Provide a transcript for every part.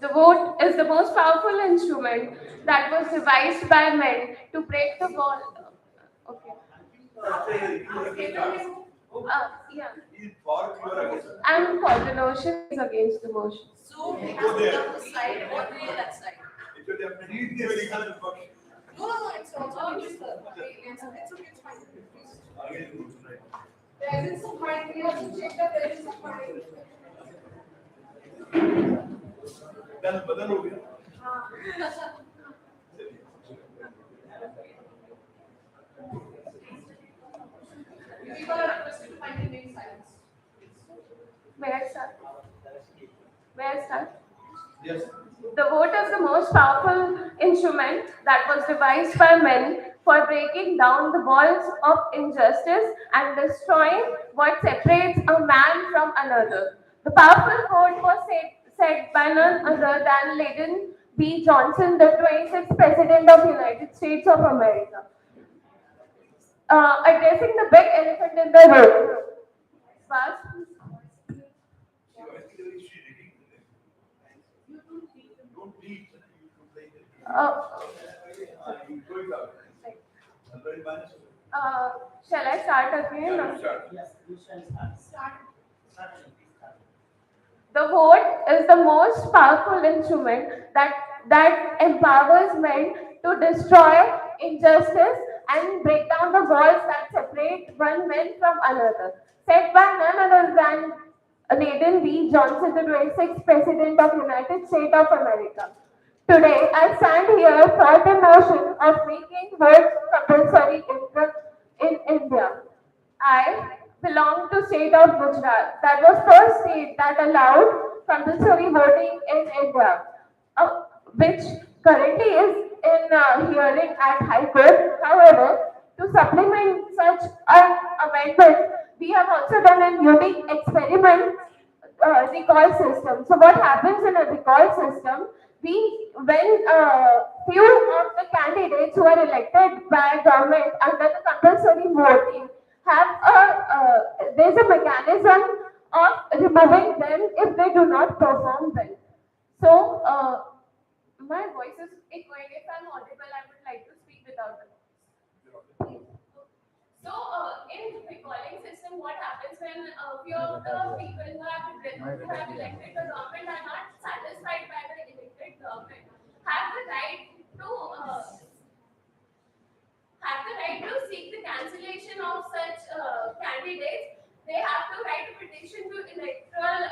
The vote is the most powerful instrument that was devised by men to break the wall. Okay. Yeah. I'm for the motion. Is against the motion. So we have to go this side or go that side. No, it's also it's okay, it's fine. There is some point. We have to check that there is some point. बदल हो गया People are requested to find remain silence. May I start? May I start? Yes. The vote is the most powerful instrument that was devised by men for breaking down the walls of injustice and destroying what separates a man from another. The powerful vote was said by none other than Lyndon B. Johnson, the 26th President of the United States of America. Addressing the big elephant in the room. Fast. Shall I start again? Yes, you shall start. The vote is the most powerful instrument that empowers men to destroy injustice and break down the walls that separate one man from another. Said by none other than Lyndon B. Johnson, the 26th President of the United States of America. Today, I stand here for the motion of making vote compulsory in India. I belong to state of Gujarat. That was first state that allowed compulsory voting in India, which currently is in hearing at High Court. However, to supplement such an amendment, we have also done a unique experiment recall system. So what happens in a recall system? When few of the candidates who are elected by government under the compulsory voting have there's a mechanism of removing them if they do not perform well. So my voice is echoing. If I'm audible, I would like to speak without the voice. So, in recalling system, what happens when few of the people who have elected the government are not satisfied by the elected government, have the right to seek the cancellation of such candidates. They have to write a petition to electoral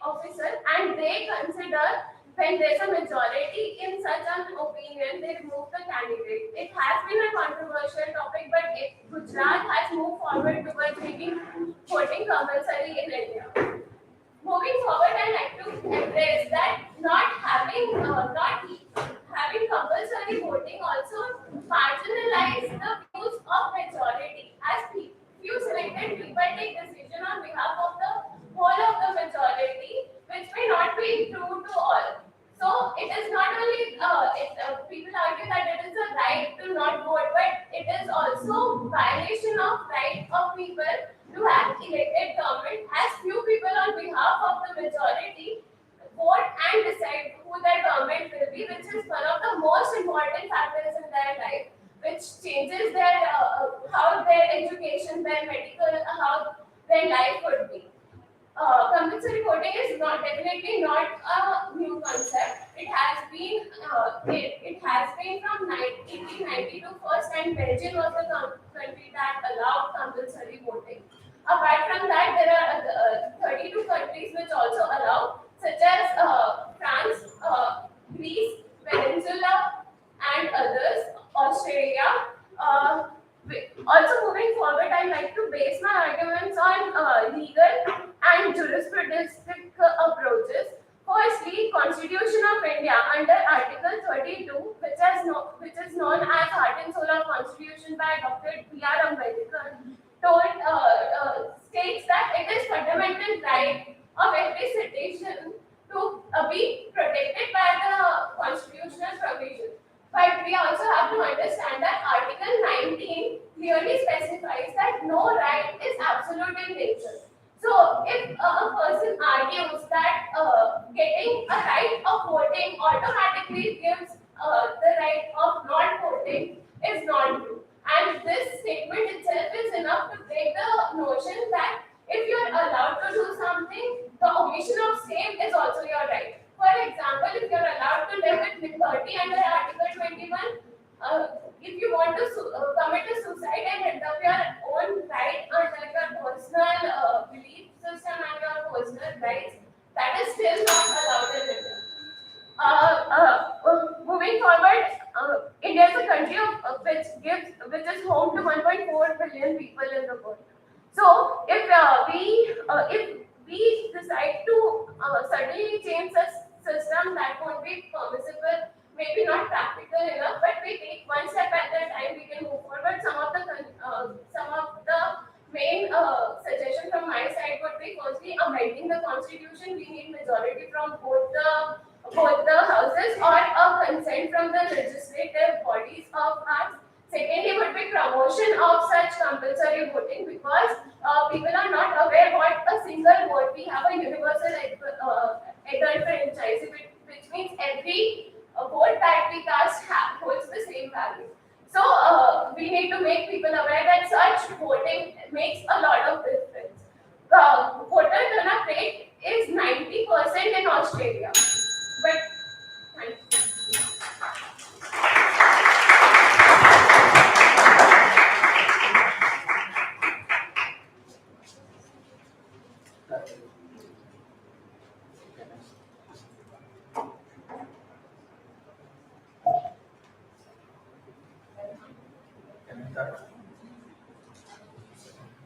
officer, and they consider when there's a majority in such an opinion, they remove the candidate. It has been a controversial topic, but Gujarat has moved forward towards making voting compulsory in India. Moving forward, I'd like to address that not having compulsory voting also marginalize the views of majority, as few selected people take decision on behalf of the whole of the majority, which may not be true to all. So it is not only people argue that it is a right to not vote, but it is also violation of right of people to have elected government, as few people on behalf of the majority vote and decide who their government will be, which is one of the most important factors in their life, which changes their how their education, their medical, how their life would be. Compulsory voting is definitely not a new concept. It has been from 1892 first, and Belgium was the country that allowed compulsory voting. Apart from that, there are 32 countries which also allow, such as France, Greece, Venezuela, and others, Australia. Also moving forward, I like to base my arguments on legal and jurisprudential approaches. Firstly, Constitution of India under Article 32, which is known as Heart and Soul of Constitution by Dr. B.R. Ambedkar, states that it is fundamental right of every citizen to be protected by the constitutional provision. But we also have to understand that Article 19 clearly specifies that no right is absolute in nature. So, if a person argues that automatically gives the right of not voting is not true. And this statement itself is enough to break the notion that if you're allowed to do something, the omission of same is also your right. For example, if you're allowed to live with liberty under Article 21, if you want to commit a suicide and end up your own right under your personal belief system and your personal rights, that is still not allowed in India. Moving forward, India is a country which is home to 1.4 billion people in the world. So if we decide to suddenly change the system, that won't be permissible, maybe not practical enough, but we take one step at a time, we can move forward. Some of the main suggestion from my side would be firstly amending the constitution. We need majority from both the houses or a consent from the legislative bodies of ours. Secondly, would be promotion of such compulsory voting, because people are not aware what a single vote. We have a universal adult franchise, which means every vote that we cast holds the same value. So we need to make people aware that such voting makes a lot of difference. The voter turnout rate is 90% in Australia, but thank you.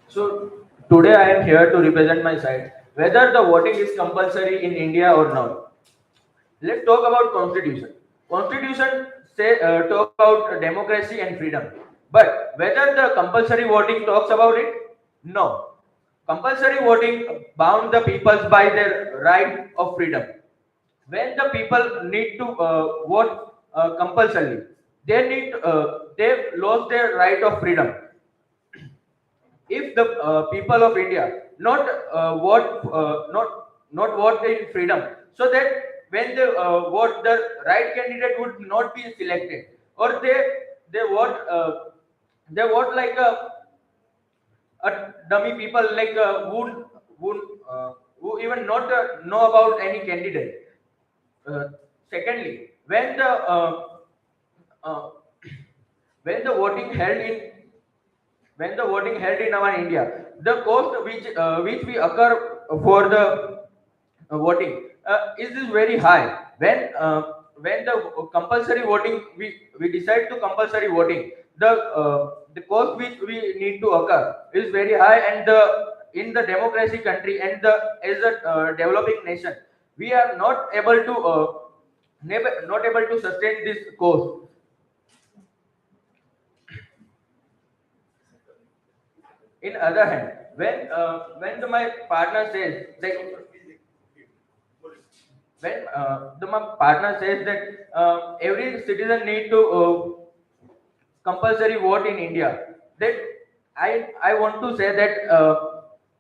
So today I am here to represent my side, whether the voting is compulsory in India or not. Let's talk about constitution. Constitution talk about democracy and freedom. But whether the compulsory voting talks about it? No. Compulsory voting bound the peoples by their right of freedom. When the people need to vote compulsorily, they've lost their right of freedom. If the people of India not vote in freedom, so that when they vote, the right candidate would not be selected, or they vote they vote like a dummy people, like who even not know about any candidate. Secondly, uh, when the voting held in when the voting held in our India, the cost which we occur for the voting is very high. When the compulsory voting we decide to compulsory voting, the cost which we need to occur is very high, and in the democracy country and as a developing nation, we are not able to sustain this cost. In other hand, my partner says, like, my partner says that every citizen need to compulsory vote in India, that I want to say that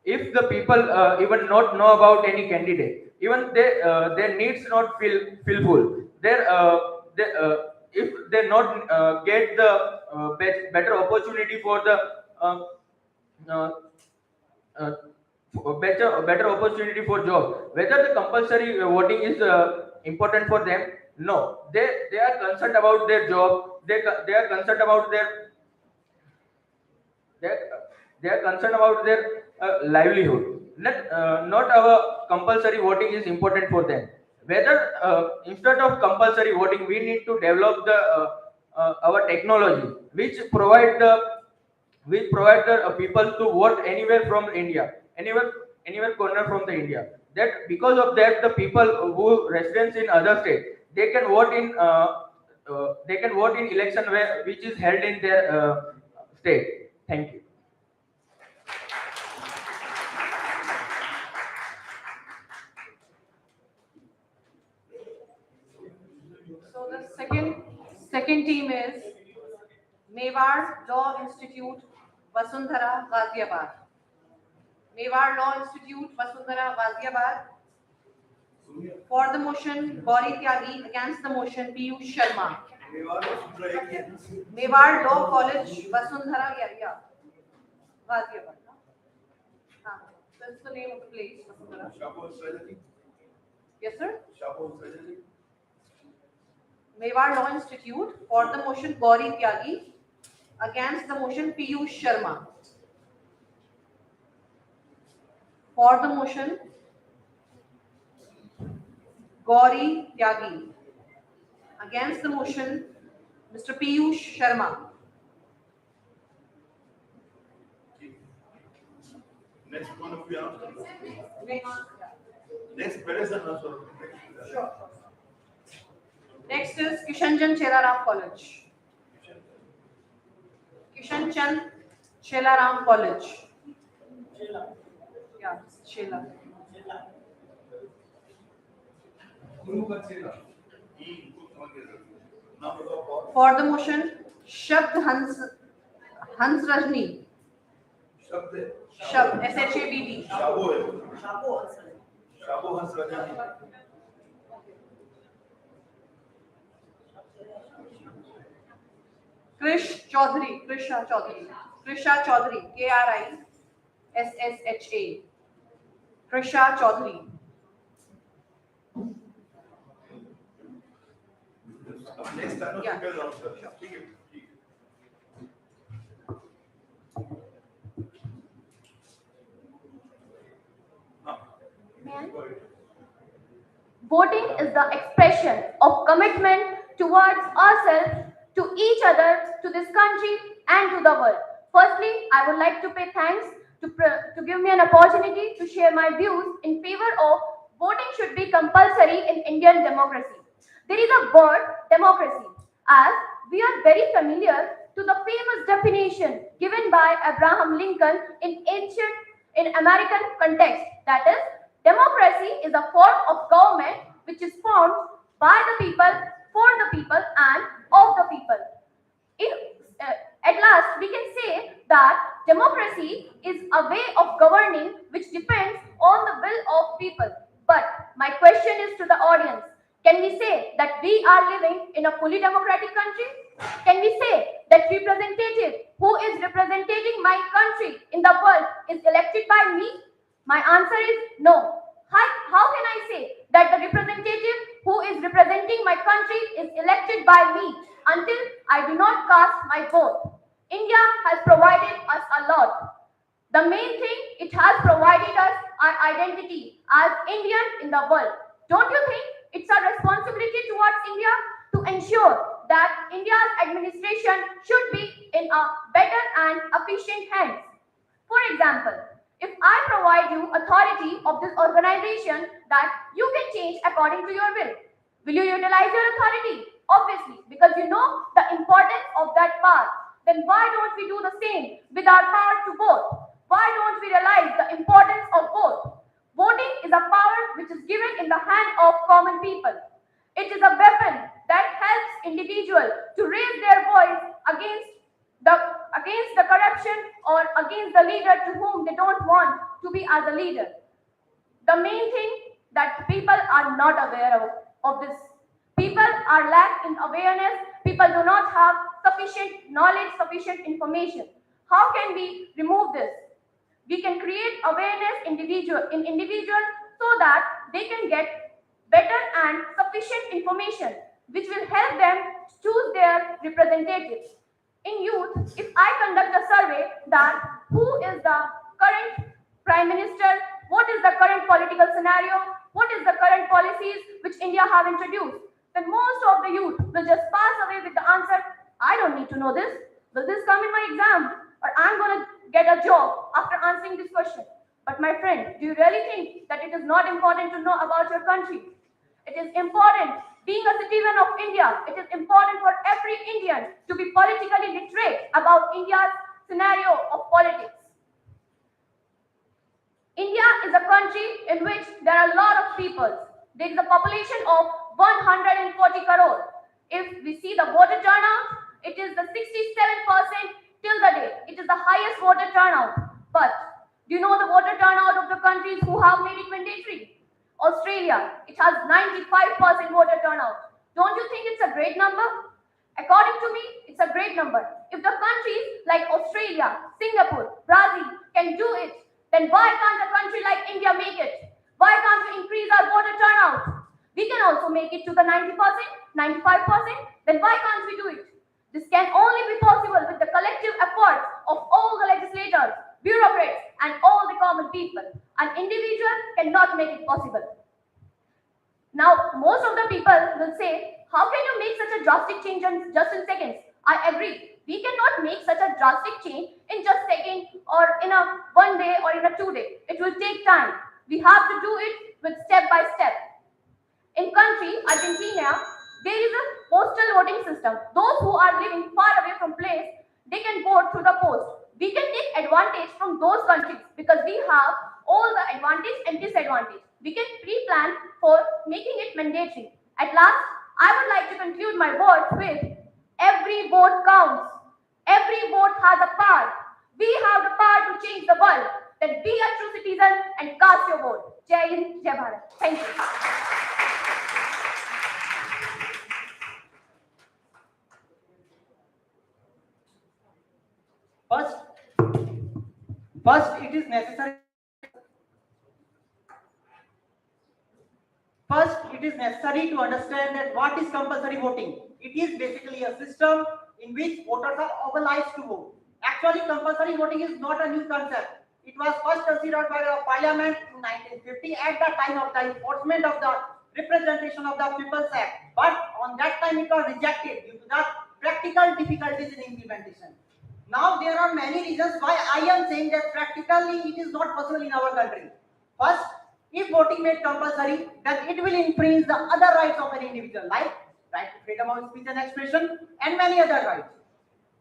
if the people even not know about any candidate, even their needs not feel full, they, if they not get the better opportunity for the uh, uh, uh, better opportunity for job, whether the compulsory voting is important for them? No, they are concerned about their job, they are concerned about they they are concerned about their livelihood. Not our compulsory voting is important for them. Whether instead of compulsory voting, we need to develop the our technology which provide the people to vote anywhere from India, anywhere corner from the India. That because of that, the people who residents in other states, they can vote in election which is held in their state. Thank you. So the second team is MEWAR Law Institute, Vasundhara, Ghaziabad. MEWAR Law Institute, Vasundhara, Ghaziabad. For the motion, Gauri Tyagi. Against the motion, Piyush Sharma. MEWAR Vasundhara एक ही है। MEWAR Law College, Vasundhara, yeah. Ghaziabad. That's the name of the place, Vasundhara. शापोर surgery, Yes, sir. शापोर surgery, MEWAR Law Institute. For the motion, Gauri Tyagi. Against the motion, Piyush Sharma. For the motion, Gauri Tyagi. Against the motion, Mr. Piyush Sharma. next one of you answer. Next person answer. Sure. Next is Kishanjan Chelaram College. Kishanchand Chelaram College. Sheila. Yeah, Shela. Sheila. नाम बताओ। For the motion, Shabd Hans Rajni. शब्द है। Shabd, SHABD. शाबो है। Shapo also. शाबो हंस Rajni. Krisha Chaudhary. Krisha Chaudhary. KRISSHA. Krisha Chaudhary. Next time Yeah. फिर answer. ठीक है। Voting is the expression of commitment towards ourselves, to each other, to this country, and to the world. Firstly, I would like to pay thanks to give me an opportunity to share my views in favor of voting should be compulsory in Indian democracy. There is a word, democracy, as we are very familiar to the famous definition given by Abraham Lincoln in American context, that is, democracy is a form of government which is formed by the people, for the people, and of the people. In, at last, we can say that democracy is a way of governing which depends on the will of people. But my question is to the audience, can we say that we are living in a fully democratic country? Can we say that representative who is representing my country in the world is elected by me? My answer is no. How can I say that the representative who is representing my country is elected by me until I do not cast my vote? India has provided us a lot. The main thing, it has provided us our identity as Indian in the world. Don't you think it's our responsibility towards India to ensure that India's administration should be in a better and efficient hands? For example, if I provide you authority of this organization that you can change according to your will you utilize your authority? Obviously, because you know the importance of that power. Then why don't we do the same with our power to vote? Why don't we realize the importance of vote? Voting is a power which is given in the hand of common people. It is a weapon that helps individuals to raise their voice against the corruption or against the leader to whom they don't want to be as a leader. The main thing that people are not aware of this. People are lack in awareness. People do not have sufficient knowledge, sufficient information. How can we remove this? We can create awareness in individuals so that they can get better and sufficient information which will help them choose their representatives. In youth, if I conduct a survey that who is the current prime minister, what is the current political scenario, what is the current policies which India have introduced, then most of the youth will just pass away with the answer, I don't need to know this. Will this come in my exam? Or I'm going to get a job after answering this question. But my friend, do you really think that it is not important to know about your country? It is important. Being a citizen of India, it is important for every Indian to be politically literate about India's scenario of politics. India is a country in which there are a lot of people. There is a population of 140 crore. If we see the voter turnout, it is the 67% till the date. It is the highest voter turnout. But do you know the voter turnout of the countries who have made it mandatory? Australia, it has 95% voter turnout. Don't you think it's a great number? According to me, it's a great number. If the countries like Australia, Singapore, Brazil can do it, then why can't a country like India make it? Why can't we increase our voter turnout? We can also make it to the 90%, 95%, then why can't we do it? This can only be possible with the collective efforts of all the legislators, bureaucrats, and all the common people. An individual cannot make it possible. Now, most of the people will say, how can you make such a drastic change in just in seconds? I agree. We cannot make such a drastic change in just seconds or in a 1 day or in a 2 day. It will take time. We have to do it with step by step. In country, Argentina, there is a postal voting system. Those who are living far away from place, they can vote through the post. We can take advantage from those countries because we have all the advantage and disadvantage. We can pre-plan for making it mandatory. At last, I would like to conclude my words with every vote counts. Every vote has a power. We have the power to change the world. Then be a true citizen and cast your vote. Jai Hind, Jai Bharat. Thank you. First, first it is necessary. First, it is necessary to understand that what is compulsory voting. It is basically a system in which voters are obliged to vote. Actually, compulsory voting is not a new concept. It was first considered by the Parliament in 1950 at the time of the enforcement of the Representation of the People's Act. But on that time, it was rejected due to the practical difficulties in implementation. Now, there are many reasons why I am saying that practically it is not possible in our country. First, if voting made compulsory, then it will infringe the other rights of an individual, like right to freedom of speech and expression, and many other rights.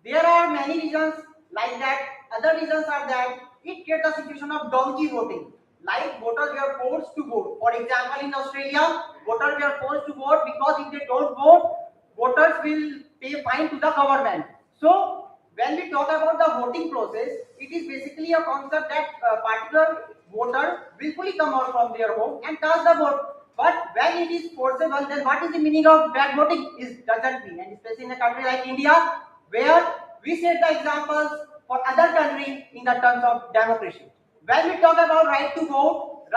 There are many reasons like that. Other reasons are that it creates a situation of donkey voting, like voters were forced to vote. For example, in Australia, voters were forced to vote because if they don't vote, voters will pay fine to the government. So, when we talk about the voting process, it is basically a concept that a particular voter will fully come out from their home and cast the vote. But when it is forcible, then what is the meaning of bad voting? It doesn't mean, and especially in a country like India, where we set the examples for other countries in the terms of democracy. When we talk about right to vote,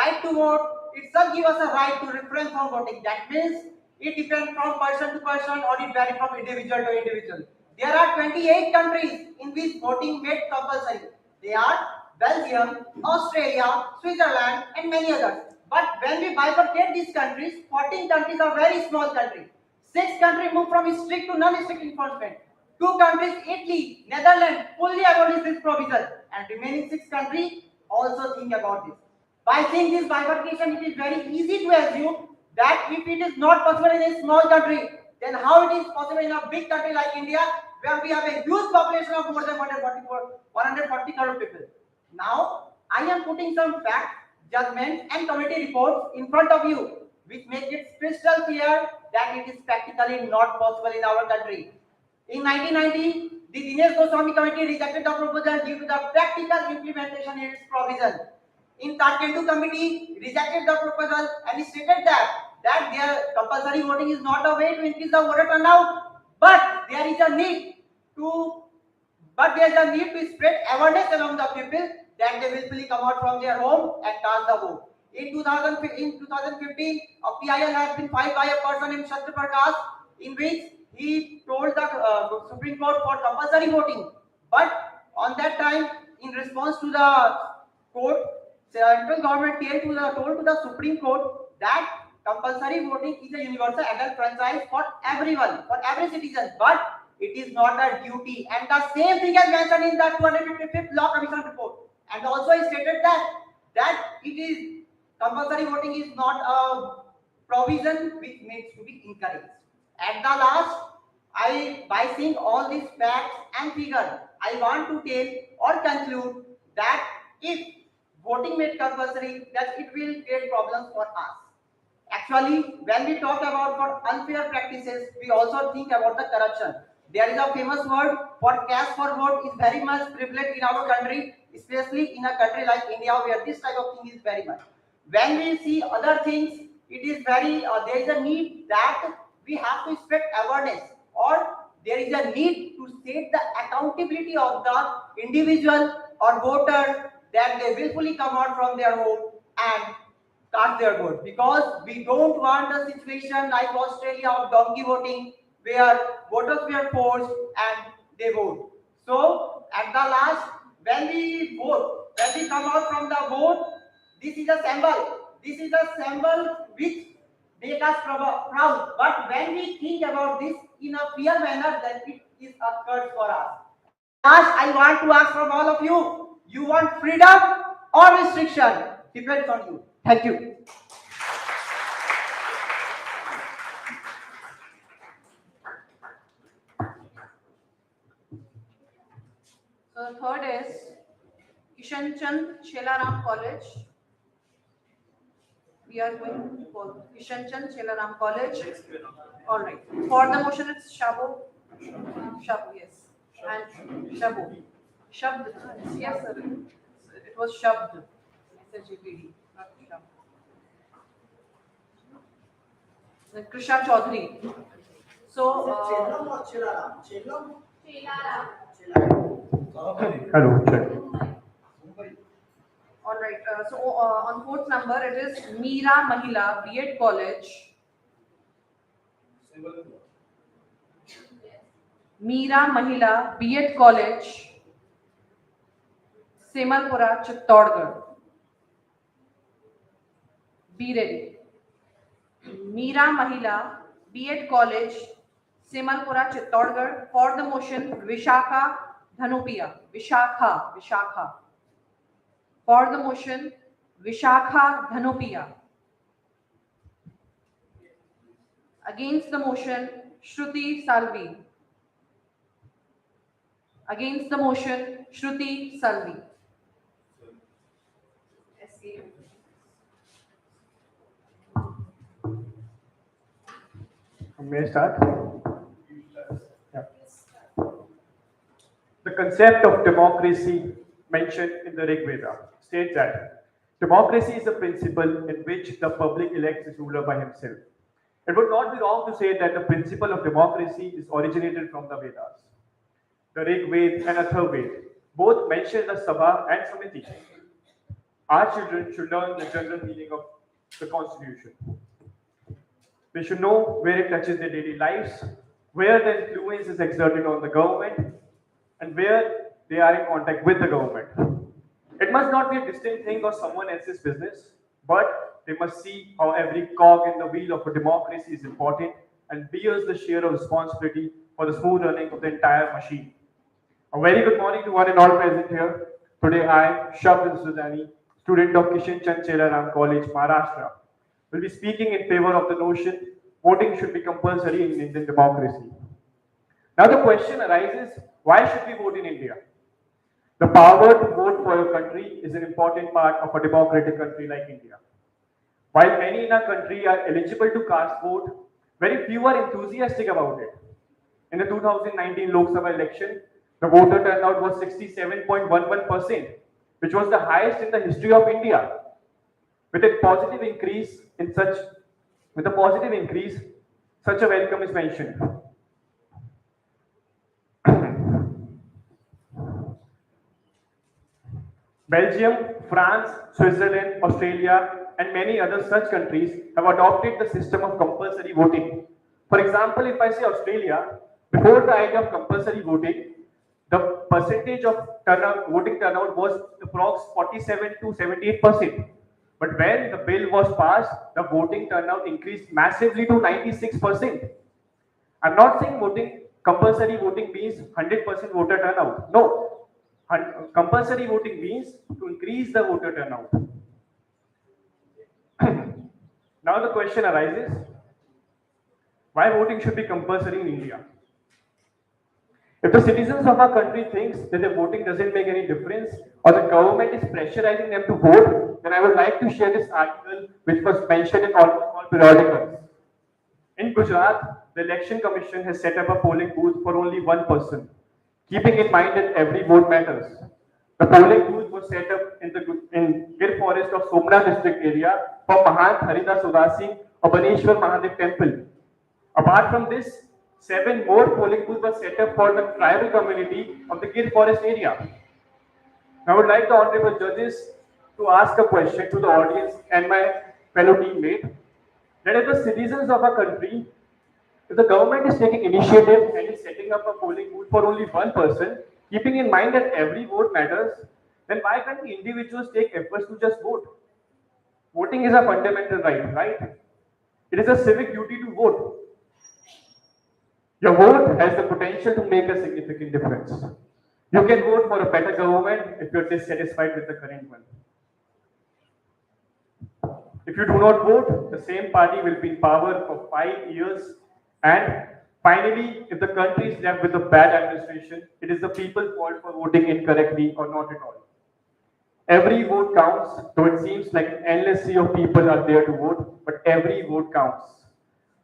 itself gives us a right to refrain from voting. That means it depends from person to person or it varies from individual to individual. There are 28 countries in which voting made compulsory. They are Belgium, Australia, Switzerland, and many others. But when we bifurcate these countries, 14 countries are very small countries. 6 countries move from strict to non-strict enforcement. 2 countries, Italy, Netherlands, fully abolished this provision, and remaining 6 countries also think about this. By seeing this bifurcation, it is very easy to assume that if it is not possible in a small country, then how it is possible in a big country like India, where we have a huge population of more than 140 crore people. Now, I am putting some facts, judgments, and committee reports in front of you, which make it crystal clear that it is practically not possible in our country. In 1990, the Dinesh Goswami committee rejected the proposal due to the practical implementation in its provision. In Tarkendu committee rejected the proposal and stated that their compulsory voting is not a way to increase the voter turnout, but there is a need to spread awareness among the people that they willfully come out from their home and cast the vote. In 2015, a PIL has been filed by a person named Shatru Prakash, in which he told the Supreme Court for compulsory voting. But on that time, in response to the court, central government told to the Supreme Court that compulsory voting is a universal adult franchise for everyone, for every citizen, but it is not a duty. And the same thing is mentioned in the 255th Law Commission report. And also it stated that it is compulsory voting is not a provision which needs to be encouraged. At the last, by seeing all these facts and figures, I want to tell or conclude that if voting made compulsory, that it will create problems for us. Actually, when we talk about for unfair practices, we also think about the corruption. There is a famous word for cash for vote is very much prevalent in our country, especially in a country like India where this type of thing is very much. When we see other things, it is very, there is a need that we have to spread awareness, or there is a need to state the accountability of the individual or voter, that they willfully come out from their home and cast their vote, because we don't want a situation like Australia of donkey voting, where voters were forced and they vote. So at the last, when we vote, when we come out from the vote, this is a symbol. This is a symbol which make us proud. But when we think about this in a fair manner, then it is a curse for us. At the last, I want to ask from all of you: you want freedom or restriction? Depends on you. Thank you. So the third is Kishan Chand Shelaram College. We are going for Kishan Chand Shelaram College. All right. For the motion, it's Shabu. Shabu, yes. And Shabu. Shabd. Yes, sir. It was Shabd. SHABD, not Shab. Then Krisha Chaudhary. So, Chellam or Chelaram? Chellam? Hello, check. all right. On fourth number, it is Meera Mahila B.Ed College. Meera Mahila B.Ed College, Semalpura, Chittorgarh. Be ready. Meera Mahila B.Ed College, Semalpura, Chittorgarh. For the motion, Vishakha Dhanupiya. Vishakha. For the motion, Vishakha Dhanupiya. Against the motion, Shruti Salvi. Against the motion, Shruti Salvi. May I start? Yeah. The concept of democracy mentioned in the Rig Veda states that democracy is a principle in which the public elects its ruler by himself. It would not be wrong to say that the principle of democracy is originated from the Vedas. The Rig Veda and Atharvaveda both mention the Sabha and Samiti. Our children should learn the general meaning of the constitution. They should know where it touches their daily lives, where the influence is exerted on the government, and where they are in contact with the government. It must not be a distant thing or someone else's business, but they must see how every cog in the wheel of a democracy is important and bears the share of responsibility for the smooth running of the entire machine. A very good morning to one and all present here. Today I, Shabd Sudani, student of Kishan Chand Shelaram College, Maharashtra, will be speaking in favor of the notion voting should be compulsory in Indian democracy. Now the question arises, why should we vote in India? The power to vote for your country is an important part of a democratic country like India. While many in our country are eligible to cast vote, very few are enthusiastic about it. In the 2019 Lok Sabha election, the voter turnout was 67.11%, which was the highest in the history of India. With a positive increase, such a welcome is mentioned. Belgium, France, Switzerland, Australia, and many other such countries have adopted the system of compulsory voting. For example, if I say Australia, before the idea of compulsory voting, the percentage of voting turnout was approx 47 to 78%. But when the bill was passed, the voting turnout increased massively to 96%. I'm not saying compulsory voting means 100% voter turnout. No, compulsory voting means to increase the voter turnout. Now the question arises, why voting should be compulsory in India? If the citizens of our country thinks that the voting doesn't make any difference or the government is pressurizing them to vote, then I would like to share this article which was mentioned in almost all periodicals. In Gujarat, the Election Commission has set up a polling booth for only one person, keeping in mind that every vote matters. The polling booth was set up in Gir Forest of Somnath district area for Mahant Haridas Udasi or Baneshwar Mahadev temple. Apart from this, 7 more polling booths were set up for the tribal community of the Gir Forest area. I would like the honorable judges to ask a question to the audience and my fellow teammate that if the citizens of a country, if the government is taking initiative and is setting up a polling booth for only one person, keeping in mind that every vote matters, then why can't the individuals take efforts to just vote? Voting is a fundamental right, right? It is a civic duty to vote. Your vote has the potential to make a significant difference. You can vote for a better government if you're dissatisfied with the current one. If you do not vote, the same party will be in power for 5 years. And finally, if the country is left with a bad administration, it is the people's fault for voting incorrectly or not at all. Every vote counts, though it seems like an endless sea of people are there to vote, but every vote counts.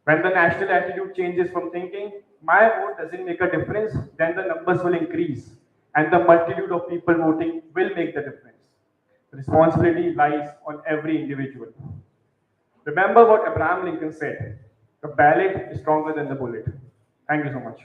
When the national attitude changes from thinking, my vote doesn't make a difference, then the numbers will increase and the multitude of people voting will make the difference. The responsibility lies on every individual. Remember what Abraham Lincoln said, the ballot is stronger than the bullet. Thank you so much.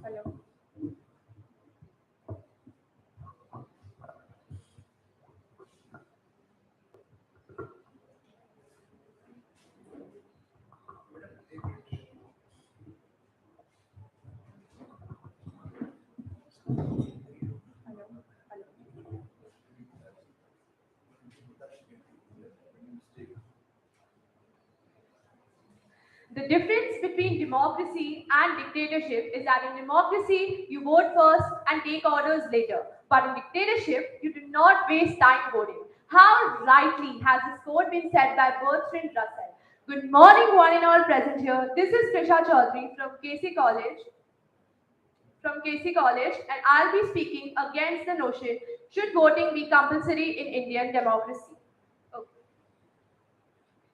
Hello. The difference between democracy and dictatorship is that in democracy, you vote first and take orders later. But in dictatorship, you do not waste time voting. How rightly has this quote been said by Bertrand Russell? Good morning, one and all present here. This is Trisha Chaudhary from KC College, and I'll be speaking against the notion, should voting be compulsory in Indian democracy? Okay.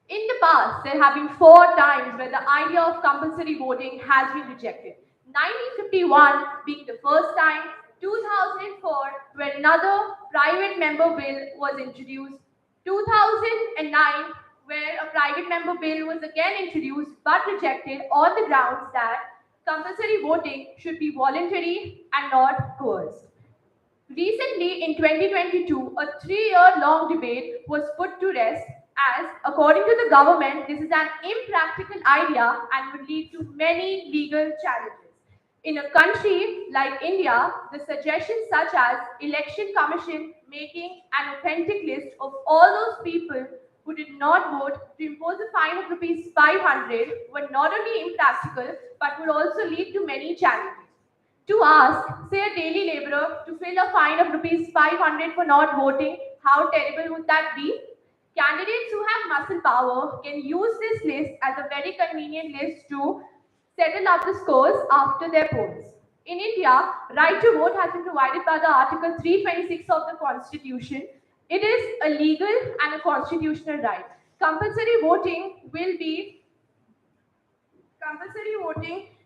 In the past, there have been 4 times where the idea of compulsory voting has been rejected. 1951 being the first time, 2004 where another private member bill was introduced, 2009 where a private member bill was again introduced but rejected on the grounds that compulsory voting should be voluntary and not coerced. Recently, in 2022, a 3-year-long debate was put to rest as, according to the government, this is an impractical idea and would lead to many legal challenges. In a country like India, the suggestions such as election commission making an authentic list of all those people who did not vote to impose a fine of rupees 500 were not only impractical but would also lead to many challenges. To ask, say, a daily laborer to fill a fine of rupees 500 for not voting, how terrible would that be? Candidates who have muscle power can use this list as a very convenient list to settle up the scores after their polls. In India, right to vote has been provided by the Article 326 of the Constitution. It is a legal and a constitutional right. Compulsory voting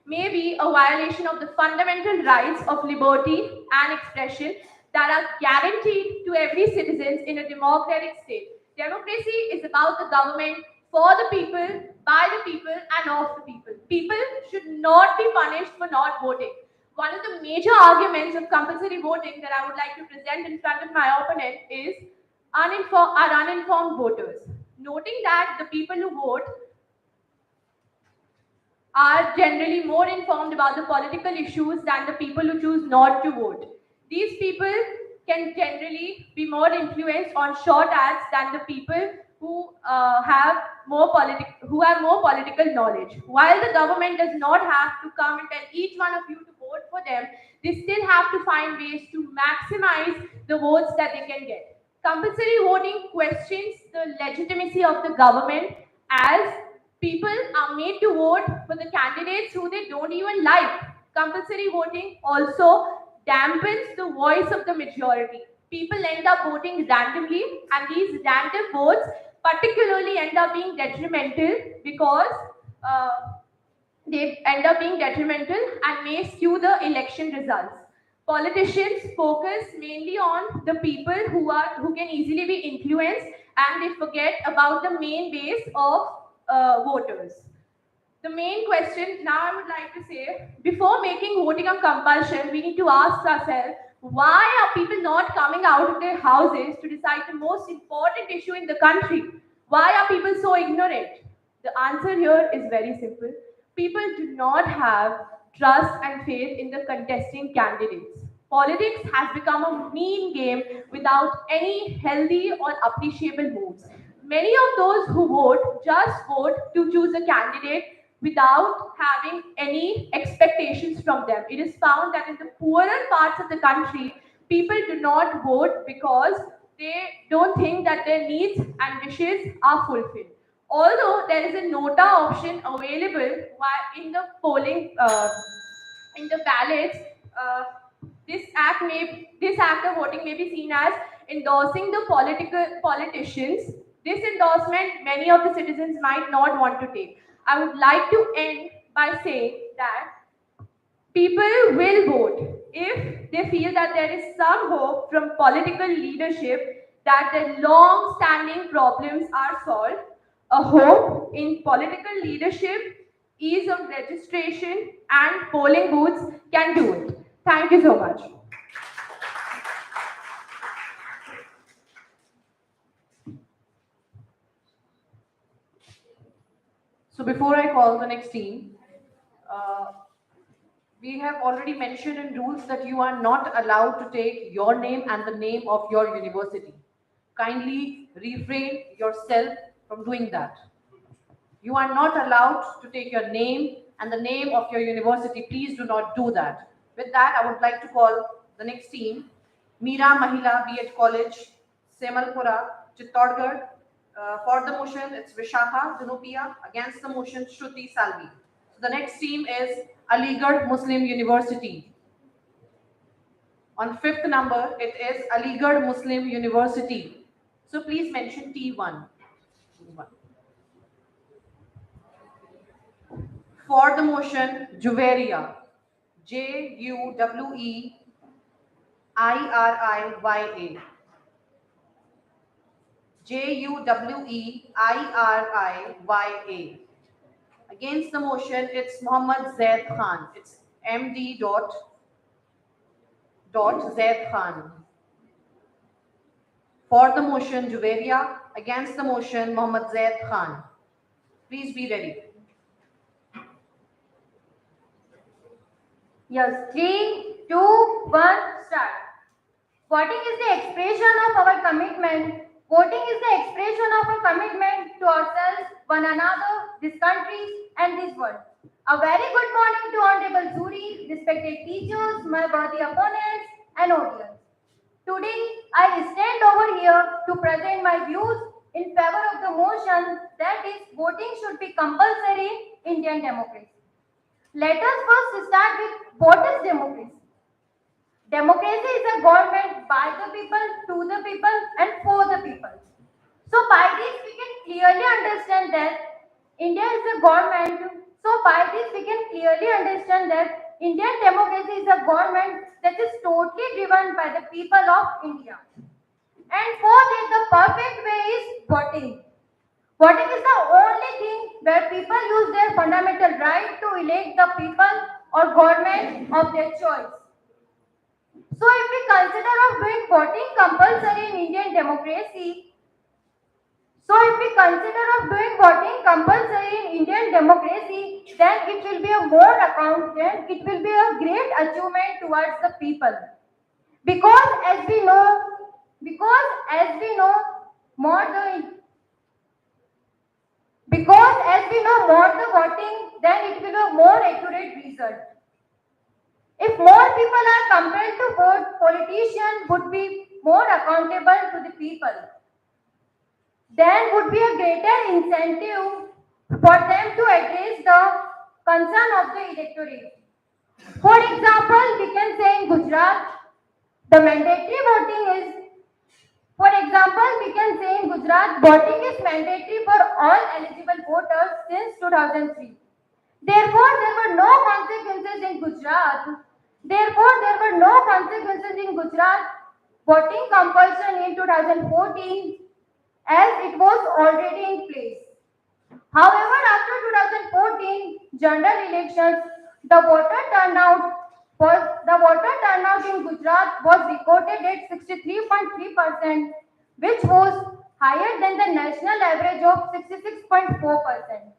may be a violation of the fundamental rights of liberty and expression that are guaranteed to every citizen in a democratic state. Democracy is about the government for the people, by the people, and of the people. People should not be punished for not voting. One of the major arguments of compulsory voting that I would like to present in front of my opponent is uninformed voters. Noting that the people who vote are generally more informed about the political issues than the people who choose not to vote. These people can generally be more influenced on short ads than the people who have more political knowledge. While the government does not have to come and tell each one of you to vote for them, they still have to find ways to maximize the votes that they can get. Compulsory voting questions the legitimacy of the government as people are made to vote for the candidates who they don't even like. Compulsory voting also dampens the voice of the majority. People end up voting randomly, and these random votes particularly end up being detrimental because uh, they end up being detrimental and may skew the election results. Politicians focus mainly on the people who can easily be influenced, and they forget about the main base of voters. The main question now I would like to say, before making voting a compulsion, we need to ask ourselves, why are people not coming out of their houses to decide the most important issue in the country? Why are people so ignorant? The answer here is very simple. People do not have trust and faith in the contesting candidates. Politics has become a mean game without any healthy or appreciable moves. Many of those who vote just vote to choose a candidate without having any expectations from them. It is found that in the poorer parts of the country, people do not vote because they don't think that their needs and wishes are fulfilled. Although there is a nota option available in the polling, in the ballots, uh, this act of voting may be seen as endorsing the politicians. This endorsement many of the citizens might not want to take. I would like to end by saying that people will vote if they feel that there is some hope from political leadership that the long standing problems are solved. A hope in political leadership, ease of registration, and polling booths can do it. Thank you so much. So before I call the next team, uh, we have already mentioned in rules that you are not allowed to take your name and the name of your university. Kindly refrain yourself from doing that. You are not allowed to take your name and the name of your university. Please do not do that. With that, I would like to call the next team, Meera Mahila B.Ed College, Semalpura, Chittorgarh. For the motion, it's Vishakha Junopia. Against the motion, Shruti Salvi. So the next team is Aligarh Muslim University. On fifth number, it is Aligarh Muslim University. So please mention T1. For the motion, Juweria. Juweiriya. Juweiriya. Against the motion, it's Muhammad Zaid Khan. It's MD dot Zaid Khan. For the motion, Juweria. Against the motion, Muhammad Zaid Khan. Please be ready. Yes, 3, 2, 1, start. Voting is the expression of our commitment. Voting is the expression of our commitment to ourselves, one another, this country, and this world. A very good morning to Honorable Jury, respected teachers, my worthy opponents, and audience. Today, I stand over here to present my views in favor of the motion that is voting should be compulsory in Indian democracy. Let us first start with what is democracy. Democracy is a government by the people, to the people, and for the people. So by this we can clearly understand that India is a government. So by this we can clearly understand that Indian democracy is a government that is totally driven by the people of India. And for that the perfect way is voting. Voting is the only thing where people use their fundamental right to elect the people or government of their choice. So if we consider of doing voting compulsory in Indian democracy, then it will be a more accountant, it will be a great achievement towards the people. Because as we know, more the because as we know more the voting, then it will be a more accurate result. If more people are compelled to vote, politicians would be more accountable to the people. Then would be a greater incentive for them to address the concern of the electorate. For example, we can say in Gujarat, the mandatory voting is, for example, we can say in Gujarat, voting is mandatory for all eligible voters since 2003. Therefore, there were no consequences in Gujarat. Therefore, there were no consequences in Gujarat voting compulsion in 2014 as it was already in place. However, after 2014 general elections, the voter turnout in Gujarat was recorded at 63.3%, which was higher than the national average of 66.4%.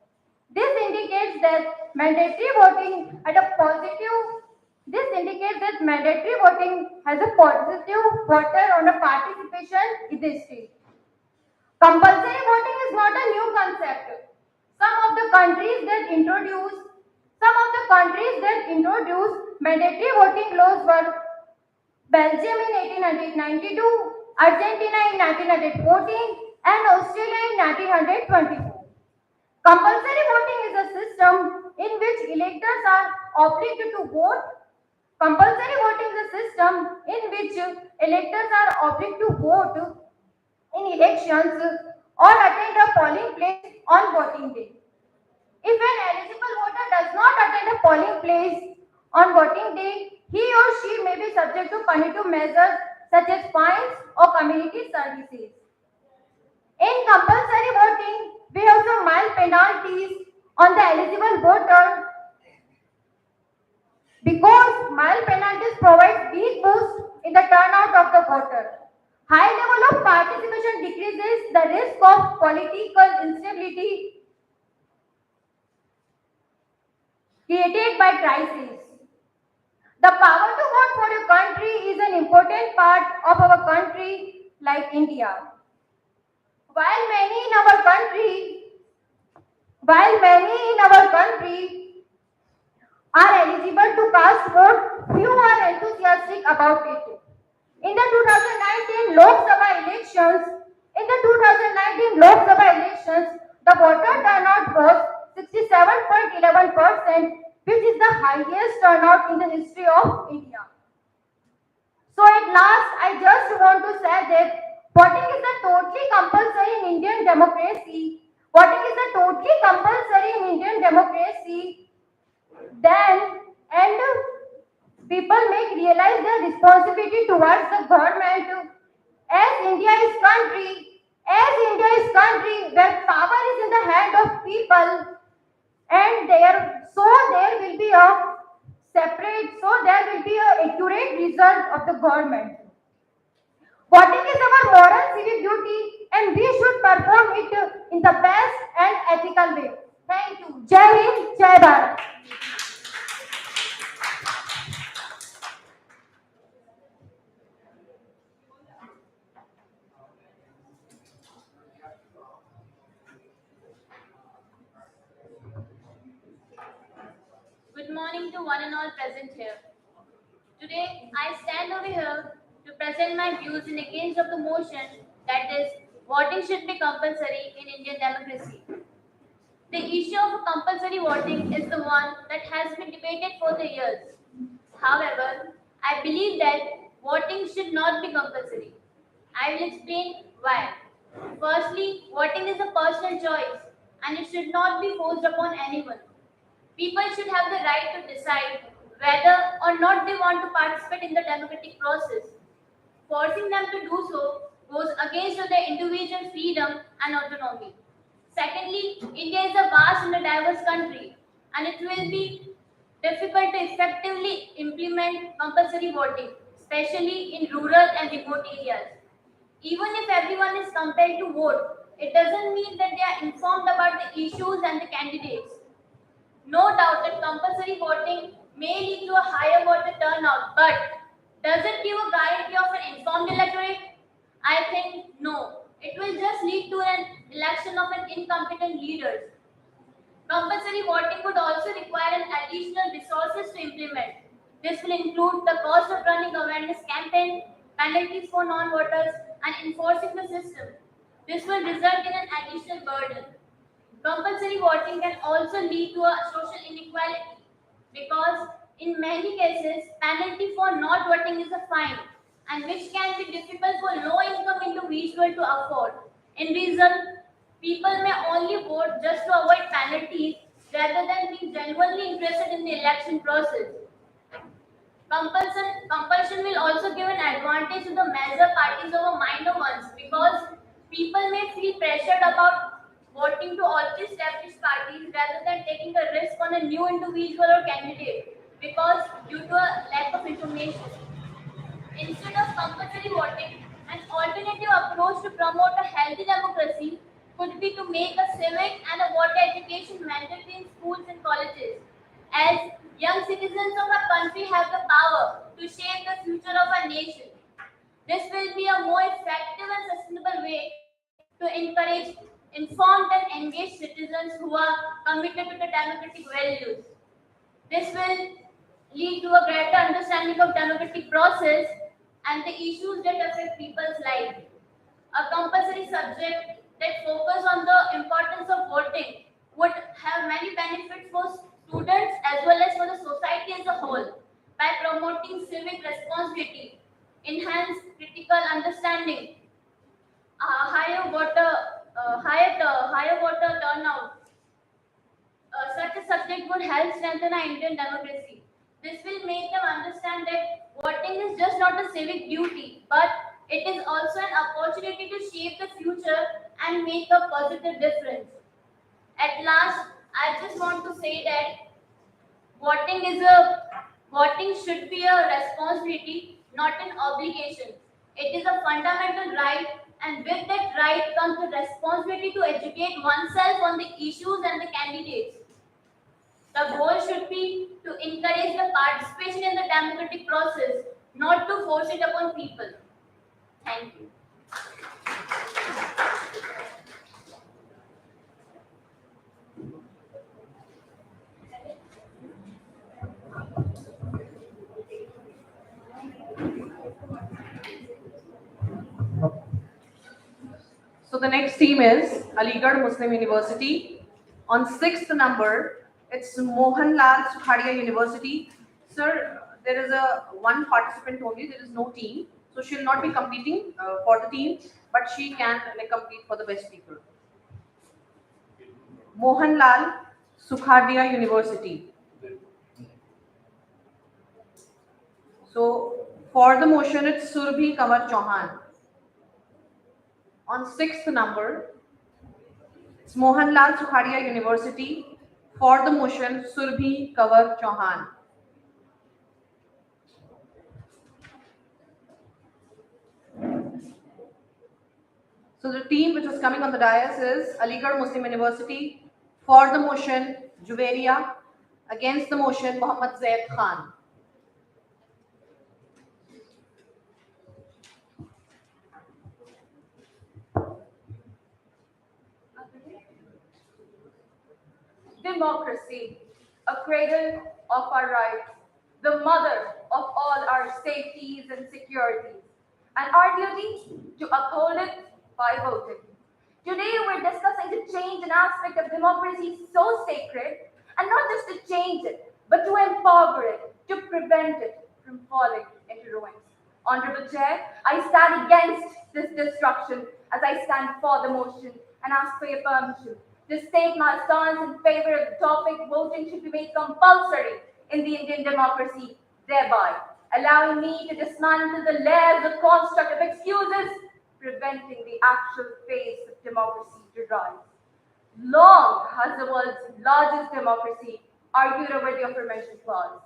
This indicates that mandatory voting had a positive this indicates that mandatory voting has a positive voter on a participation in the state. Compulsory voting is not a new concept. Some of the countries that introduced mandatory voting laws were Belgium in 1892, Argentina in 1914, and Australia in 1924. Compulsory voting is a system in which electors are obliged to vote. Compulsory voting is a system in which electors are obliged to vote in elections or attend a polling place on voting day. If an eligible voter does not attend a polling place on voting day, he or she may be subject to punitive measures such as fines or community services. In compulsory voting, we have some mild penalties on the eligible voter because mild penalties provide weak boost in the turnout of the voter. High level of participation decreases the risk of political instability created by crisis. The power to vote for your country is an important part of our country like India. While many in our country, while many in our country are eligible to cast vote, few are enthusiastic about it. In the 2019 Lok Sabha elections, the voter turnout was 67.11%, which is the highest turnout in the history of India. So at last, I just want to say that voting is a totally compulsory in Indian democracy. Voting is a totally compulsory in Indian democracy. Then, and people may realize their responsibility towards the government as India is country where power is in the hand of people, and there will be a accurate result of the government. Voting is our moral civic duty and we should perform it in the best and ethical way. Thank you. Jai Hind, Jai Bharat. Good morning to one and all present here. Today, I stand over here to present my views in against of the motion that is, voting should be compulsory in Indian democracy. The issue of compulsory voting is the one that has been debated for the years. However, I believe that voting should not be compulsory. I will explain why. Firstly, voting is a personal choice and it should not be forced upon anyone. People should have the right to decide whether or not they want to participate in the democratic process. Forcing them to do so goes against their individual freedom and autonomy. Secondly, India is a vast and a diverse country, and it will be difficult to effectively implement compulsory voting, especially in rural and remote areas. Even if everyone is compelled to vote, it doesn't mean that they are informed about the issues and the candidates. No doubt that compulsory voting may lead to a higher voter turnout, but does it give a guarantee of an informed electorate? I think no. It will just lead to an election of an incompetent leader. Compulsory voting would also require an additional resources to implement. This will include the cost of running awareness campaign, penalties for non-voters, and enforcing the system. This will result in an additional burden. Compulsory voting can also lead to a social inequality because In many cases, penalty for not voting is a fine, and which can be difficult for low-income individuals to afford. In result, people may only vote just to avoid penalties rather than being genuinely interested in the election process. Compulsion will also give an advantage to the major parties over minor ones because people may feel pressured about voting to all the established parties rather than taking a risk on a new individual or candidate because due to a lack of information. Instead of compulsory voting, an alternative approach to promote a healthy democracy could be to make a civic and a voter education mandatory in schools and colleges. As young citizens of our country have the power to shape the future of our nation. This will be a more effective and sustainable way to encourage informed and engaged citizens who are committed to the democratic values. This will lead to a greater understanding of democratic process and the issues that affect people's life. A compulsory subject that focus on the importance of voting would have many benefits for students as well as for the society as a whole by promoting civic responsibility, enhance critical understanding, higher voter turnout. Such a subject would help strengthen our Indian democracy. This will make them understand that voting is just not a civic duty, but it is also an opportunity to shape the future and make a positive difference. At last, I just want to say that voting is a voting should be a responsibility, not an obligation. It is a fundamental right, and with that right comes the responsibility to educate oneself on the issues and the candidates. The goal should be to encourage the participation in the democratic process, not to force it upon people. Thank you. So the next team is Aligarh Muslim University. On sixth number, it's Mohan Lal Gadiya University. Sir, there is a one participant only. There is no team, so she'll not be competing for the team, but she can compete for the best people. Mohan Lal Sukhadia University. So for the motion, it's Surbhi Kanwar Chauhan. On sixth number, it's Mohan Lal Sukhadia University. For the motion, Surbhi Kanwar Chauhan. So the team which was coming on the dais is Aligarh Muslim University. For the motion, Juwairiya. Against the motion, Mohammad Zaid Khan. Democracy, a cradle of our rights, the mother of all our safeties and securities, and our duty to uphold it by voting. Today, we're discussing to change an aspect of democracy so sacred, and not just to change it, but to empower it, to prevent it from falling into ruins. Honorable Chair, I stand against this destruction as I stand for the motion and ask for your permission to state my stance in favor of the topic voting should be made compulsory in the Indian democracy, thereby allowing me to dismantle the layers of construct of excuses preventing the actual face of democracy to rise. Long has the world's largest democracy argued over the aforementioned clause.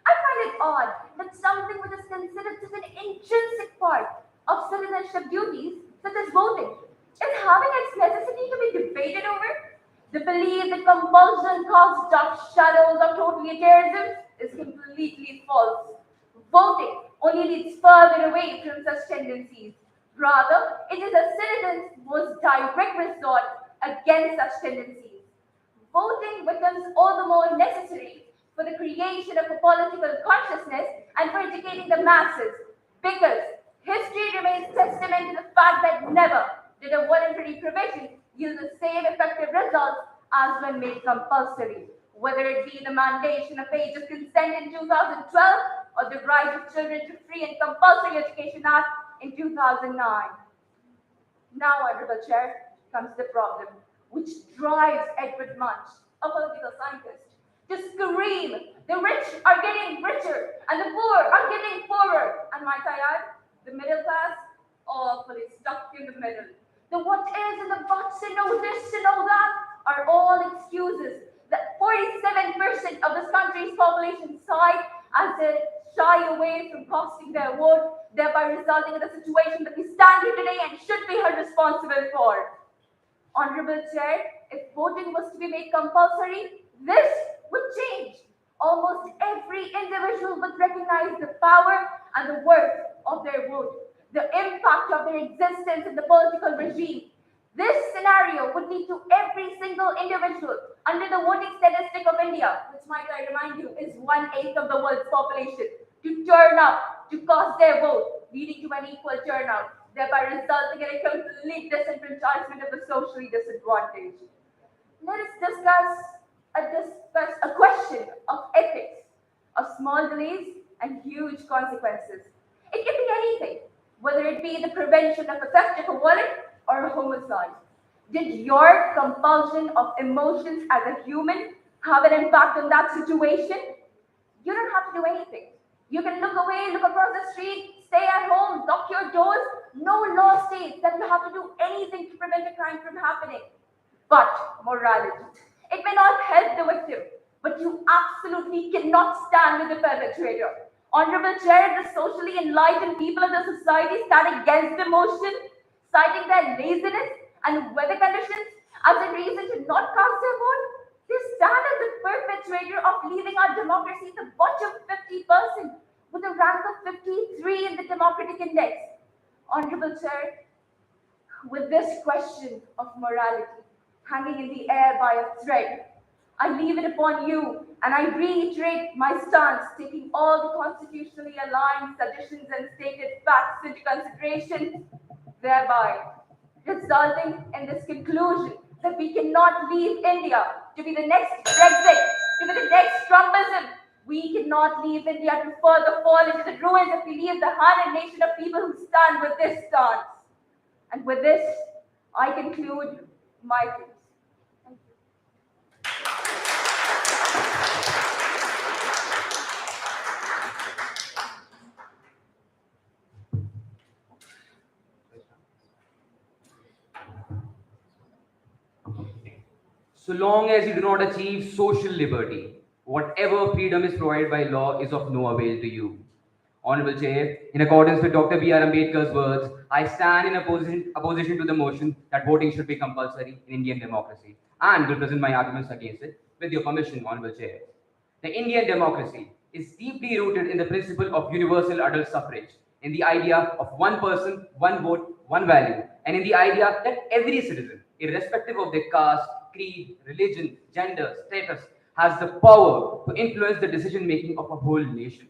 I find it odd that something which is considered such an intrinsic part of citizenship duties, such as voting, is having its necessity to be debated over. The belief that compulsion casts dark shadows of totalitarianism is completely false. Voting only leads further away from such tendencies. Rather, it is a citizen's most direct resort against such tendencies. Voting becomes all the more necessary for the creation of a political consciousness and for educating the masses, because history remains testament to the fact that never did a voluntary provision yield the same effective results as when made compulsory. whether it be the mandation of age of consent in 2012 or the Right of Children to Free and Compulsory Education Act in 2009. Now, Honorable Chair, comes the problem which drives Edward Munch, a political scientist, to scream, the rich are getting richer and the poor are getting poorer. And might I add, the middle class, awfully stuck in the middle. The what is and the buts and all this and all that are all excuses that 47% of this country's population cite as they shy away from casting their vote, thereby resulting in the situation that we stand here today and should be held responsible for. Honorable Chair, if voting was to be made compulsory, this would change. Almost every individual would recognize the power and the worth of their vote, the impact of their existence in the political regime. This scenario would lead to every single individual under the voting statistic of India, which might I remind you is 1/8 of the world's population, to turn up, to cast their vote, leading to an equal turnout, thereby resulting in a complete disenfranchisement of the socially disadvantaged. Let us discuss a question of ethics, of small delays and huge consequences. It can be anything, whether it be the prevention of a theft of a wallet or a homicide. Did your compulsion of emotions as a human have an impact on that situation? You don't have to do anything. You can look away, look across the street, stay at home, lock your doors. No law states that you have to do anything to prevent a crime from happening. But morality. It may not help the victim, but you absolutely cannot stand with the perpetrator. Honorable Chair, the socially enlightened people of the society stand against emotion, citing their laziness and weather conditions as a reason to not cast their vote. They stand as the perpetrator of leaving our democracy the bottom 50% with a rank of 53 in the Democratic Index. Honorable Chair, with this question of morality hanging in the air by a thread, I leave it upon you and I reiterate my stance, taking all the constitutionally aligned suggestions and stated facts into consideration, thereby resulting in this conclusion that we cannot leave India to be the next Brexit, to be the next Trumpism. We cannot leave India to further fall into the ruins if we leave the hand and nation of people who stand with this stance. And with this, I conclude my views. Thank you. So long as you do not achieve social liberty, whatever freedom is provided by law is of no avail to you. Honorable Chair, in accordance with Dr. B.R. Ambedkar's words, I stand in opposition to the motion that voting should be compulsory in Indian democracy and will present my arguments against it with your permission, Honorable Chair. The Indian democracy is deeply rooted in the principle of universal adult suffrage, in the idea of one person, one vote, one value, and in the idea that every citizen, irrespective of their caste, creed, religion, gender, status, has the power to influence the decision making of a whole nation.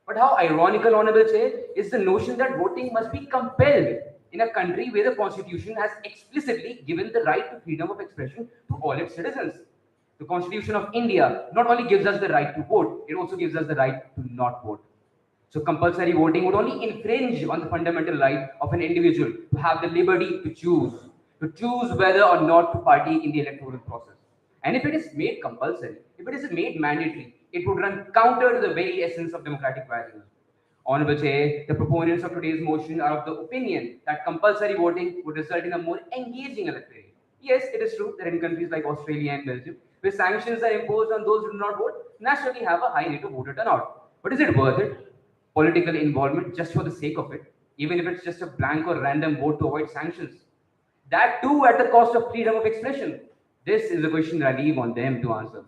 But how ironical, Honorable Chair, is the notion that voting must be compelled in a country where the Constitution has explicitly given the right to freedom of expression to all its citizens. The Constitution of India not only gives us the right to vote, it also gives us the right to not vote. So compulsory voting would only infringe on the fundamental right of an individual to have the liberty to choose whether or not to party in the electoral process. And if it is made compulsory, if it is made mandatory, it would run counter to the very essence of democratic values. Honorable Chair, the proponents of today's motion are of the opinion that compulsory voting would result in a more engaging electorate. Yes, it is true that in countries like Australia and Belgium, where sanctions are imposed on those who do not vote, naturally have a high rate of voter turnout. But is it worth it? Political involvement just for the sake of it, even if it's just a blank or random vote to avoid sanctions? That too at the cost of freedom of expression. This is a question that I leave on them to answer.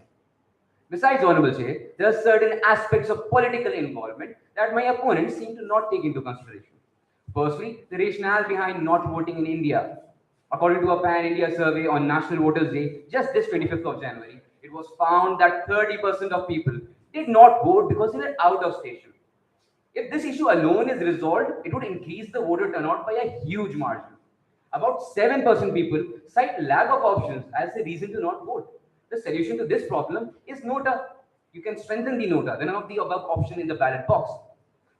Besides, Honorable Chair, there are certain aspects of political involvement that my opponents seem to not take into consideration. Firstly, the rationale behind not voting in India. According to a pan-India survey on National Voters' Day, just this 25th of January, it was found that 30% of people did not vote because they were out of station. If this issue alone is resolved, it would increase the voter turnout by a huge margin. About 7% people cite lack of options as a reason to not vote. The the solution to this problem is nota. You can strengthen the nota, the none of the above option in the ballot box.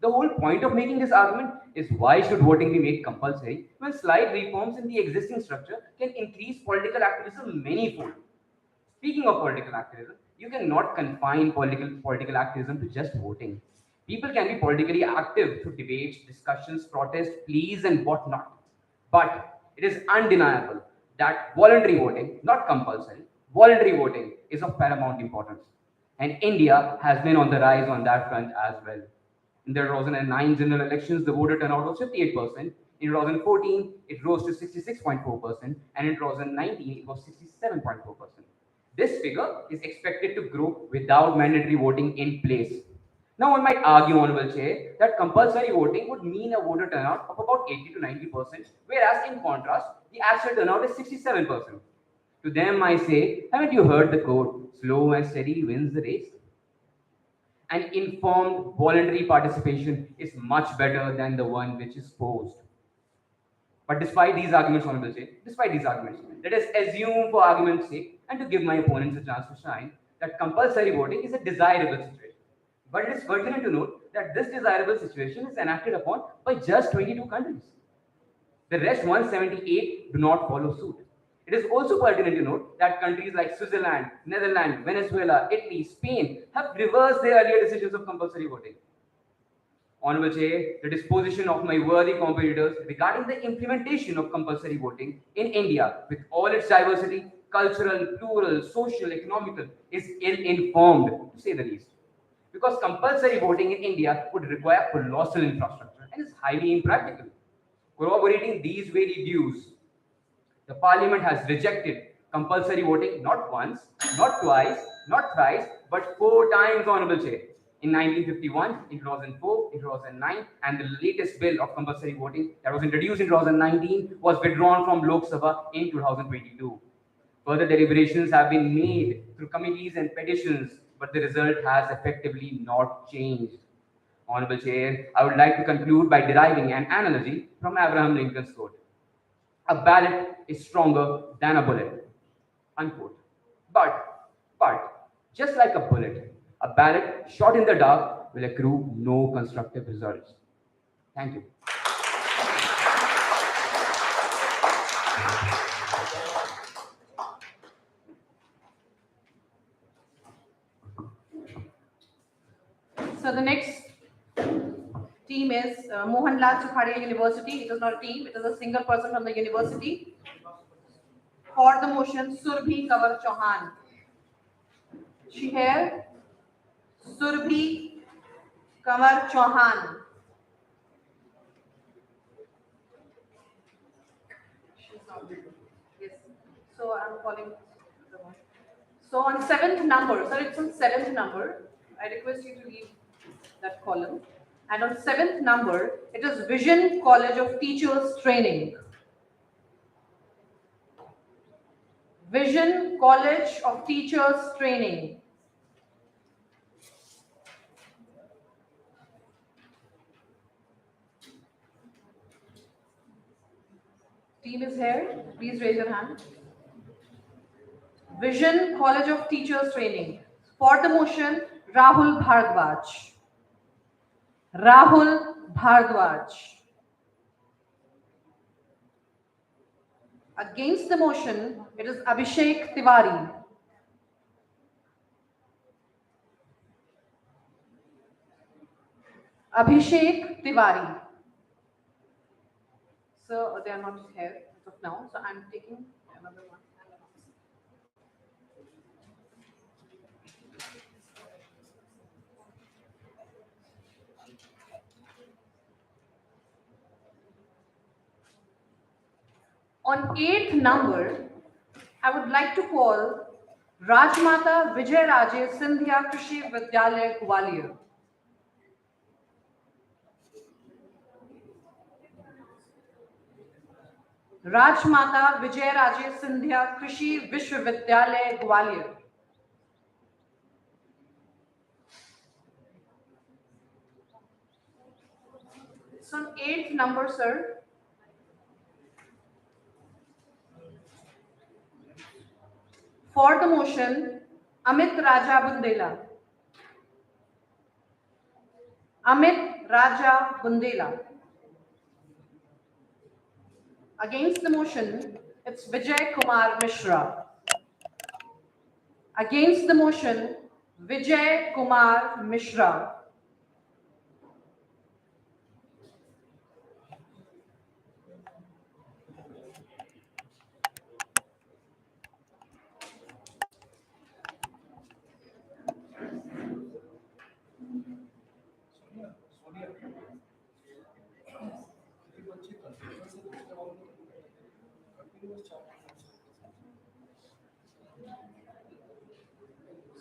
The whole point of making this argument is why should voting be made compulsory when slight reforms in the existing structure can increase political activism manyfold. Speaking of political activism, you cannot confine political activism to just voting. People can be politically active through debates, discussions, protests, pleas, and whatnot. But it is undeniable that voluntary voting, not compulsory, voluntary voting is of paramount importance. And India has been on the rise on that front as well. In the 2009 general elections, the voter turnout was 58%. In 2014, it rose to 66.4%, and in 2019, it was 67.4%. This figure is expected to grow without mandatory voting in place. Now, one might argue, Honorable Chair, that compulsory voting would mean a voter turnout of about 80 to 90%, whereas in contrast, the actual turnout is 67%. To them, I say, haven't you heard the quote, slow and steady wins the race? An informed voluntary participation is much better than the one which is forced. But despite these arguments, Honorable Chair, despite these arguments, let us assume for argument's sake and to give my opponents a chance to shine that compulsory voting is a desirable situation. But it is pertinent to note that this desirable situation is enacted upon by just 22 countries. The rest 178 do not follow suit. It is also pertinent to note that countries like Switzerland, Netherlands, Venezuela, Italy, Spain have reversed their earlier decisions of compulsory voting. Honorable Chair, the disposition of my worthy competitors regarding the implementation of compulsory voting in India, with all its diversity, cultural, plural, social, economical, is ill-informed, to say the least. Because compulsory voting in India would require colossal infrastructure and is highly impractical. Corroborating these very views, the Parliament has rejected compulsory voting not once, not twice, not thrice, but 4 times, Honorable Chair. In 1951, in 2004, in 2009, and the latest bill of compulsory voting that was introduced in 2019 was withdrawn from Lok Sabha in 2022. Further deliberations have been made through committees and petitions, but the result has effectively not changed. Honorable Chair, I would like to conclude by deriving an analogy from Abraham Lincoln's quote. A ballot is stronger than a bullet. Unquote. But, just like a bullet, a ballot shot in the dark will accrue no constructive results. Thank you. So the next team is Nand Lal Gadiya University. It is not a team, it is a single person from the university. For the motion, Surbhi Kanwar Chauhan. She here, Surbhi Kanwar Chauhan. She's not there. Yes. So I'm calling the one. So on 7th number, sir, it's on 7th number. I request you to leave that column. And on 7th number, it is Vision College of Teachers Training. Vision College of Teachers Training. Team is here. Please raise your hand. Vision College of Teachers Training. For the motion, Rahul Bhardwaj. Rahul Bhardwaj. Against the motion, it is Abhishek Tiwari. Abhishek Tiwari. So they are not here as of now. So I'm taking another one. On 8th number, I would like to call Rajmata Vijay Raje Sindhya Krishi Vidyalaya Gwalior. Rajmata Vijay Raje Sindhya Krishi Vishwavidyalaya Gwalior. It's on 8th number, sir. For the motion, Amit Raja Bundela. Amit Raja Bundela. Against the motion, it's Vijay Kumar Mishra. Against the motion, Vijay Kumar Mishra.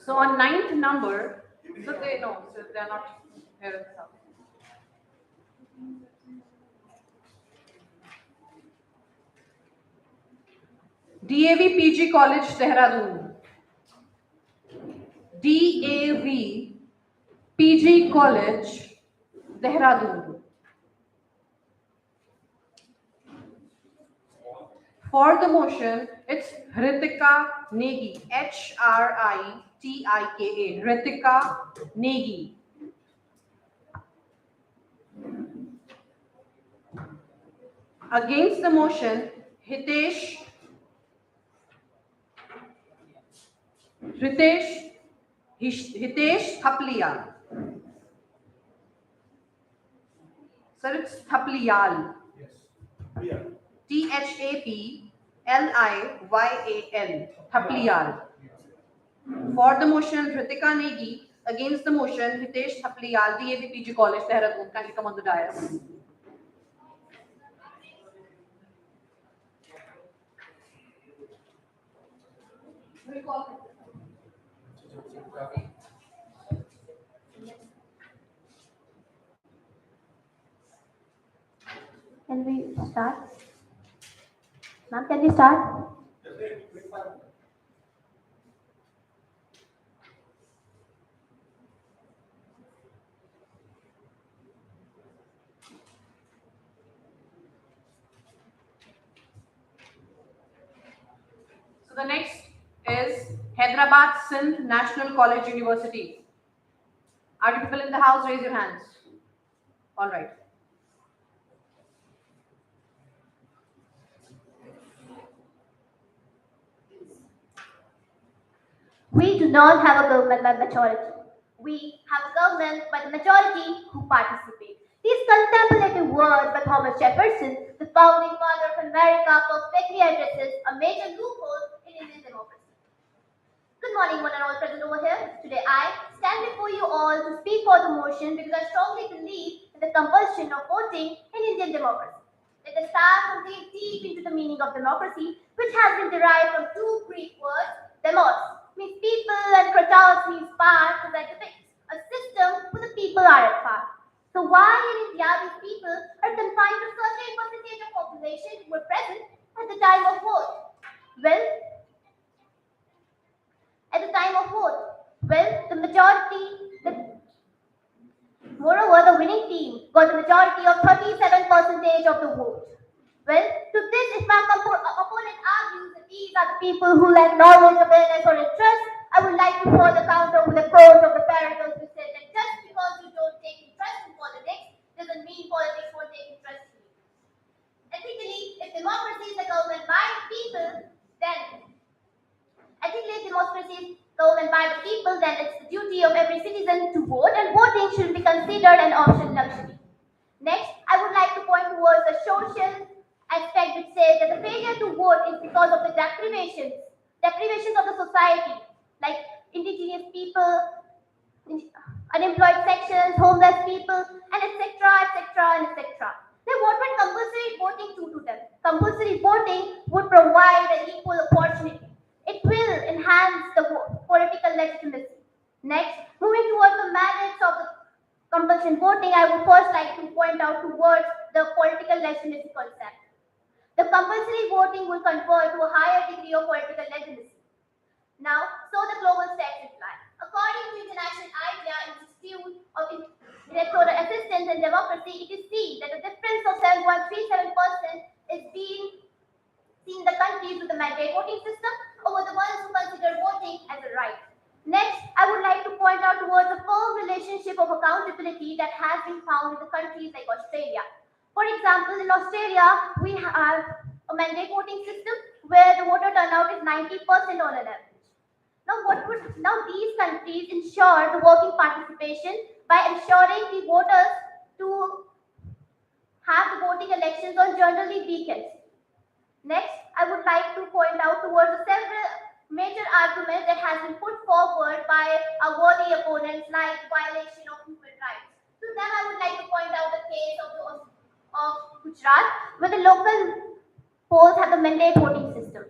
So on ninth number, so they know, so they're not here in the South. DAV PG College, Dehradun. DAV PG College, Dehradun. For the motion, it's Hritika Negi. Hritika. Hritika Negi. Against the motion, Hitesh Thaplia. Sir, it's Thapliyal. Yes. Yeah. Thapliyal. Thapliyal. For the motion, Hritika Negi. Against the motion, Hitesh Thapliyal, DAV PG College, Dehradun. Kindly come on the dais. Can we start? Ma'am, can we start? So the next is Hyderabad Sindh National College University. Are you people in the house? Raise your hands. All right. We do not have a government by majority. We have a government by the majority who participate. These contemplative words by Thomas Jefferson, the founding father of America, perfectly addresses a major loophole in Indian democracy. Good morning, one and all present over here. Today I stand before you all to speak for the motion because I strongly believe in the compulsion of voting in Indian democracy. Let us start from dig deep into the meaning of democracy, which has been derived from two Greek words, demos, means people, and kratos means part, like a fix, a system where the people are at heart. So why in India these people are confined to certain percentage of population who were present at the time of vote? Well, the majority, moreover, the winning team got the majority of 37% of the vote. Well, to this, if my opponent argues that these are the people who lack knowledge, awareness, or interest, I would like to further counter with a quote of the paradox which says that just because you don't take interest in politics doesn't mean politics won't take interest in you. Ethically, if democracy is a government by the people, then it's the duty of every citizen to vote, and voting should be considered an optional luxury. Next, I would like to point towards the social aspect which says that the failure to vote is because of the deprivations of the society, like indigenous people, unemployed sections, homeless people, and etc. Then what would compulsory voting do to them? Compulsory voting would provide an equal opportunity. It will enhance the political legitimacy. Next, moving towards the merits of the compulsion voting, I would first like to point out towards the political legitimacy concept. The compulsory voting will confer to a higher degree of political legitimacy. Now, so the global stats reply. According to International IDEA Institute of Electoral Assistance and Democracy, it is seen that the difference of 7.37% is being seen in the countries with the mandate voting system over the ones who consider possibility that has been found in the countries like Australia. For example, in Australia, we have a mandate voting system where the voter turnout is 90% on an average. Now these countries ensure the working participation by ensuring the voters to have the voting elections on generally weekends. Next, I would like to point out towards the several major arguments that has been put forward by our worthy opponents like violation of human rights. To them, I would like to point out the case of Gujarat, where the local polls have the mandate voting system.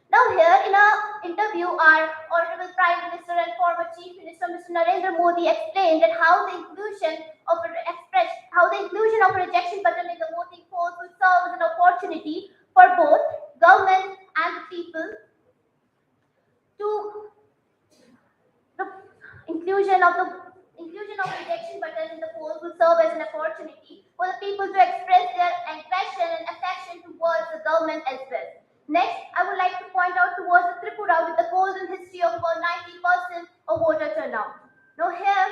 Now here in an interview, our Honorable Prime Minister and former Chief Minister Mr. Narendra Modi explained that how the inclusion of a rejection button in the voting polls will serve as an opportunity for both government and the people to the inclusion of a rejection button in the polls will serve as an opportunity for the people to express their aggression and affection towards the government as well. Next, I would like to point out towards the Tripura with the golden history of about 90% of voter turnout. Now here,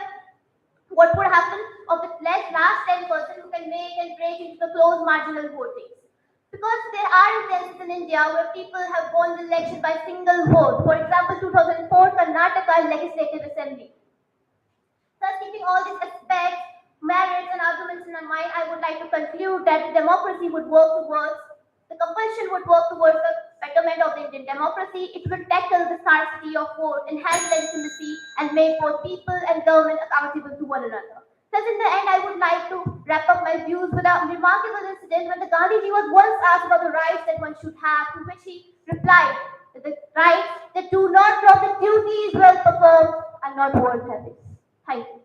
what would happen of the last 10% who can make and break into the closed marginal voting? Because there are instances in India where people have won the election by single vote. For example, 2004 Karnataka Legislative Assembly. Thus, keeping all these aspects, merits and arguments in mind, I would like to conclude that the compulsion would work towards the betterment of the Indian democracy. It will tackle the scarcity of vote, enhance legitimacy, and make both people and government accountable to one another. Thus, in the end, I would like to wrap up my views with a remarkable incident when the Gandhiji was once asked about the rights that one should have, to which he replied that the rights that do not drop the duties well performed are not worth having. Thank you.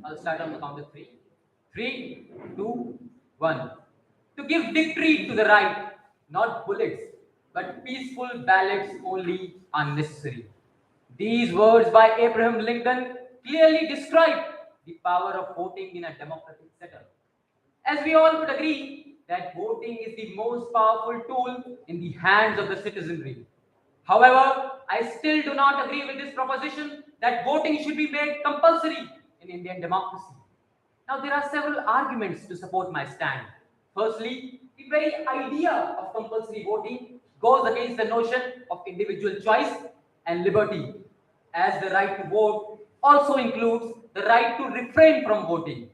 I'll start on the count of three. 3, 2, 1. To give victory to the right, not bullets, but peaceful ballots only are necessary. These words by Abraham Lincoln clearly describe the power of voting in a democratic setup. As we all would agree that voting is the most powerful tool in the hands of the citizenry. However, I still do not agree with this proposition that voting should be made compulsory in Indian democracy. Now, there are several arguments to support my stand. Firstly, the very idea of compulsory voting goes against the notion of individual choice and liberty, as the right to vote also includes the right to refrain from voting.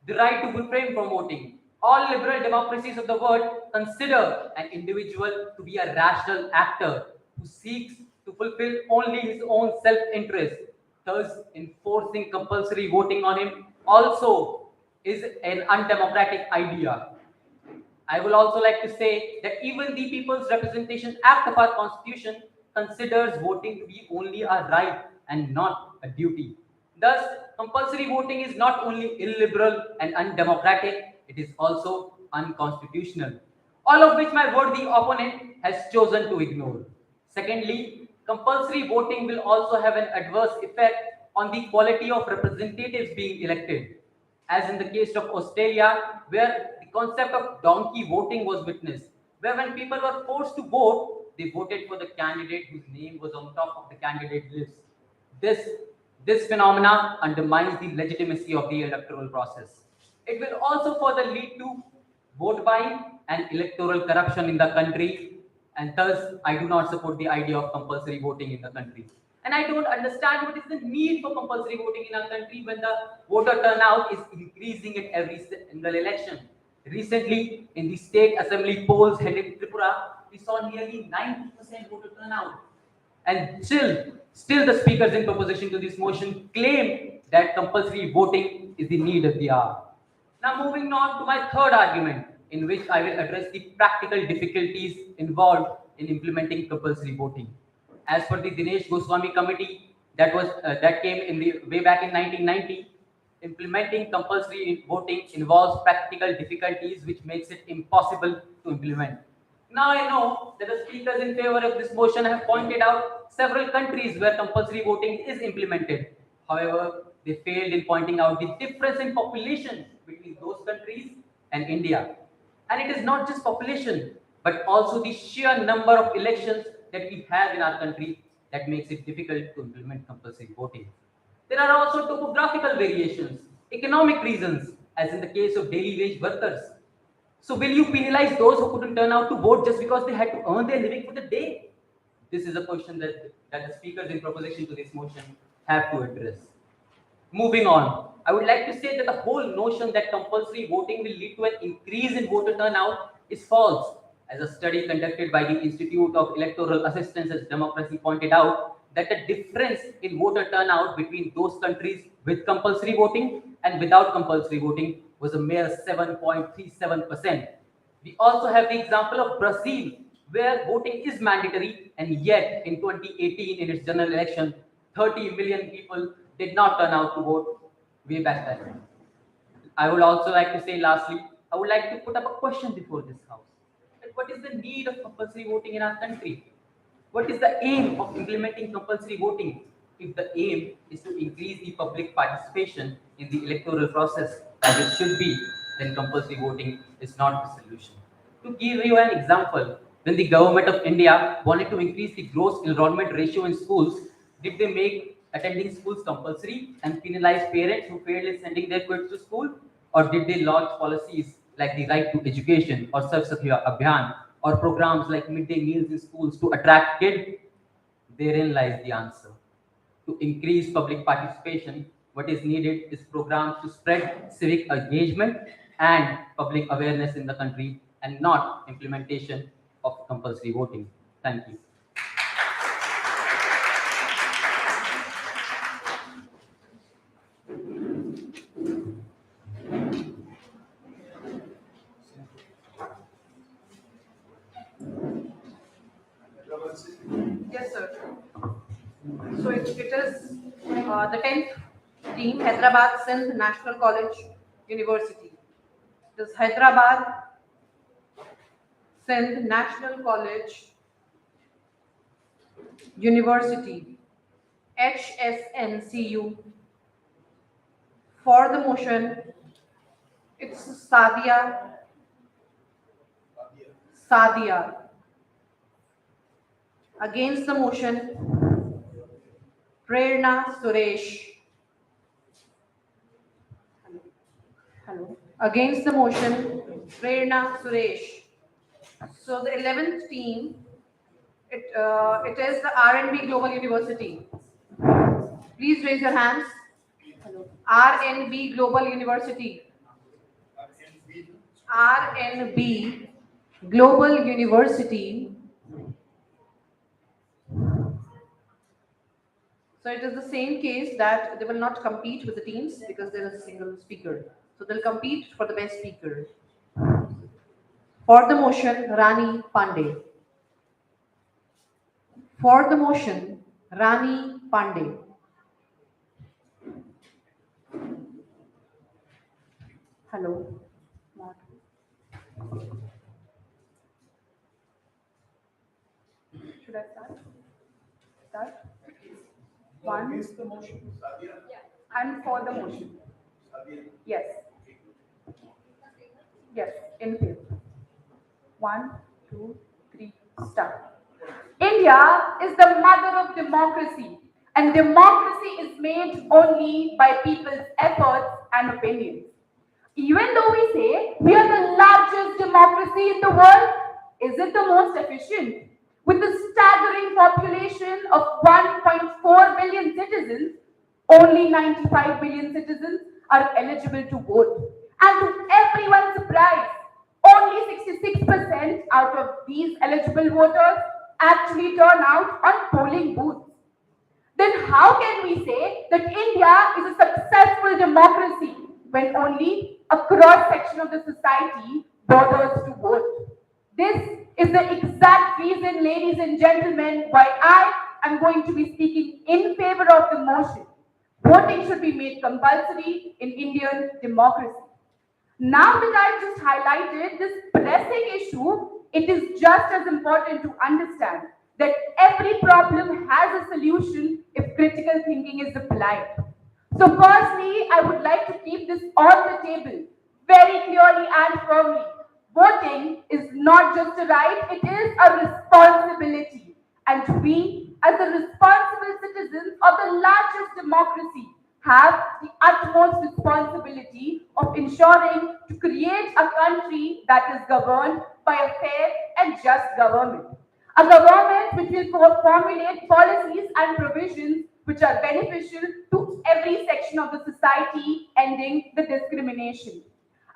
The right to refrain from voting. All liberal democracies of the world consider an individual to be a rational actor who seeks to fulfill only his own self-interest. Thus, enforcing compulsory voting on him also is an undemocratic idea. I will also like to say that even the People's Representation Act of our Constitution considers voting to be only a right and not a duty. Thus, compulsory voting is not only illiberal and undemocratic, it is also unconstitutional, all of which my worthy opponent has chosen to ignore. Secondly, compulsory voting will also have an adverse effect on the quality of representatives being elected, as in the case of Australia, where the concept of donkey voting was witnessed, where when people were forced to vote, they voted for the candidate whose name was on top of the candidate list. This phenomena undermines the legitimacy of the electoral process. It will also further lead to vote buying and electoral corruption in the country, and thus I do not support the idea of compulsory voting in the country. And I don't understand what is the need for compulsory voting in our country when the voter turnout is increasing at every single election. Recently, in the state assembly polls held in Tripura, we saw nearly 90% voter turnout. And still the speakers in proposition to this motion claim that compulsory voting is the need of the hour. Now moving on to my third argument, in which I will address the practical difficulties involved in implementing compulsory voting. As per the Dinesh Goswami committee that came in the way back in 1990, implementing compulsory voting involves practical difficulties which makes it impossible to implement. Now I know that the speakers in favor of this motion have pointed out several countries where compulsory voting is implemented. However, they failed in pointing out the difference in population between those countries and India. And it is not just population, but also the sheer number of elections that we have in our country that makes it difficult to implement compulsory voting. There are also topographical variations, economic reasons, as in the case of daily wage workers. So will you penalize those who couldn't turn out to vote just because they had to earn their living for the day? This is a question that the speakers in proposition to this motion have to address. Moving on, I would like to say that the whole notion that compulsory voting will lead to an increase in voter turnout is false. As a study conducted by the Institute of Electoral Assistance and Democracy pointed out, that the difference in voter turnout between those countries with compulsory voting and without compulsory voting was a mere 7.37%. We also have the example of Brazil, where voting is mandatory, and yet in 2018, in its general election, 30 million people did not turn out to vote way back then. I would also like to say, lastly, I would like to put up a question before this House. That what is the need of compulsory voting in our country? What is the aim of implementing compulsory voting? If the aim is to increase the public participation in the electoral process, as it should be, then compulsory voting is not the solution. To give you an example, when the government of India wanted to increase the gross enrollment ratio in schools, did they make attending schools compulsory and penalize parents who failed in sending their kids to school? Or did they launch policies like the right to education or Sarv Sakhiya Abhiyan or programs like midday meals in schools to attract kids? Therein lies the answer. To increase public participation, what is needed is programs to spread civic engagement and public awareness in the country, and not implementation of compulsory voting. Thank you. Yes, sir. So it is the 10th team, Hyderabad Sindh National College University. It is Hyderabad Sindh National College University, HSNCU. For the motion, it's Sadia. Against the motion, Prerna Suresh. Hello. Against the motion, Prerna Suresh. So the 11th team, it is the RNB Global University. Please raise your hands. Hello. RNB Global University. RNB Global University. So it is the same case that they will not compete with the teams because there is a single speaker. So they'll compete for the best speaker. For the motion, Rani Pandey. For the motion, Rani Pandey. Hello. Should I start? Start? One. Against the motion, Sadia? I'm for the motion. Sadia? Yes. Yes, in favor. 1, 2, 3, start. India is the mother of democracy, and democracy is made only by people's efforts and opinions. Even though we say we are the largest democracy in the world, is it the most efficient? With a staggering population of 1.4 billion citizens, only 95 billion citizens are eligible to vote. And to everyone's surprise, only 66% out of these eligible voters actually turn out on polling booths. Then how can we say that India is a successful democracy when only a cross section of the society bothers to vote? This is the exact reason, ladies and gentlemen, why I am going to be speaking in favor of the motion. Voting should be made compulsory in Indian democracy. Now that I've just highlighted this pressing issue, it is just as important to understand that every problem has a solution if critical thinking is applied. So firstly, I would like to keep this on the table very clearly and firmly. Voting is not just a right, it is a responsibility. And we, as the responsible citizens of the largest democracy, have the utmost responsibility of ensuring to create a country that is governed by a fair and just government. A government which will formulate policies and provisions which are beneficial to every section of the society, ending the discrimination.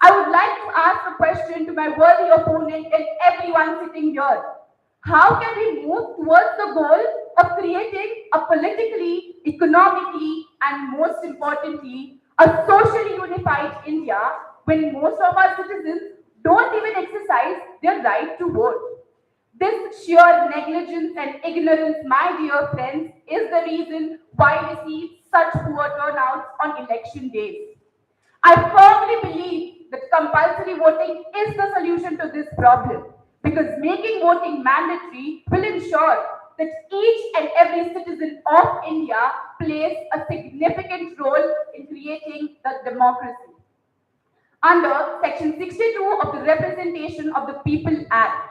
I would like to ask a question to my worthy opponent and everyone sitting here. How can we move towards the goal of creating a politically, economically, and most importantly, a socially unified India when most of our citizens don't even exercise their right to vote? This sheer negligence and ignorance, my dear friends, is the reason why we see such poor turnouts on election days. I firmly believe that compulsory voting is the solution to this problem because making voting mandatory will ensure that each and every citizen of India plays a significant role in creating the democracy. Under Section 62 of the Representation of the People Act,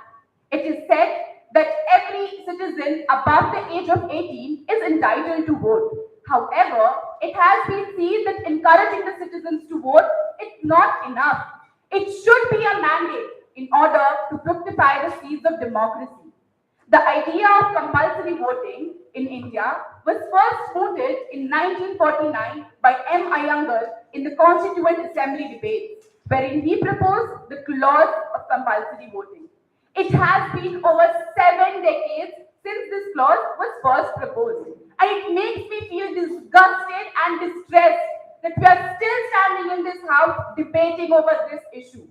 it is said that every citizen above the age of 18 is entitled to vote. However, it has been seen that encouraging the citizens to vote is not enough. It should be a mandate in order to fructify the seeds of democracy. The idea of compulsory voting in India was first mooted in 1949 by M. Iyengar in the Constituent Assembly debates, wherein he proposed the clause of compulsory voting. It has been over 7 decades since this clause was first proposed, and it makes me feel disgusted and distressed that we are still standing in this house debating over this issue.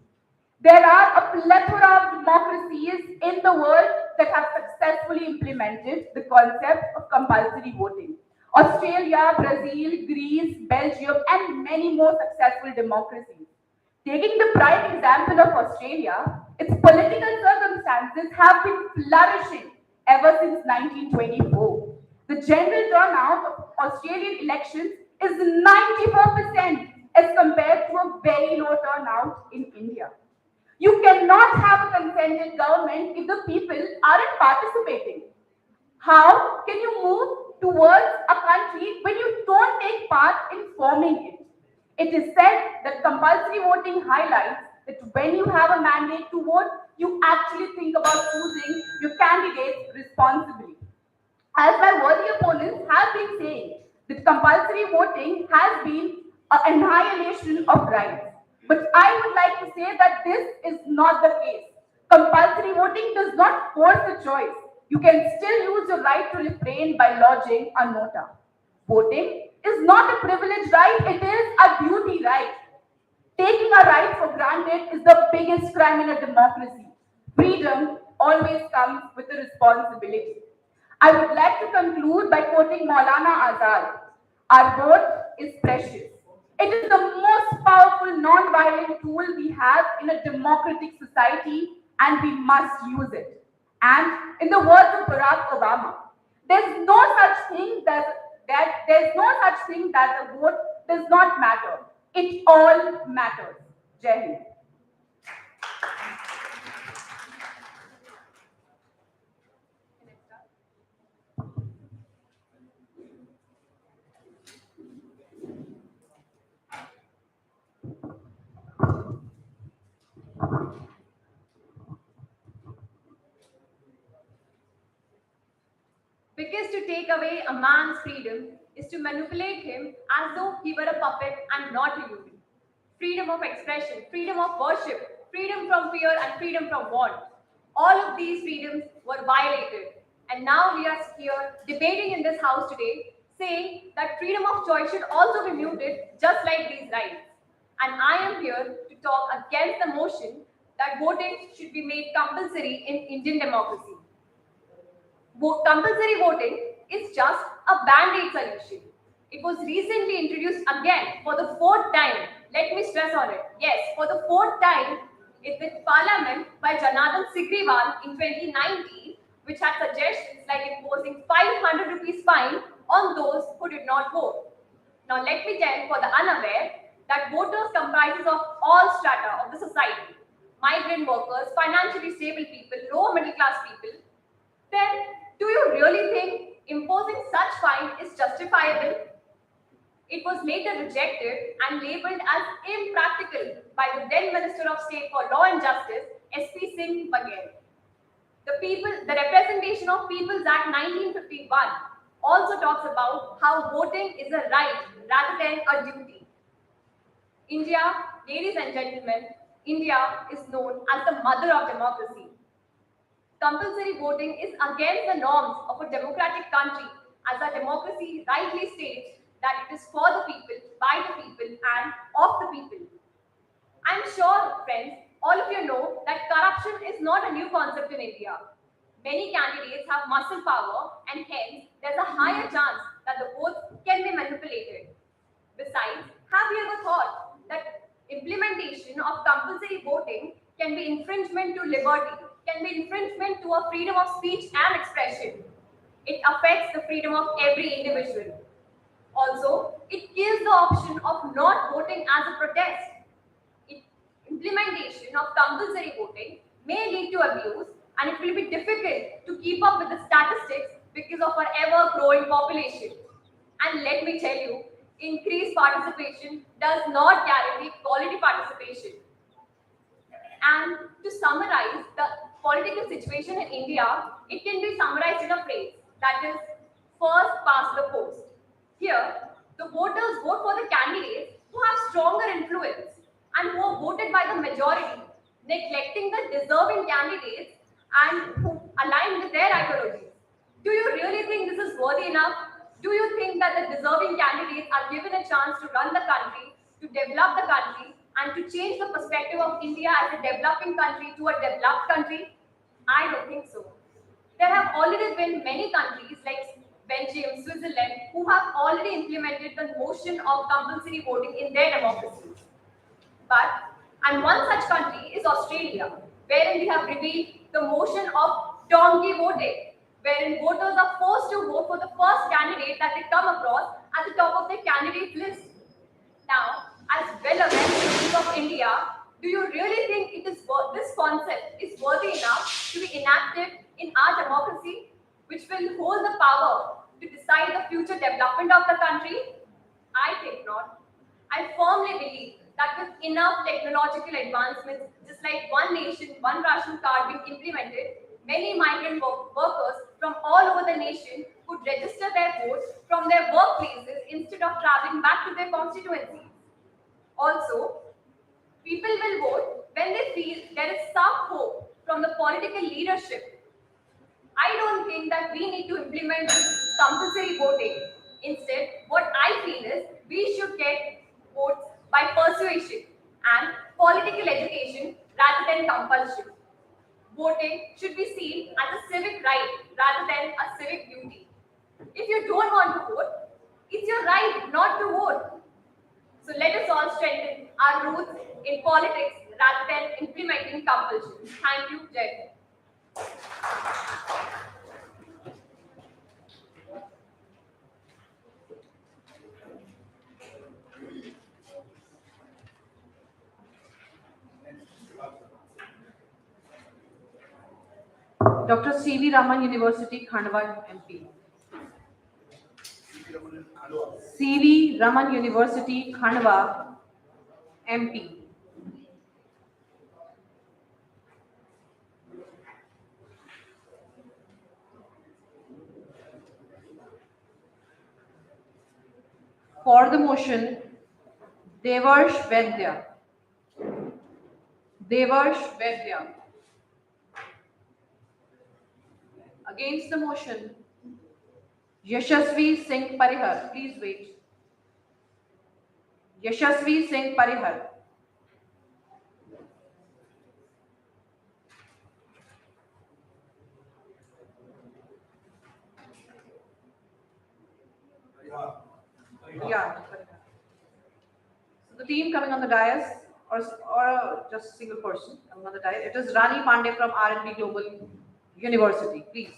There are a plethora of democracies in the world that have successfully implemented the concept of compulsory voting. Australia, Brazil, Greece, Belgium, and many more successful democracies. Taking the prime example of Australia, its political circumstances have been flourishing ever since 1924. The general turnout of Australian elections is 94% as compared to a very low turnout in India. You cannot have a consented government if the people aren't participating. How can you move towards a country when you don't take part in forming it? It is said that compulsory voting highlights that when you have a mandate to vote, you actually think about choosing your candidates responsibly. As my worthy opponents have been saying, that compulsory voting has been an annihilation of rights. But I would like to say that this is not the case. Compulsory voting does not force a choice. You can still use your right to refrain by lodging a nota. Voting is not a privilege right, it is a duty right. Taking a right for granted is the biggest crime in a democracy. Freedom always comes with a responsibility. I would like to conclude by quoting Maulana Azad. Our vote is precious. It is the most powerful non-violent tool we have in a democratic society, and we must use it. And in the words of Barack Obama, there's no such thing that the vote does not matter. It all matters. Jai Hind. Because to take away a man's freedom is to manipulate him as though he were a puppet and not a human. Freedom of expression, freedom of worship, freedom from fear, and freedom from want. All of these freedoms were violated. And now we are here debating in this house today, saying that freedom of choice should also be muted just like these rights. And I am here to talk against the motion that voting should be made compulsory in Indian democracy. Compulsory voting is just a band-aid solution. It was recently introduced again for the 4th time. Let me stress on it. Yes, for the 4th time is with Parliament by Janardhan Sigriwal in 2019, which had suggestions like imposing 500 rupees fine on those who did not vote. Now let me tell for the unaware that voters comprises of all strata of the society, migrant workers, financially stable people, lower middle class people. Then do you really think imposing such fine is justifiable? It was later rejected and labelled as impractical by the then Minister of State for Law and Justice, S.P. Singh Baghel. The Representation of Peoples Act 1951 also talks about how voting is a right rather than a duty. India, ladies and gentlemen, India is known as the mother of democracy. Compulsory voting is against the norms of a democratic country, as our democracy rightly states that it is for the people, by the people, and of the people. I'm sure, friends, all of you know that corruption is not a new concept in India. Many candidates have muscle power, and hence there's a higher chance that the votes can be manipulated. Besides, have you ever thought that implementation of compulsory voting can be infringement to liberty, can be infringement to a freedom of speech and expression? It affects the freedom of every individual. Also, it kills the option of not voting as a protest. Implementation of compulsory voting may lead to abuse, and it will be difficult to keep up with the statistics because of our ever-growing population. And let me tell you, increased participation does not guarantee quality participation. And to summarize the political situation in India, it can be summarized in a phrase, that is, first past the post. Here, the voters vote for the candidates who have stronger influence and who are voted by the majority, neglecting the deserving candidates and who align with their ideologies. Do you really think this is worthy enough? Do you think that the deserving candidates are given a chance to run the country, to develop the country, and to change the perspective of India as a developing country to a developed country? I don't think so. There have already been many countries like Belgium, Switzerland, who have already implemented the notion of compulsory voting in their democracies. And one such country is Australia, wherein we have revealed the motion of donkey voting, wherein voters are forced to vote for the first candidate that they come across at the top of their candidate list. Now, as well aware of India, do you really think this concept is worthy enough to be enacted in our democracy, which will hold the power to decide the future development of the country? I think not. I firmly believe that with enough technological advancements, just like one nation, one ration card being implemented, many migrant workers from all over the nation could register their votes from their workplaces instead of traveling back to their constituencies. Also, people will vote when they feel there is some hope from the political leadership. I don't think that we need to implement compulsory voting. Instead, what I feel is we should get votes by persuasion and political education rather than compulsion. Voting should be seen as a civic right rather than a civic duty. If you don't want to vote, it's your right not to vote. So let us all strengthen our roots in politics rather than implementing compulsion. Thank you, Jai. Dr. C.V. Raman University, Khandwa, MP. C.V. Raman University, Khandwa, MP. For the motion, Devarsh Vaidya. Devarsh Vaidya. Against the motion, Yashasvi Singh Parihar. Please wait. Yashasvi Singh Parihar. Yeah. So the team coming on the dais, or just single person among the type. It is Rani Pandey from R&D Global University. Please.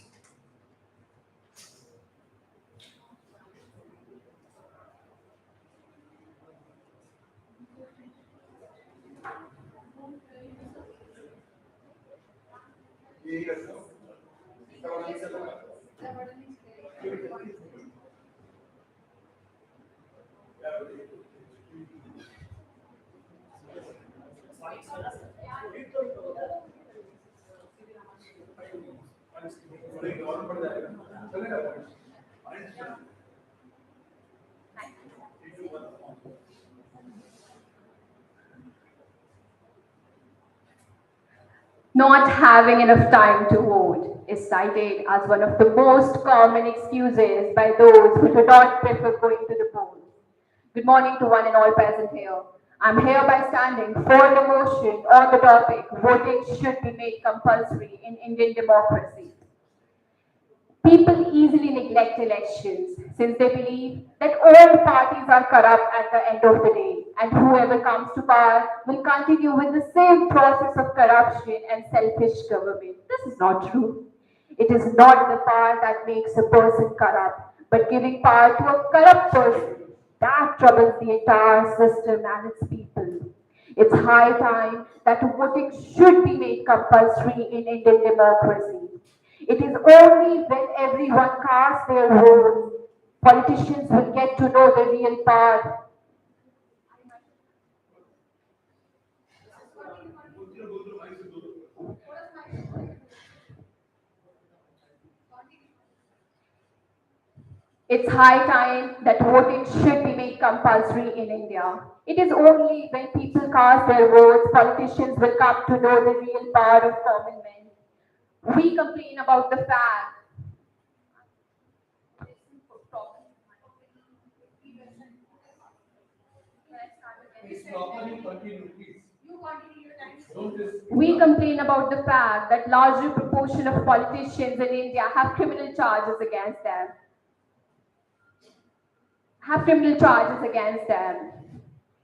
Not having enough time to vote is cited as one of the most common excuses by those who do not prefer going to the polls. Good morning to one and all present here. I'm hereby standing for the motion on the topic, voting should be made compulsory in Indian democracy. People easily neglect elections since they believe that all parties are corrupt at the end of the day, and whoever comes to power will continue with the same process of corruption and selfish government. This is not true. It is not the power that makes a person corrupt, but giving power to a corrupt person that troubles the entire system and its people. It's high time that voting should be made compulsory in Indian democracy. It is only when everyone casts their votes, politicians will get to know the real path. It's high time that voting should be made compulsory in India. It is only when people cast their votes, politicians will come to know the real power of common men. We complain about the fact We complain about the fact that larger proportion of politicians in India have criminal charges against them.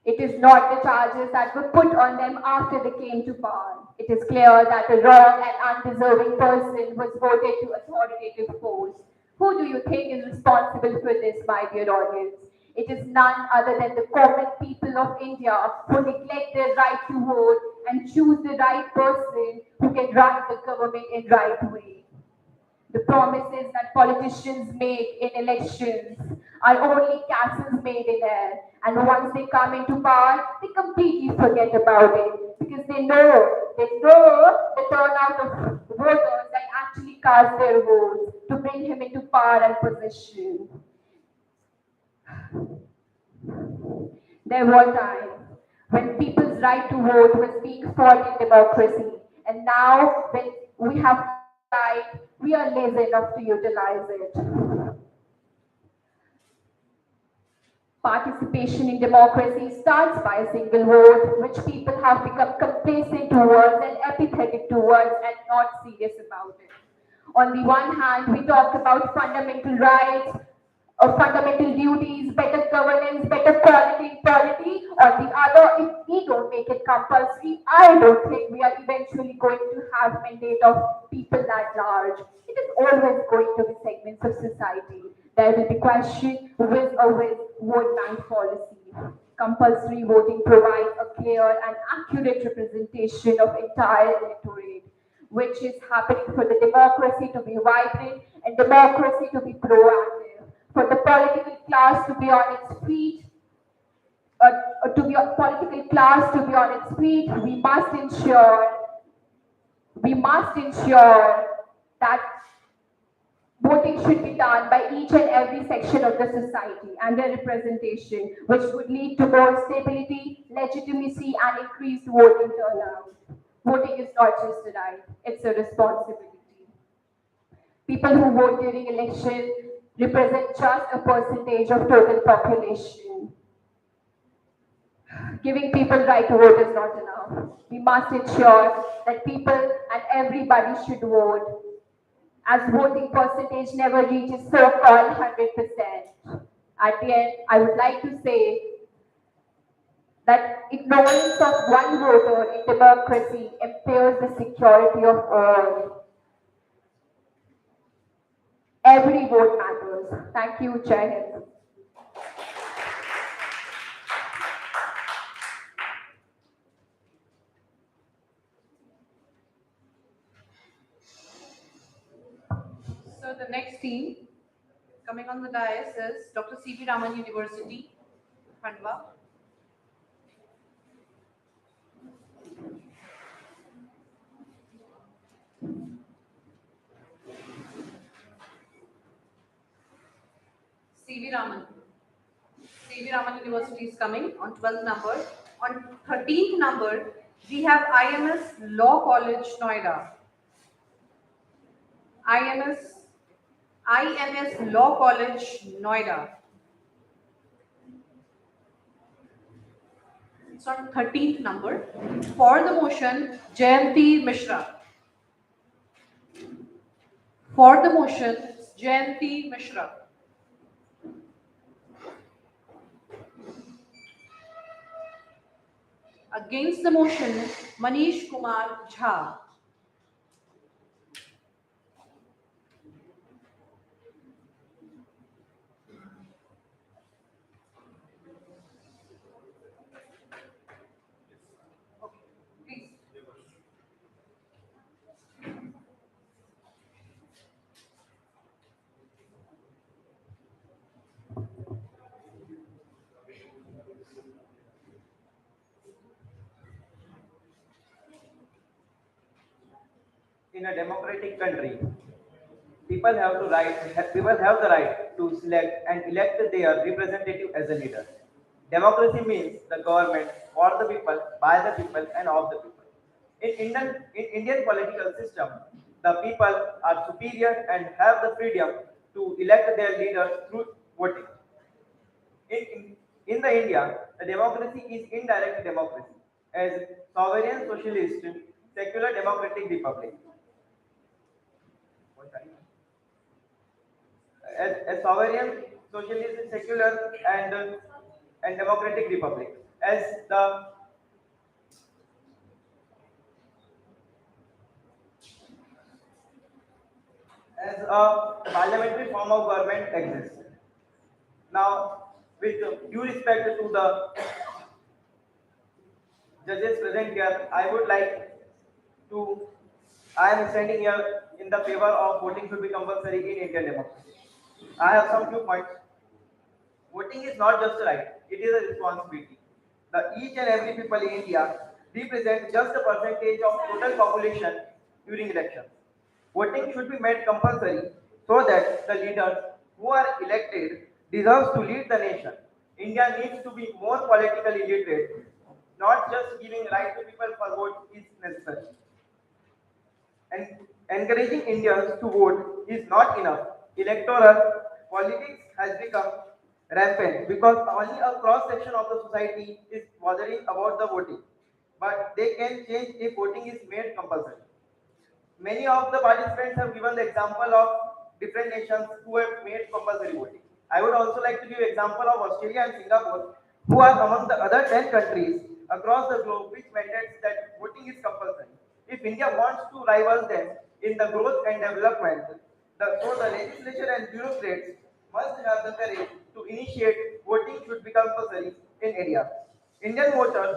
It is not the charges that were put on them after they came to power. It is clear that a wrong and undeserving person was voted to authoritative posts. Who do you think is responsible for this, my dear audience? It is none other than the common people of India who neglect their right to vote and choose the right person who can run the government in right way. The promises that politicians make in elections are only castles made in air, and once they come into power, they completely forget about it because they know the turnout of voters that actually cast their votes to bring him into power and position. There was a time when people's right to vote was being fought in democracy, and now when we have right, we are lazy enough to utilize it. Participation in democracy starts by a single vote, which people have become complacent towards and apathetic towards and not serious about it. On the one hand, we talk about fundamental rights, fundamental duties, better governance, better quality in polity. On the other, if we don't make it compulsory, I don't think we are eventually going to have mandate of people at large. It is always going to be segments of society. There will be question with or with vote bank policy. Compulsory voting provides a clear and accurate representation of entire electorate, which is happening for the democracy to be vibrant and democracy to be proactive. For the political class to be on its feet, we must ensure that voting should be done by each and every section of the society and their representation, which would lead to more stability, legitimacy, and increased voting turnout. Voting is not just a right, it's a responsibility. People who vote during election represent just a percentage of total population. Giving people right to vote is not enough. We must ensure that people and everybody should vote, as voting percentage never reaches so-called 100%. At the end, I would like to say that that ignorance of one voter in democracy impairs the security of all. Every vote matters. Thank you, Jai Hind. So the next team coming on the dais is Dr. C.V. Raman University, Khandwa. C.V. Raman. C.V. Raman University is coming on 12th number. On 13th number, we have IMS Law College, Noida. IMS Law College, Noida. It's on 13th number. For the motion, Jayanti Mishra. For the motion, Jayanti Mishra. Against the motion, Manish Kumar Jha. Please. In a democratic country, people have the right to select and elect their representative as a leader. Democracy means the government for the people, by the people, and of the people. In Indian political system, the people are superior and have the freedom to elect their leaders through voting. In the India, the democracy is indirect democracy as sovereign socialist secular democratic republic. As a sovereign socialist secular and democratic republic as a parliamentary form of government exists. Now, with due respect to the judges present here, I am standing here in the favor of voting should be compulsory in Indian democracy. I have some few points. Voting is not just a right, it is a responsibility. Each and every people in India represent just a percentage of total population during elections. Voting should be made compulsory so that the leaders who are elected deserves to lead the nation. India needs to be more politically literate. Not just giving right to people for vote is necessary. And encouraging Indians to vote is not enough. Electoral politics has become rampant because only a cross section of the society is bothering about the voting. But they can change if voting is made compulsory. Many of the participants have given the example of different nations who have made compulsory voting. I would also like to give example of Australia and Singapore, who are among the other 10 countries across the globe which mandates that voting is compulsory. If India wants to rival them in the growth and development, so the legislature and bureaucrats must have the courage to initiate voting should be compulsory in India. Indian voters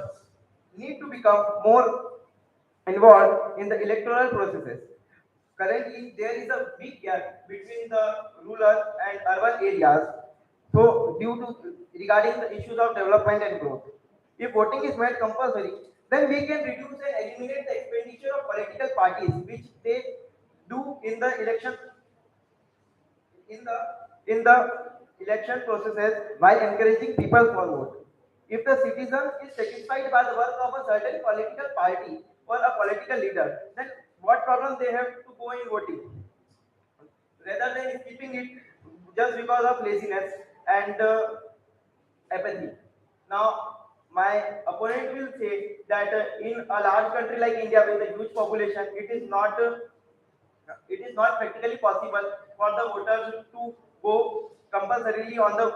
need to become more involved in the electoral processes. Currently, there is a big gap between the rural and urban areas. So, due to regarding the issues of development and growth, if voting is made compulsory, then we can reduce and eliminate the expenditure of political parties, which they do in the in the in the election processes while encouraging people for vote. If the citizen is satisfied by the work of a certain political party or a political leader, then what problem they have to go in voting? Rather than skipping it just because of laziness and apathy. Now, my opponent will say that in a large country like India with a huge population, it is not practically possible for the voters to go compulsorily on the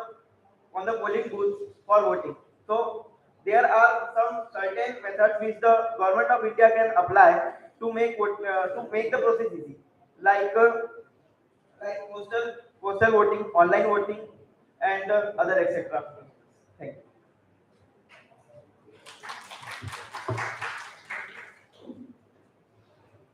polling booth for voting. So there are some certain methods which the government of India can apply to make the process easy, like postal voting, online voting, and other etc. Thank you.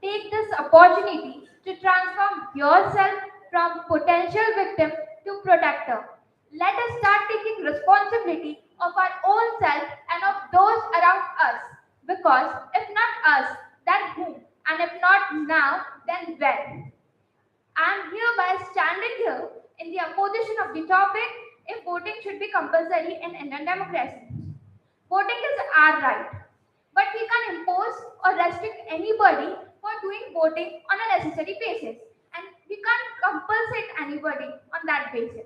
Take this opportunity to transform yourself from potential victim to protector. Let us start taking responsibility of our own self and of those around us. Because if not us, then who? And if not now, then when? I am hereby standing here in the opposition of the topic if voting should be compulsory in Indian democracy. Voting is our right, but we can't impose or restrict anybody for doing voting on a necessary basis, and we can't compensate anybody on that basis.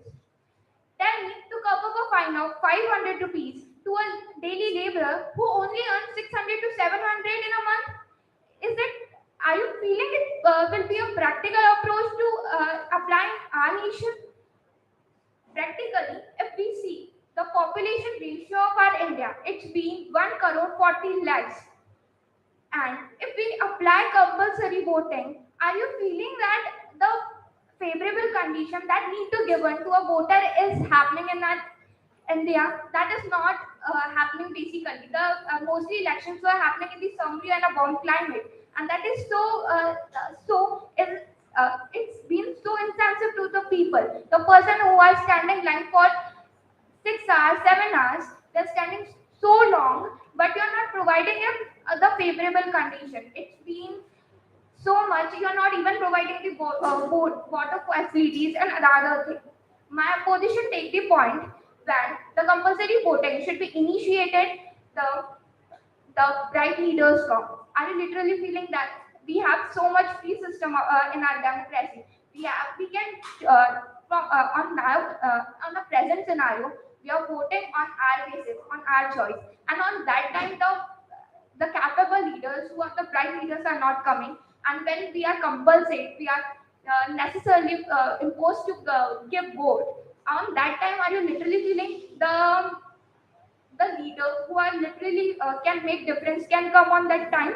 Tell me to cover a fine of 500 rupees to a daily laborer who only earns 600 to 700 in a month. Is it? Are you feeling it will be a practical approach to applying our nation? Practically, if we see the population ratio of our India, it's been 1 crore 40 lakhs. And if we apply compulsory voting, are you feeling that the favorable condition that need to given to a voter is happening in that India? That is not happening basically. The mostly elections were happening in the summer and a warm climate, and that is it's been so insensitive to the people. The person who are standing line for 6 hours, 7 hours, they're standing so long, but you're not providing them the favorable condition. It's been so much, you're not even providing the water facilities and other things. My opposition take the point that the compulsory voting should be initiated the the right leaders come. Are you literally feeling that we have so much free system in our democracy? We can on the present scenario, we are voting on our basis, on our choice, and on that time the capable leaders who are the bright leaders are not coming, and when we are compulsory, we are necessarily imposed to give vote. On that time, are you literally feeling the leaders who are literally can make difference can come on that time?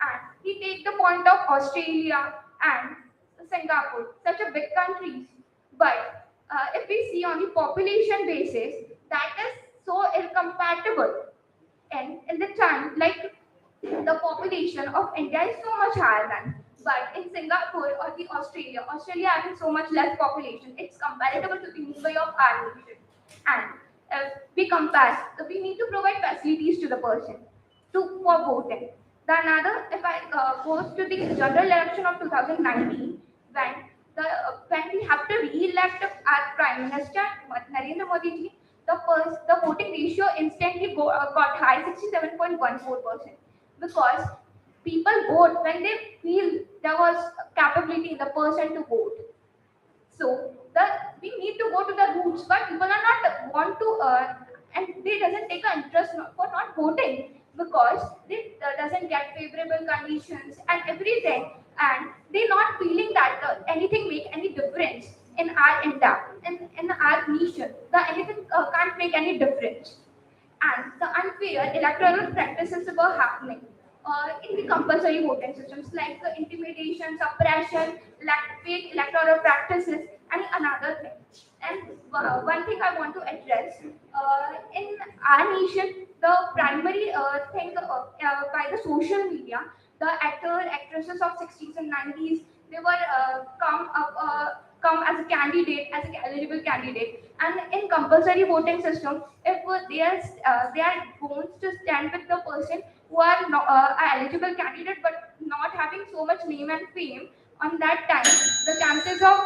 And we take the point of Australia and Singapore, such a big countries, but if we see on the population basis, that is so incompatible. And in the time, like the population of India is so much higher than, but in Singapore or the Australia having so much less population, it's comparable to the Mumbai of our nation. And if we compare, so we need to provide facilities to the person for voting. The another, if I goes to the general election of 2019, when when we have to re-elect our Prime Minister Narendra Modi ji, the voting ratio instantly got high, 67.14%, because people vote when they feel there was capability in the person to vote. So we need to go to the roots, but people are not want to, and they doesn't take an interest for not voting because they doesn't get favorable conditions and everything, and they not feeling that anything make any difference in our India, in our nation. The anything can't make any difference, and the unfair electoral practices were happening in the compulsory voting systems, like the intimidation, suppression, fake electoral practices, and another thing. And one thing I want to address in our nation, the primary thing by the social media, the actresses of 60s and 90s, they were come as a candidate, as an eligible candidate, and in compulsory voting system, if they are going to stand with the person who are eligible candidate but not having so much name and fame, on that time the chances of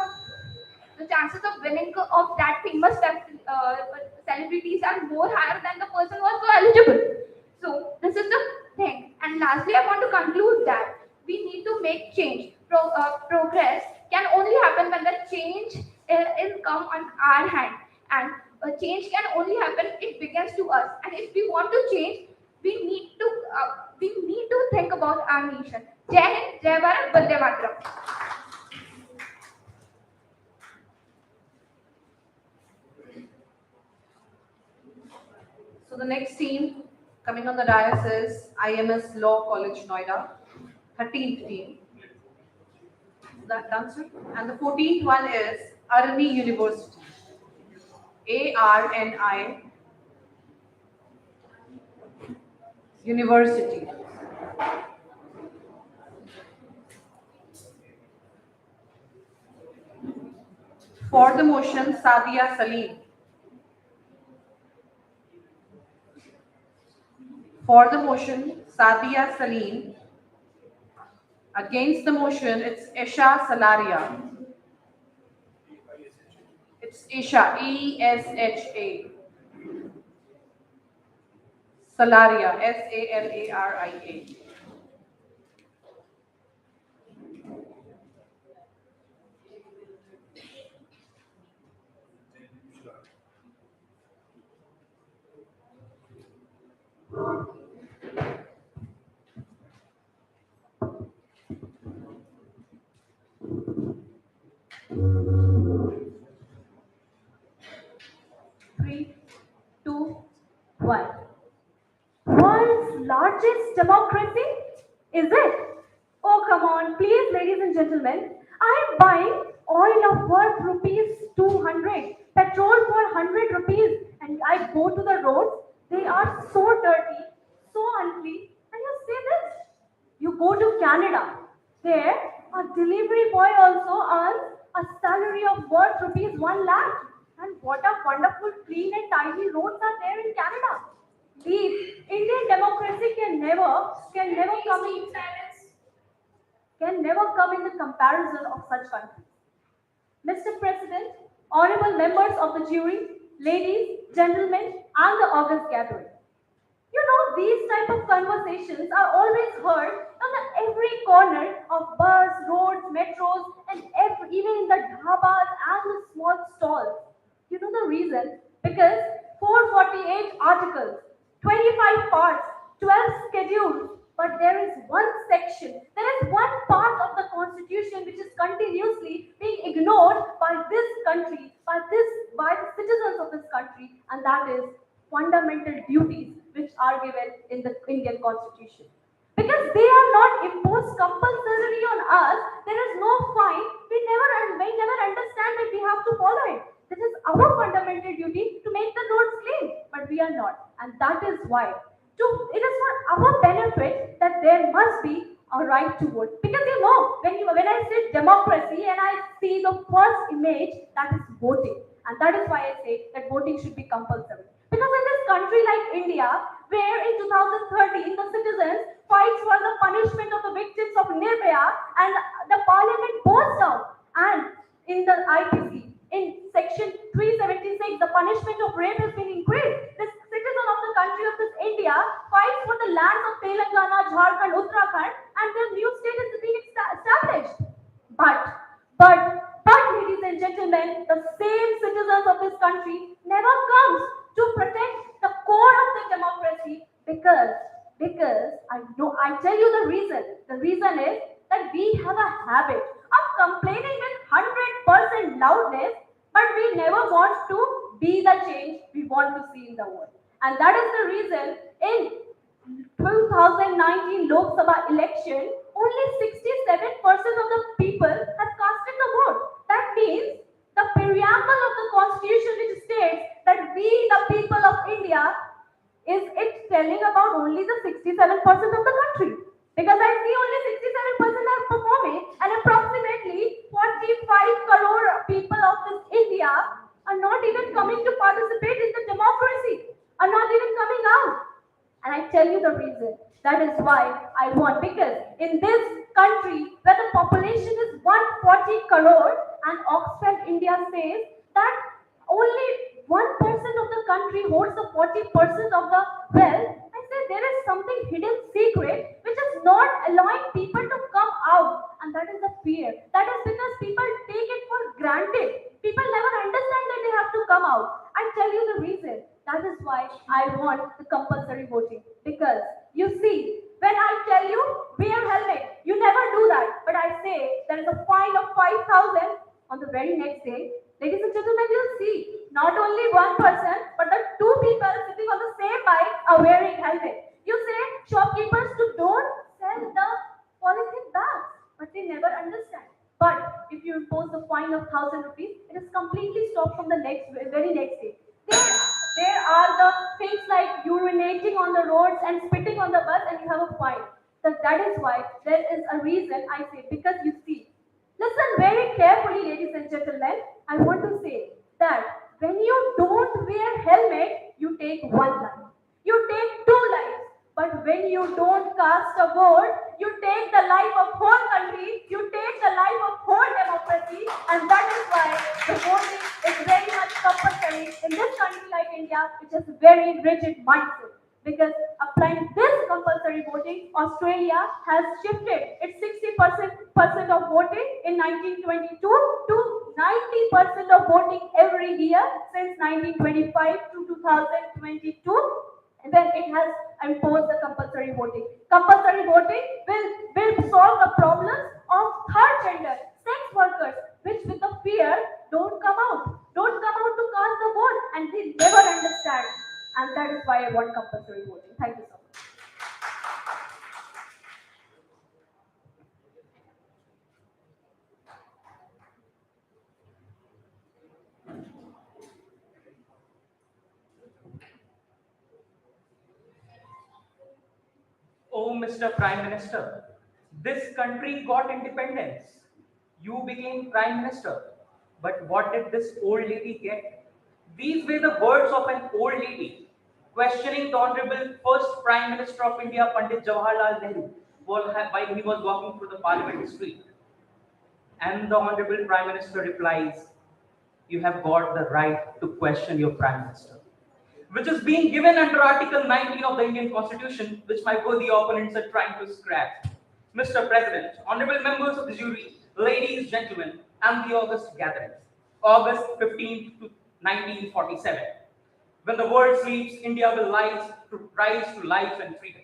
winning of that famous celebrities are more higher than the person who was so eligible. So this is the thing. And lastly, I want to conclude that we need to make change. Progress can only happen when the change is come on our hand, and change can only happen it begins to us. And if we want to change, we need to think about our nation. Jai Hind, Jai Bharat, Vande Mataram. So the next team Coming on the dais is IMS Law College, Noida, 13th team. Is that done, sir? And the 14th one is Arni University, ARNI University. For the motion, Sadia Salim. For the motion, Sadia Salim. Against the motion, it's Esha Salaria. It's Esha, ESHA. Salaria, SALARIA. Three, two, one. World's largest democracy? Is it? Oh, come on, please, ladies and gentlemen. I am buying oil of worth rupees 200, petrol for 100 rupees, and I go to the roads. They are so dirty, so unclean, and you say this. You go to Canada. There, a delivery boy also earns a salary of worth rupees 1 lakh. And what a wonderful, clean and tidy roads are there in Canada. These Indian democracy can never come in the comparison of such countries. Mr. President, honorable members of the jury, ladies, gentlemen, and the august gathering. You know, these type of conversations are always heard on every corner of bus, roads, metros, and even in the dhabas and the small stalls. You know the reason? Because 448 articles, 25 parts, 12 schedules, but there is one section, there is one part of the constitution which is continuously being ignored by this country, by the citizens of this country, and that is fundamental duties which are given in the Indian constitution. Because they are not imposed compulsorily on us, there is no fine, we never understand that we have to follow it. This is our fundamental duty to make the roads clean, but we are not. And that is why it is for our benefit that there must be a right to vote. Because you know, when I say democracy and I see the first image, that is voting. And that is why I say that voting should be compulsory. Because in this country like India, where in 2013 the citizens fights for the punishment of the victims of Nirbhaya and the parliament burst out, and in the IPC, in section 376, the punishment of rape has been increased. This citizen of the country of this India fights for the lands of Telangana, Jharkhand, Uttarakhand, and their new state is being established. But, ladies and gentlemen, the same citizens of this country never comes to protect the core of the democracy because I tell you the reason. The reason is that we have a habit of complaining with 100% loudness, but we never want to be the change we want to see in the world. And that is the reason in 2019 Lok Sabha election, only 67% of the people have casted the vote. That means the preamble of the constitution which states that we, the people of India, is it telling about only the 67% of the country? Because I see only 67% are performing, and approximately 45 crore people of this India are not even coming to participate in the democracy, are not even coming out. And I tell you the reason. That is why I want, because in this country where the population is 140 crore and Oxfam India says that only 1% of the country holds the 40% of the wealth, I say there is something hidden secret which is not allowing people to come out, and that is the fear. That is because people take it for granted. People never understand that they have to come out. I tell you the reason. That is why I want the compulsory voting. Because you see, when I tell you wear helmet, you never do that. But I say there is a fine of 5,000. On the very next day, Ladies and gentlemen, you see, not only one person, but the two people sitting on the same bike are wearing helmet. You say shopkeepers to don't sell the polythene bags, but they never understand. But if you impose a fine of 1,000 rupees, it is completely stopped from the very next day. There are the things like urinating on the roads and spitting on the bus, and you have a fine. So that is why there is a reason I say, because you see, listen very carefully, ladies and gentlemen. I want to say that when you don't wear helmet, you take one life. You take two lives. But when you don't cast a vote, you take the life of whole country, you take the life of whole democracy, and that is why the voting is very much compulsory in this country like India, which is very rigid mindset. Because applying this compulsory voting, Australia has shifted its 60% of voting in 1922 to 90% of voting every year since 1925 to 2022. And then it has imposed the compulsory voting. Compulsory voting will solve the problems of third gender, sex workers, which with the fear don't come out to cast the vote, and they never understand. And that is why I want compulsory voting. Thank you so much. Oh, Mr. Prime Minister, this country got independence. You became Prime Minister. But what did this old lady get? These were the words of an old lady questioning the Honorable First Prime Minister of India, Pandit Jawaharlal Nehru, while he was walking through the Parliament street. And the Honorable Prime Minister replies, "You have got the right to question your Prime Minister," which is being given under Article 19 of the Indian Constitution, which my worthy opponents are trying to scratch. Mr. President, honorable members of the jury, ladies, gentlemen, and the August gatherings. August 15th to 1947. When the world sleeps, India will rise to life and freedom.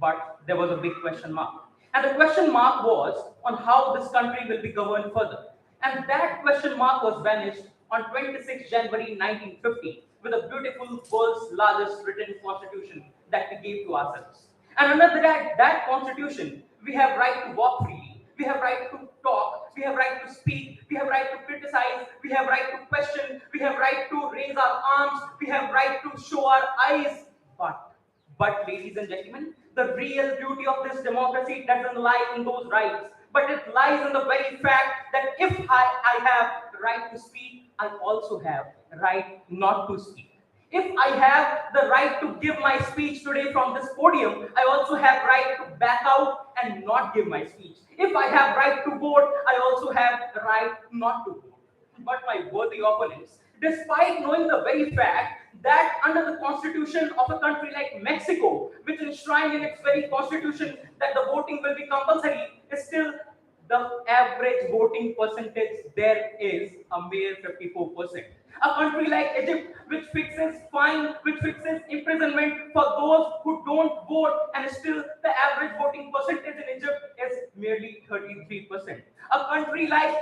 But there was a big question mark. And the question mark was on how this country will be governed further. And that question mark was vanished on 26 January 1950 with a beautiful world's largest written constitution that we gave to ourselves. And under that constitution, we have right to walk freely, we have right to talk, we have right to speak, we have right to criticize, we have right to question, we have right to raise our arms, we have right to show our eyes. But ladies and gentlemen, the real beauty of this democracy doesn't lie in those rights, but it lies in the very fact that if I have the right to speak, I also have the right not to speak. If I have the right to give my speech today from this podium, I also have right to back out and not give my speech. If I have right to vote, I also have the right not to vote. But my worthy opponents, despite knowing the very fact that under the constitution of a country like Mexico, which enshrined in its very constitution that the voting will be compulsory, is still the average voting percentage there is a mere 54%. A country like Egypt, which fixes fine, which fixes imprisonment for those who don't vote, and still the average voting percentage in Egypt is merely 33%. A country like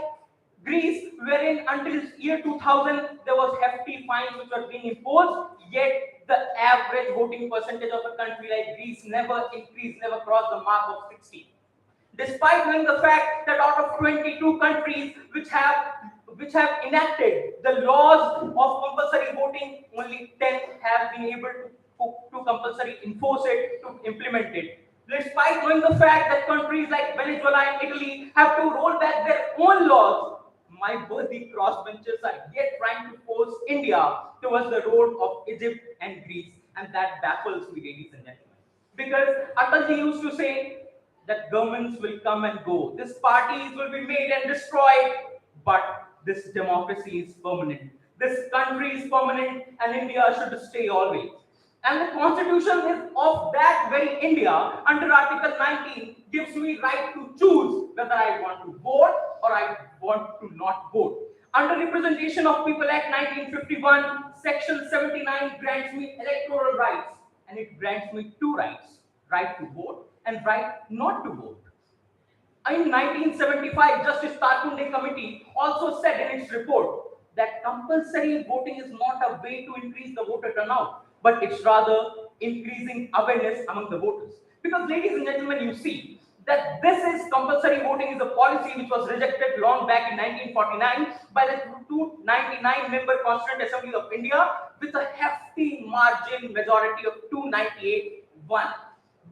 Greece, wherein until year 2000 there was hefty fines which were being imposed, yet the average voting percentage of a country like Greece never increased, never crossed the mark of 60. Despite knowing the fact that out of 22 countries which have enacted the laws of compulsory voting, only 10 have been able to compulsory enforce it, to implement it. Despite knowing the fact that countries like Venezuela and Italy have to roll back their own laws, my worthy crossbenchers are yet trying to force India towards the road of Egypt and Greece, and that baffles me, ladies and gentlemen. Because Atalji used to say that governments will come and go, these parties will be made and destroyed, but this democracy is permanent. This country is permanent, and India should stay always. And the constitution is of that very India under Article 19 gives me right to choose whether I want to vote or I want to not vote. Under Representation of People Act 1951, Section 79 grants me electoral rights, and it grants me two rights: right to vote and right not to vote. In 1975, Justice Tarkunde Committee also said in its report that compulsory voting is not a way to increase the voter turnout, but it's rather increasing awareness among the voters. Because, ladies and gentlemen, you see that this is compulsory voting is a policy which was rejected long back in 1949 by the 299 member Constituent Assembly of India with a hefty margin majority of 298-1.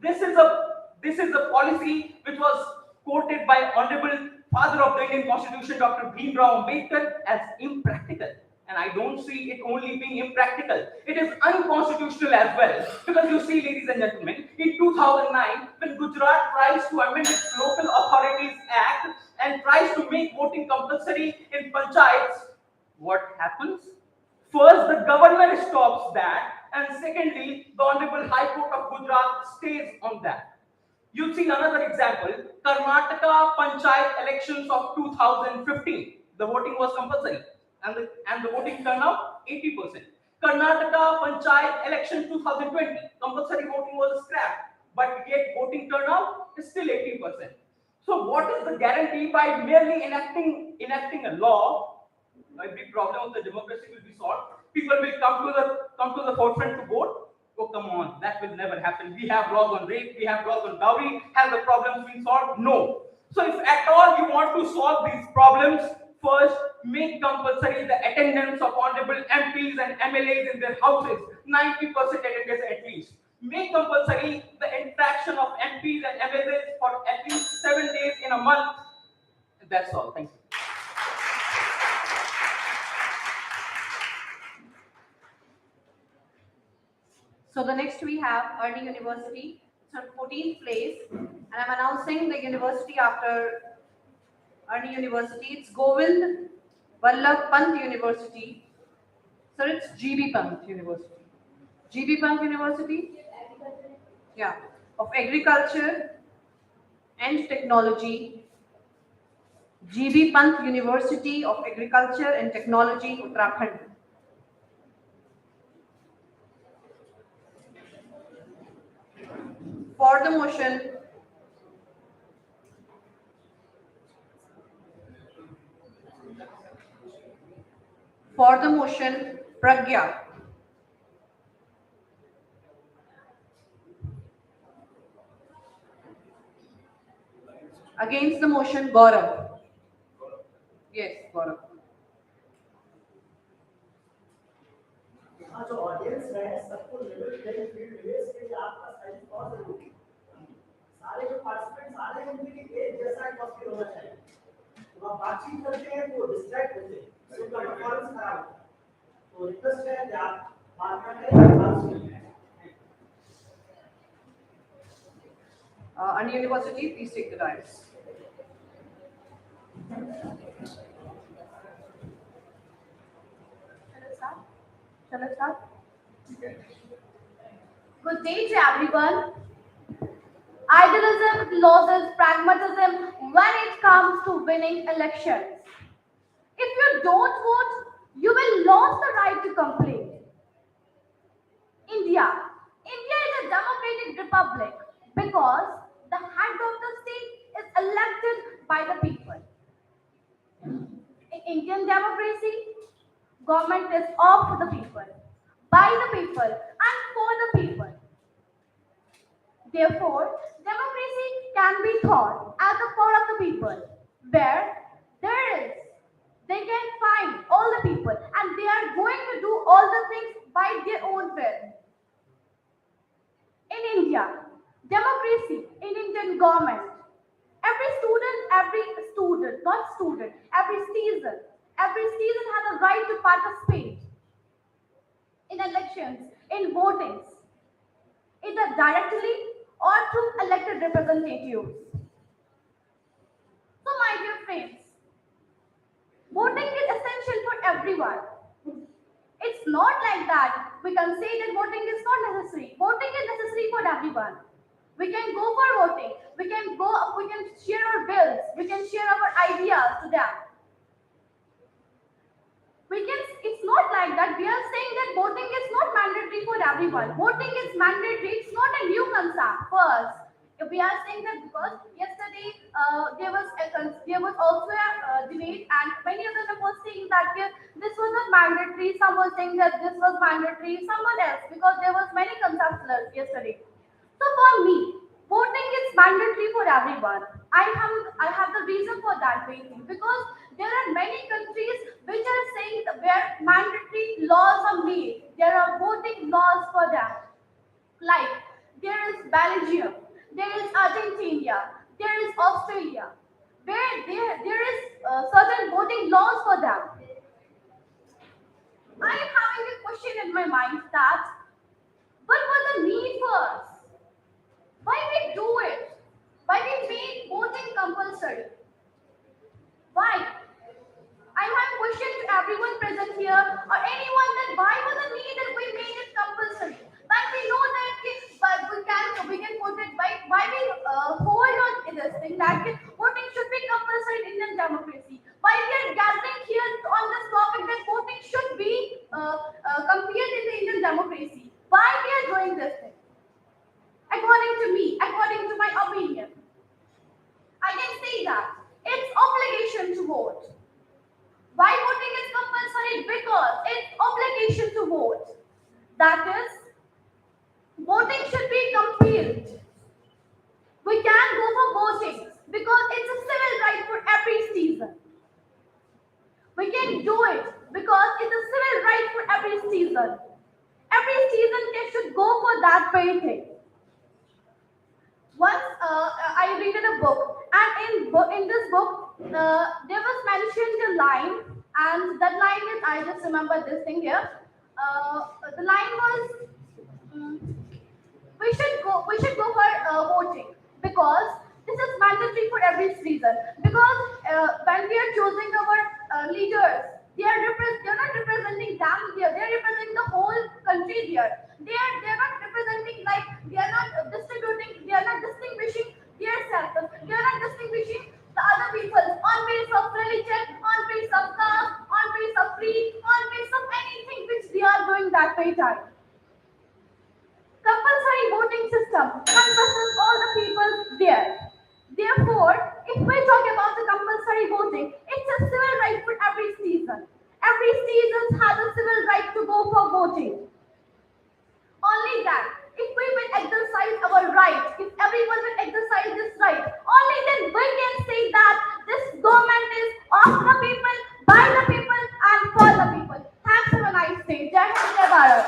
This is a policy which was quoted by Honorable Father of the Indian Constitution, Dr. Bhimrao Ambedkar, as impractical. And I don't see it only being impractical. It is unconstitutional as well. Because you see, ladies and gentlemen, in 2009, when Gujarat tries to amend its Local Authorities Act and tries to make voting compulsory in panchayats, what happens? First, the government stops that, and secondly, the Honorable High Court of Gujarat stays on that. You see another example, Karnataka Panchayat elections of 2015. The voting was compulsory and the voting turnout 80%. Karnataka Panchayat election 2020, compulsory voting was scrapped, but yet voting turnout is still 80%. So what is the guarantee by merely enacting a law, every problem of the democracy will be solved? People will come to the forefront to vote. Oh, come on, that will never happen. We have laws on rape, we have laws on dowry. Have the problems been solved? No. So if at all you want to solve these problems, first make compulsory the attendance of honorable MPs and MLAs in their houses, 90% attendance at least. Make compulsory the interaction of MPs and MLAs for at least 7 days in a month. That's all. Thank you. So the next we have Ernie University. It's on 14th place, and I'm announcing the university after Ernie University. It's Govind Vallabh Pant University. Sir, it's GB Pant University. GB Pant University? Yeah. Of Agriculture and Technology. GB Pant University of Agriculture and Technology, Uttarakhand. For the motion, Pragya. Against the motion, Gaurav. Yes, Gaurav. हाँ जो audience है सबको level playing field मिले इसके लिए आपका size बहुत जरूरी है सारे जो पार्टिसिपेंट्स आ रहे हैं उनके लिए एक जैसा एटमॉस्फेयर होना चाहिए तो आप बातचीत करते हैं तो डिस्ट्रैक्ट होते हैं तो उनका परफॉर्मेंस खराब होता है तो रिक्वेस्ट है कि आप बात ना करें बात सुनिए Andy University, please take the dais. Shall I start? Good day to everyone. Idealism loses pragmatism when it comes to winning elections. If you don't vote, you will lose the right to complain. India is a democratic republic because the head of the state is elected by the people. In Indian democracy, government is of the people, by the people, and for the people. Therefore, democracy can be thought as the power of the people, where they can find all the people and they are going to do all the things by their own will. In India, democracy, in Indian government, every citizen has a right to participate in elections, in votings, either directly or through elected representatives. So, my dear friends, voting is essential for everyone. It's not like that we can say that voting is not necessary. Voting is necessary for everyone. We can go for voting. We can share our bills. We can share our ideas to them. It's not like that. We are saying that voting is not mandatory for everyone. Voting is mandatory. It's not a new concept. First, we are saying that because yesterday there was also a debate, and many of them were saying that this mandatory, some were saying that this was mandatory, someone else, because there was many consultants yesterday. So for me, voting is mandatory for everyone. I have the reason for that reason, because there are many countries which are saying that where mandatory laws are made. There are voting laws for them. Like there is Belgium, there is Argentina, there is Australia, where there is certain voting laws for them. I am having a question in my mind that what was the need for us? Why we do it? Why we make voting compulsory? Why? I have a question to everyone present here or anyone that why was the need that we made it compulsory? But we know that but we can put it why we hold on to this thing that voting should be compulsory in Indian democracy. Why we are gathering here on this topic that voting should be completed in the Indian democracy. Why we are doing this thing? According to me, according to my opinion, I can say that it's obligation to vote. Why voting is compulsory? Because it's obligation to vote. That is, voting should be compelled. We can go for voting because it's a civil right for every citizen. We can do it because it's a civil right for every citizen. Every citizen should go for that very thing. Once I read in a book, and in this book, there was mentioned a line, and that line is I just remember this thing here. The line was we should go for voting because this is mandatory for every citizen. Because when we are choosing our leaders, they're not representing them there. They're representing the whole country there. They're not representing like they are not distributing. They are not distinguishing themselves. They are not distinguishing the other people on base of religion, on base of caste, on base of creed, on base of anything which they are doing that very time. Compulsory voting system encompasses all the people there. Therefore, if we talk about the compulsory voting, it's a civil right for every citizen. Every citizen has a civil right to go for voting. Only that, if we will exercise our right, if everyone will exercise this right, only then we can say that this government is of the people, by the people, and for the people. Thanks for a nice day. Jai Hind, Jai Bharat.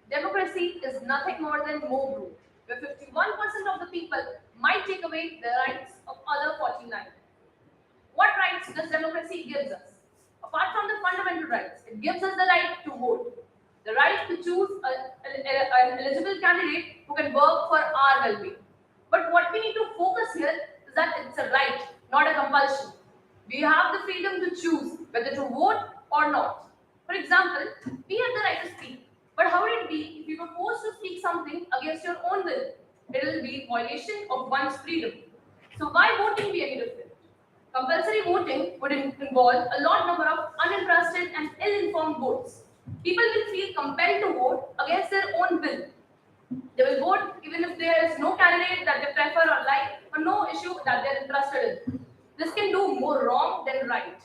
Democracy is nothing more than mob rule, where 51% of the people might take away the rights of other 49. What rights does democracy gives us? Apart from the fundamental rights, it gives us the right to vote, the right to choose an eligible candidate who can work for our well-being. But what we need to focus here is that it's a right, not a compulsion. We have the freedom to choose whether to vote or not. For example, we have the right to speak. But how would it be if you were forced to speak something against your own will? It will be violation of one's freedom. So why voting be any different? Compulsory voting would involve a large number of uninterested and ill-informed votes. People will feel compelled to vote against their own will. They will vote even if there is no candidate that they prefer or like, or no issue that they're interested in. This can do more wrong than right.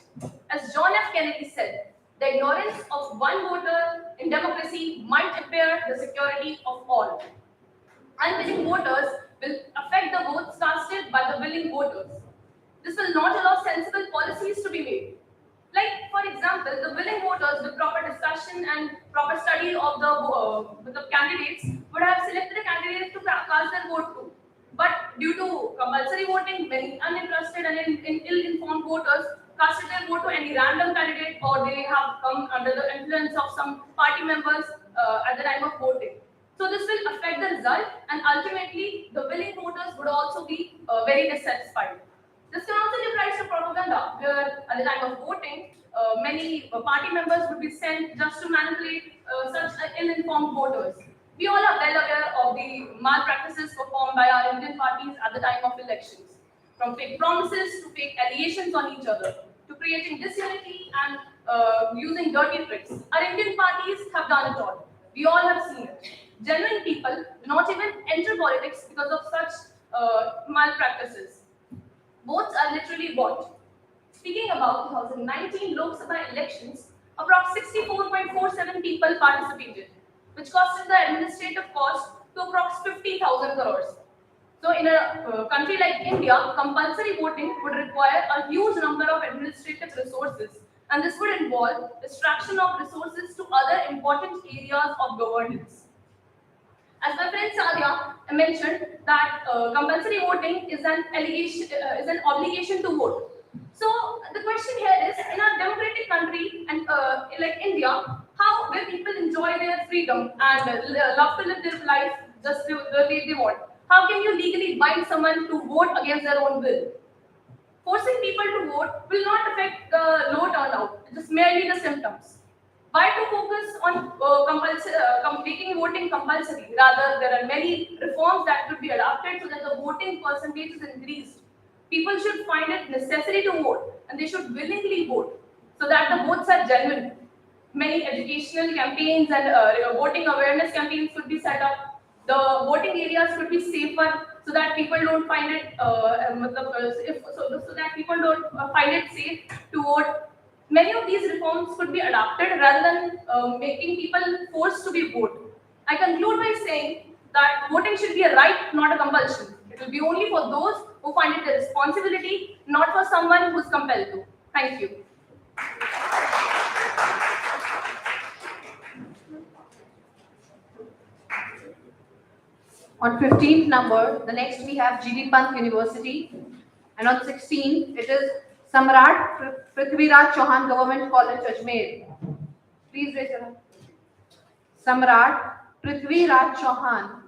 As John F. Kennedy said, the ignorance of one voter in democracy might impair the security of all. Unwilling voters will affect the votes casted by the willing voters. This will not allow sensible policies to be made. Like, for example, the willing voters with proper discussion and proper study of the candidates would have selected a candidate to cast their vote to. But due to compulsory voting, many uninterested and ill-informed voters casted their vote to any random candidate, or they have come under the influence of some party members at the time of voting. So this will affect the result, and ultimately the willing voters would also be very dissatisfied. This can also give rise to propaganda, where at the time of voting, many party members would be sent just to manipulate such ill-informed voters. We all are well aware of the malpractices performed by our Indian parties at the time of elections, from fake promises to fake allegations on each other, to creating disunity and using dirty tricks. Our Indian parties have done it all. We all have seen it. Genuine people do not even enter politics because of such malpractices. Votes are literally bought. Speaking about 2019 Lok Sabha elections, approximately 64.47 people participated, which costed the administrative cost to approximately 50,000 crores. So in a country like India, compulsory voting would require a huge number of administrative resources, and this would involve distraction of resources to other important areas of governance. As my friend Sadia mentioned, that compulsory voting is an is an obligation to vote. So the question here is, in a democratic country and like India, how will people enjoy their freedom and love to live their life just the way they want? How can you legally bind someone to vote against their own will? Forcing people to vote will not affect the low turnout, just merely the symptoms. Why to focus on making voting compulsory? Rather, there are many reforms that could be adopted so that the voting percentage is increased. People should find it necessary to vote and they should willingly vote so that the votes are genuine. Many educational campaigns and voting awareness campaigns could be set up. The voting areas could be safer so that people don't find it so that people don't find it safe to vote. Many of these reforms could be adopted rather than making people forced to be vote. I conclude by saying that voting should be a right, not a compulsion. It will be only for those who find it a responsibility, not for someone who's compelled to. Thank you. On 15th number, the next we have GB Pant University, and on 16th it is Samrat Prithviraj Chauhan Government College, Ajmer. Please raise your hand. Samrat Prithviraj Chauhan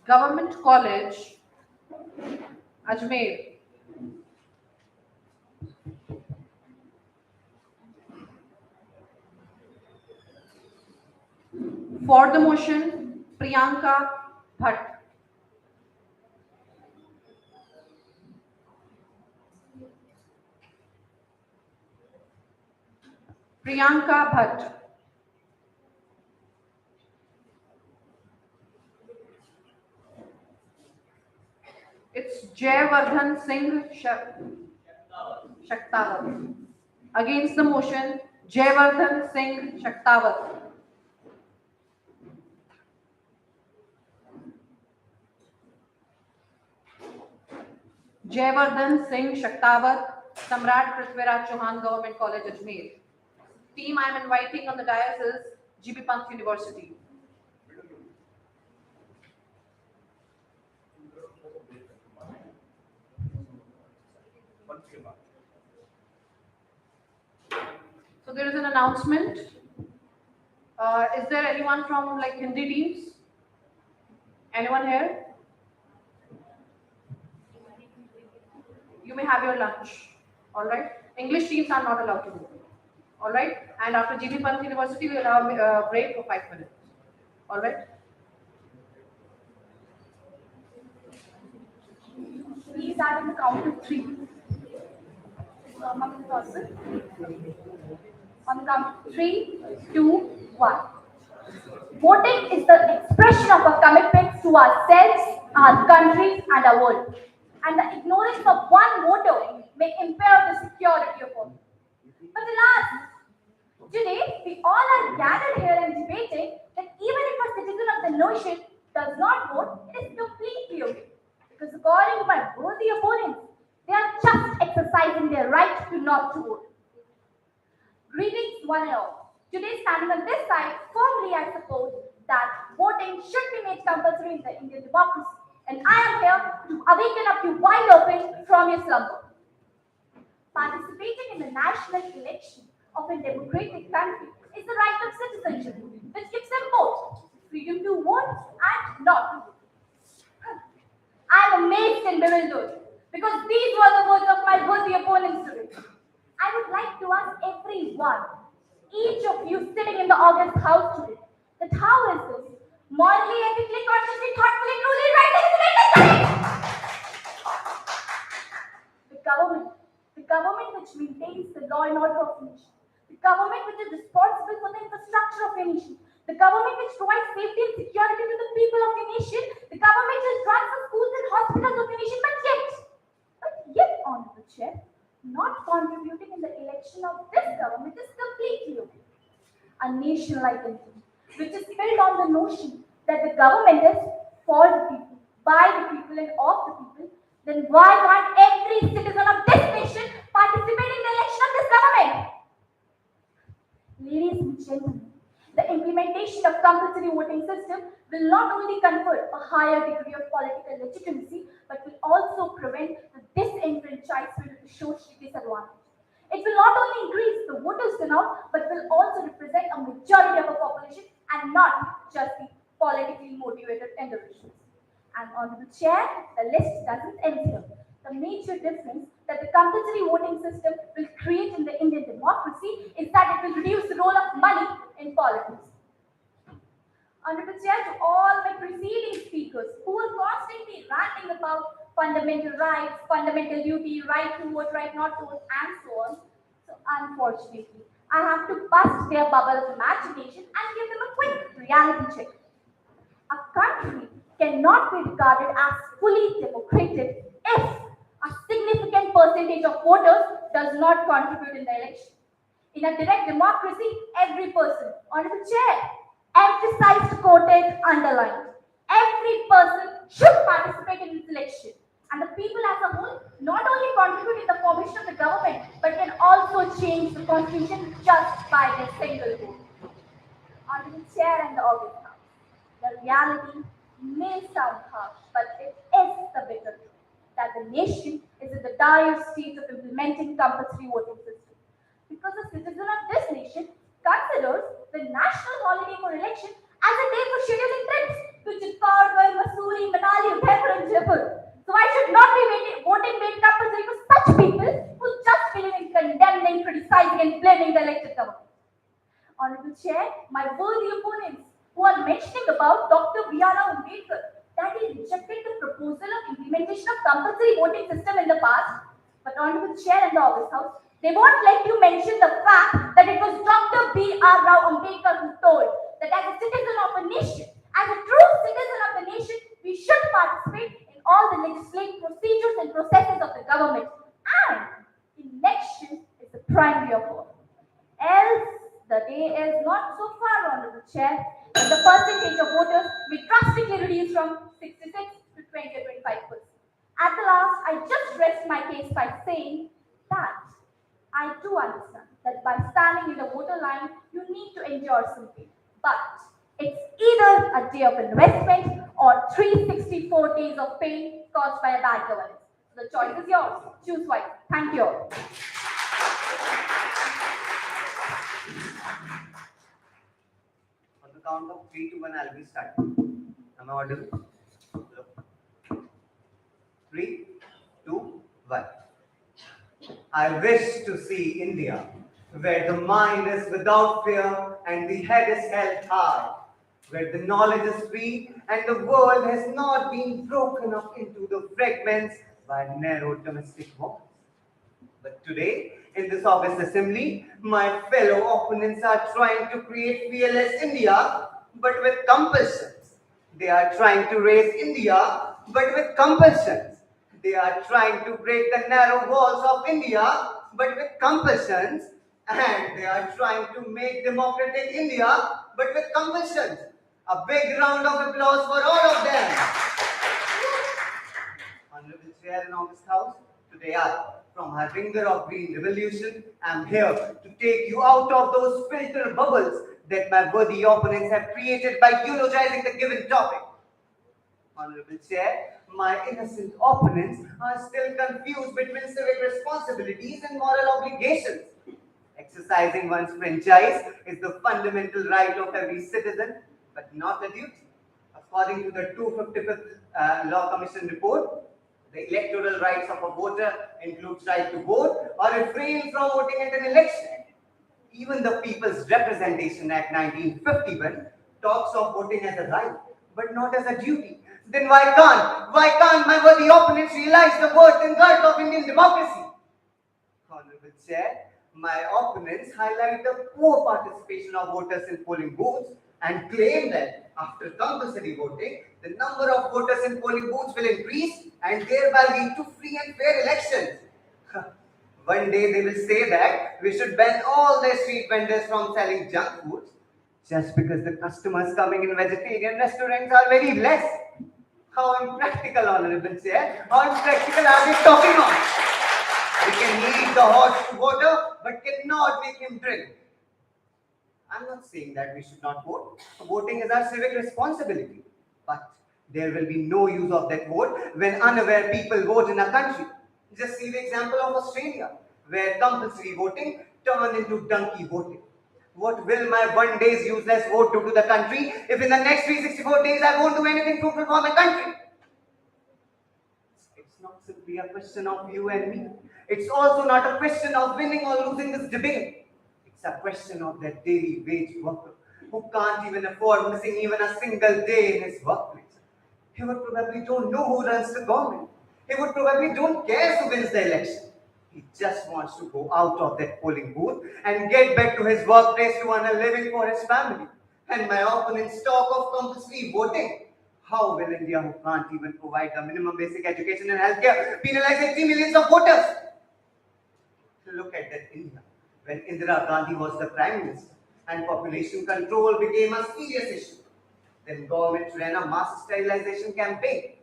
Government College, Ajmer. For the motion, Priyanka Bhatt. Priyanka Bhatt. It's Jayavardhan Singh Shaktawat. Against the motion, Jayavardhan Singh Shaktawat. Jayavardhan Singh Shaktawat, Samrat Prithviraj Chauhan Government College, Ajmer. Team I am inviting on the dais is GB Pant University. So there is an announcement. Is there anyone from like Hindi teams? Anyone here? You may have your lunch. All right. English teams are not allowed to go. All right. And after GB Pant University, we will have a break for 5 minutes. All right. Please start in the count of 3. On the count of 3, 2, 1. Voting is the expression of our commitments to ourselves, our country, and our world. And the ignorance of one voter may impair the security of all. But alas, today we all are gathered here and debating that even if a citizen of the nation does not vote, it is completely okay. Because according to my worthy opponents, they are just exercising their right to not to vote. Greetings, one and all. Today, standing on this side, firmly I support that voting should be made compulsory in the Indian democracy. And I am here to awaken up you wide open from your slumber. Participating in the national election of a democratic country is the right of citizenship, which gives them both freedom to vote and not to vote. I am amazed and bewildered because these were the words of my worthy opponents today. I would like to ask everyone, each of you sitting in the August House today, that how is this morally, ethically, consciously, thoughtfully, truly right and correct? The government which maintains the law and order of a nation, the government which is responsible for the infrastructure of a nation, The government which provides safety and security to the people of your nation. The government which runs the schools and hospitals of your nation. But yet, Honorable Chair, not contributing in the election of this government is completely okay. A nation like India, which is built on the notion that the government is for the people, by the people, and of the people, then why can't every citizen of this nation participate in the election of this government? Ladies and gentlemen, the implementation of compulsory voting system will not only confer a higher degree of political legitimacy, but will also prevent the disenfranchisement of the socially disadvantaged. It will not only increase the voters turnout, but will also represent a majority of the population and not just the politically motivated individuals. And Honorable Chair, the list doesn't end here. The major difference that the compulsory voting system will create in the Indian democracy is that it will reduce the role of money in politics. Honorable Chair, to all my preceding speakers who were constantly ranting about fundamental rights, fundamental duty, right to vote, right not to vote, and so on. So unfortunately, I have to bust their bubble of imagination and give them a quick reality check. A country cannot be regarded as fully democratic if a significant percentage of voters does not contribute in the election. In a direct democracy, every person, Honorable Chair, emphasized, quoted, underlined, every person should participate in this election. And the people as a whole not only contribute in the formation of the government, but can also change the constitution just by their single vote. Honorable Chair and the August House, the reality may sound harsh, but it is the bitter truth that the nation is in the dire state of implementing compulsory voting system. Because a citizen of this nation considers the national holiday for election as a day for scheduling trips to Chittorgarh, Mussoorie, Manali, Udaipur, and Jaipur. So I should not be voting made compulsory for such people who just believe in condemning, criticizing, and blaming the elected government. Honorable Chair, my worthy opponents who are mentioning about Dr. V.R. Ambedkar that he rejected the proposal of implementation of compulsory voting system in the past, but Honorable Chair and the August House, they won't let you mention the fact that it was Dr. B.R. Rao Ambedkar who told that as a citizen of a nation, as a true citizen of the nation, we should participate in all the legislative procedures and processes of the government. And election is the primary of all. Else, the day is not so far, Honorable Chair, but the percentage of voters will drastically reduce from 66 to 20 or 25%. At the last, I just rest my case by saying that I do understand that by standing in the voter line, you need to endure some pain. But it's either a day of investment or 364 days of pain caused by a bad governance. So the choice is yours. Choose wisely. Thank you all. On the count of 3 to 1, I'll be starting. Am I audible? 3, 2, 1. I wish to see India, where the mind is without fear and the head is held high, where the knowledge is free and the world has not been broken up into the fragments by narrow domestic wars. But today, in this August Assembly, my fellow opponents are trying to create fearless India, but with compulsions. They are trying to raise India, but with compulsions. They are trying to break the narrow walls of India, but with compulsions. And they are trying to make democratic India, but with compulsions. A big round of applause for all of them. Honorable Chair and August House, today I, from her ringer of green revolution, am here to take you out of those filter bubbles that my worthy opponents have created by eulogizing the given topic. Honorable Chair, my innocent opponents are still confused between civic responsibilities and moral obligations. Exercising one's franchise is the fundamental right of every citizen, but not a duty. According to the 255th Law Commission report, the electoral rights of a voter includes right to vote or refrain from voting at an election. Even the People's Representation Act 1951 talks of voting as a right, but not as a duty. Then why can't my worthy opponents realize the worth and girth of Indian democracy? Honorable Chair, my opponents highlight the poor participation of voters in polling booths, and claim that after compulsory voting, the number of voters in polling booths will increase and thereby lead to free and fair elections. One day they will say that we should ban all the street vendors from selling junk foods just because the customers coming in vegetarian restaurants are very less. How impractical, Honorable Chair. How impractical are they talking on? We can lead the horse to water but cannot make him drink. I'm not saying that we should not vote. Voting is our civic responsibility. But there will be no use of that vote when unaware people vote in a country. Just see the example of Australia, where compulsory voting turned into donkey voting. What will my one day's useless vote do to the country if in the next 364 days I won't do anything fruitful for my country? It's not simply a question of you and me. It's also not a question of winning or losing this debate. It's a question of that daily wage worker who can't even afford missing even a single day in his workplace. He would probably don't know who runs the government. He would probably don't care who wins the election. He just wants to go out of that polling booth and get back to his workplace to earn a living for his family. And my opponents talk of compulsory voting. How will India, who can't even provide the minimum basic education and healthcare, penalize 80 millions of voters? Look at that India, when Indira Gandhi was the Prime Minister and population control became a serious issue. Then government ran a mass sterilization campaign.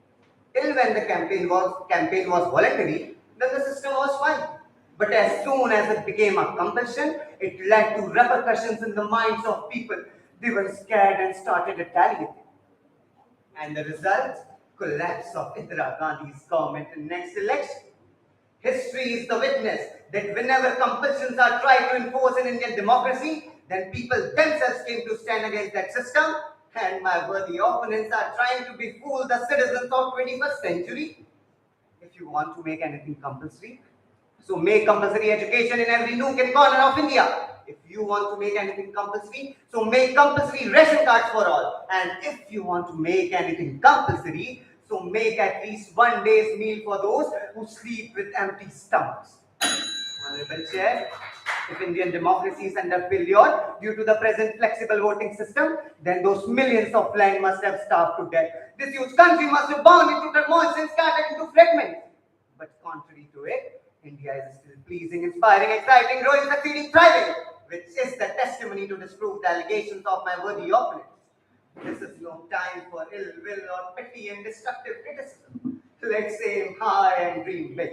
Till when the campaign was voluntary, then the system was fine. But as soon as it became a compulsion, it led to repercussions in the minds of people. They were scared and started retaliating. And the result? Collapse of Indira Gandhi's government in next election. History is the witness that whenever compulsions are tried to enforce in Indian democracy, then people themselves came to stand against that system, and my worthy opponents are trying to befool the citizens of 21st century. If you want to make anything compulsory, so make compulsory education in every nook and corner of India. If you want to make anything compulsory, so make compulsory ration cards for all. And if you want to make anything compulsory, so make at least one day's meal for those who sleep with empty stomachs. Honorable Chair, if Indian democracy is under failure due to the present flexible voting system, then those millions of land must have starved to death. This huge country must have burned into turmoil and scattered into fragments. But contrary to it, India is still pleasing, inspiring, exciting, growing, succeeding, thriving, which is the testimony to disprove the allegations of my worthy opponents. This is no time for ill will or petty and destructive criticism. Let's aim high and dream big.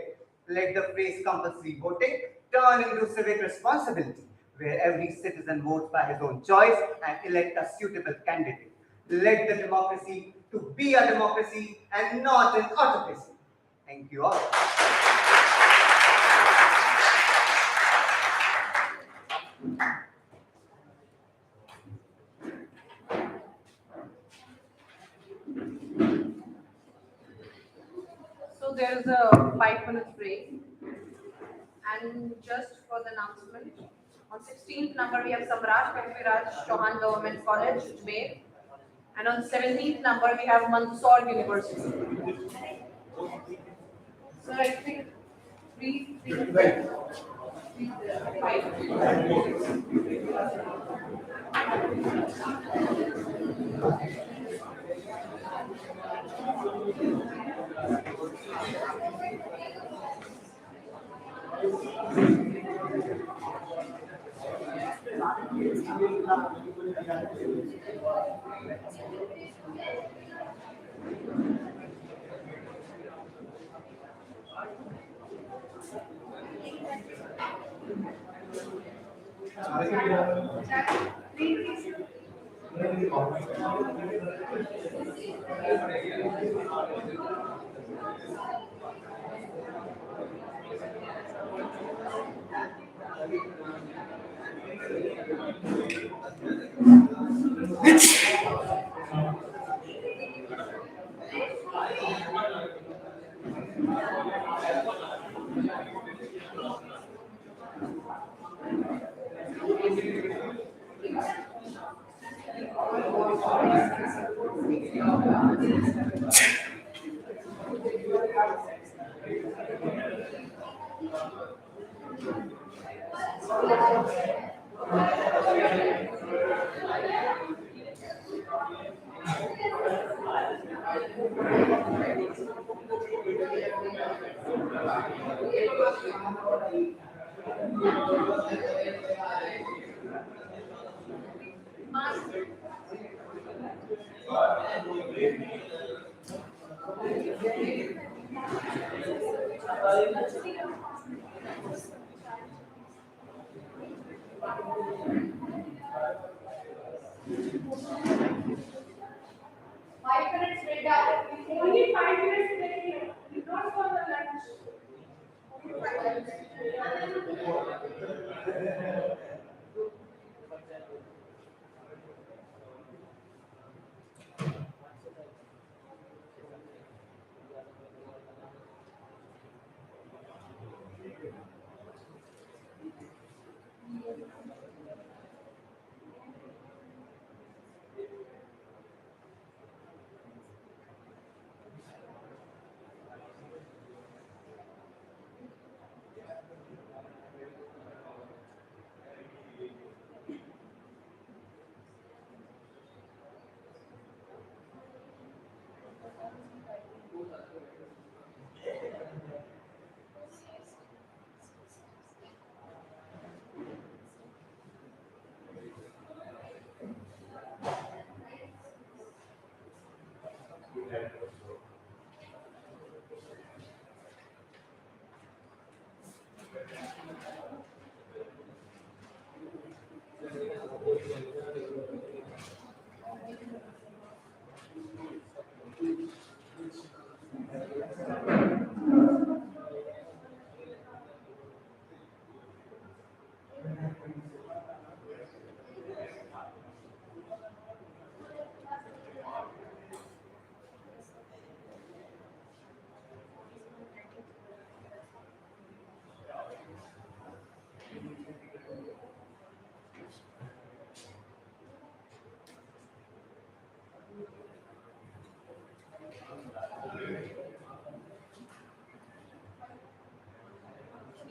Let the phrase compulsory voting turn into civic responsibility, where every citizen votes by his own choice and elect a suitable candidate. Let the democracy to be a democracy and not an autocracy. Thank you all. So there is a 5 minute break. And just for the announcement, on 16th number we have Samraj Prithviraj Chauhan Government College, Ajmer. And on 17th number we have Mandsaur University. So I think three, five. 5 minutes later, Only 5 minutes later, not for the lunch.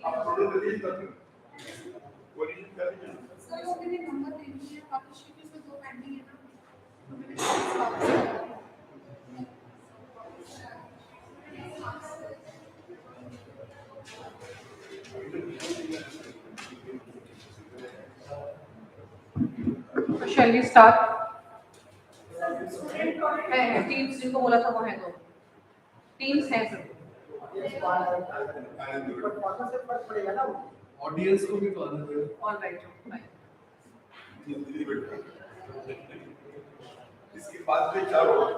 आप photo तो लीजिए करते वो लीजिए कर लीजिए sir वो मेरे नंबर दे दीजिए आपकी शीट में 2 पेंडिंग है ना shall we start है टीम्स जिनको बोला था वो है दो टीम्स हैं सर ऑडियंस को भी तो आना चाहिए ऑलराइट जल्दी बैठो इसके बाद में क्या होगा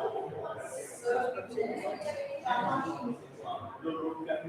जो रोड पे आने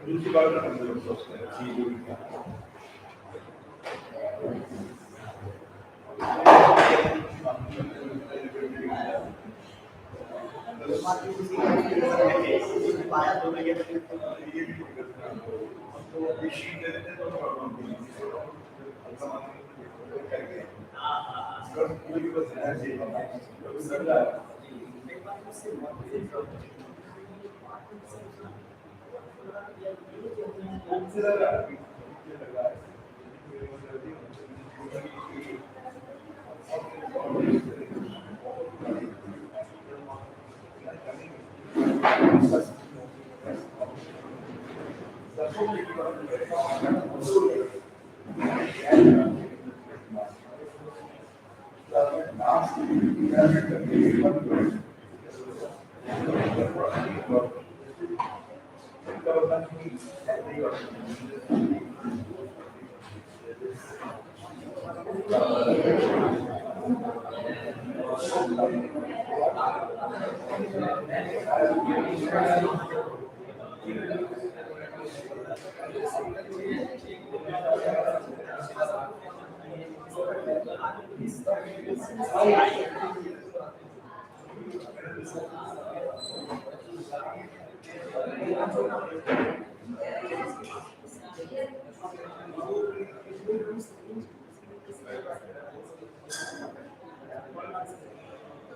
दूसरी बात हम लोग सोचते हैं चीज़ों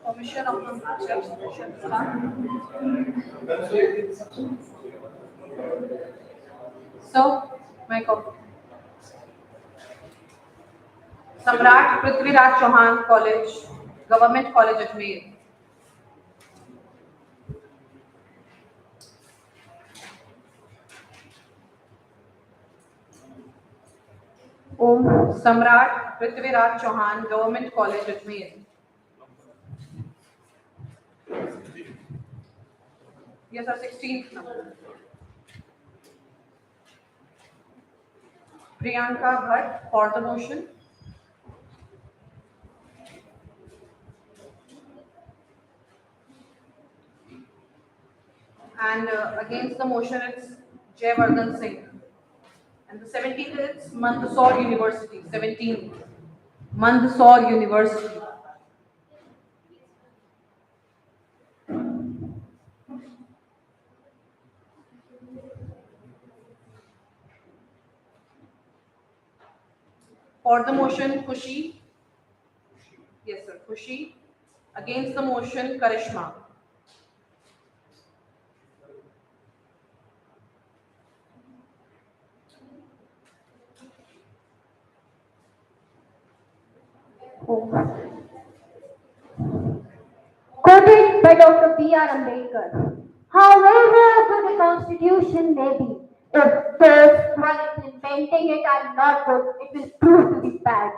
Permission of the judge should start. So, my call. Samrat Prithviraj Chauhan College, Government College Ajmer. Om Samrat Prithviraj Chauhan Government College Ajmer. Yes, sir, 16th number. Priyanka Bhatt for the motion. And against the motion it's Jayavardhan Singh. And the 17th is Mandsaur University. 17th. Mandsaur University. For the motion, Khushi. Yes, sir, Khushi. Against the motion, Karishma. Quoted by Dr. B.R. Ambedkar. However good the constitution may be, if those who are implementing it are not good, it will prove to be bad.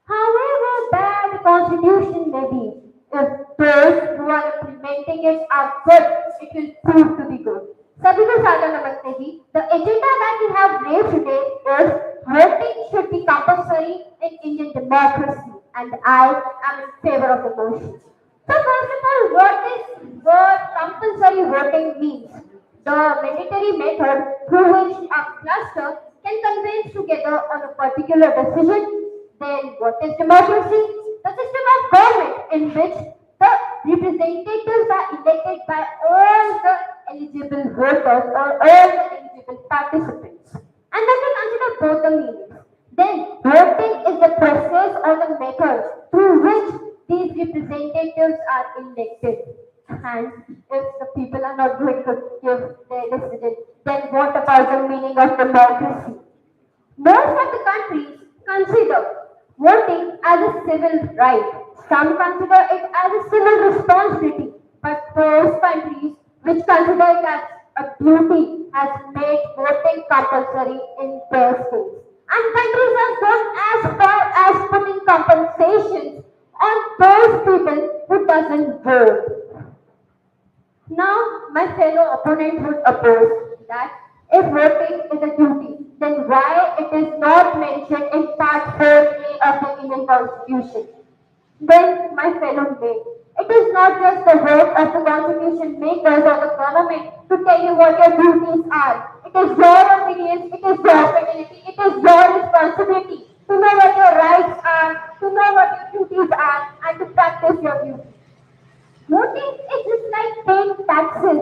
However bad the constitution may be, if those who are implementing it are good, it will prove to be good. सभी को सादर नमस्ते जी. The agenda that we have raised today is voting should be compulsory in Indian democracy, and I am in favor of the motion. So first of all, what this word compulsory voting means? The mandatory method through which a cluster can convince together on a particular decision. Then what is democracy? The system of government in which the representatives are elected by all the eligible voters or all the eligible participants. And then we consider both the meanings. Then voting is the process or the method through which these representatives are elected. And if the people are not going to give their decision, then what about the meaning of democracy? Most of the countries consider voting as a civil right. Some consider it as a civil responsibility. But those countries which consider it as a duty has made voting compulsory in their states. And countries have gone as far as putting compensations on those people who doesn't vote. Now, my fellow opponent would oppose that if voting is a duty, then why it is not mentioned in Part 4A of the Indian Constitution? Then, my fellow mate, it is not just the work of the constitution makers or the government to tell you what your duties are. It is your opinions, it is your fidelity, it is your responsibility to know what your rights are, to know what your duties are, and to practice your duties. Voting is just like paying taxes.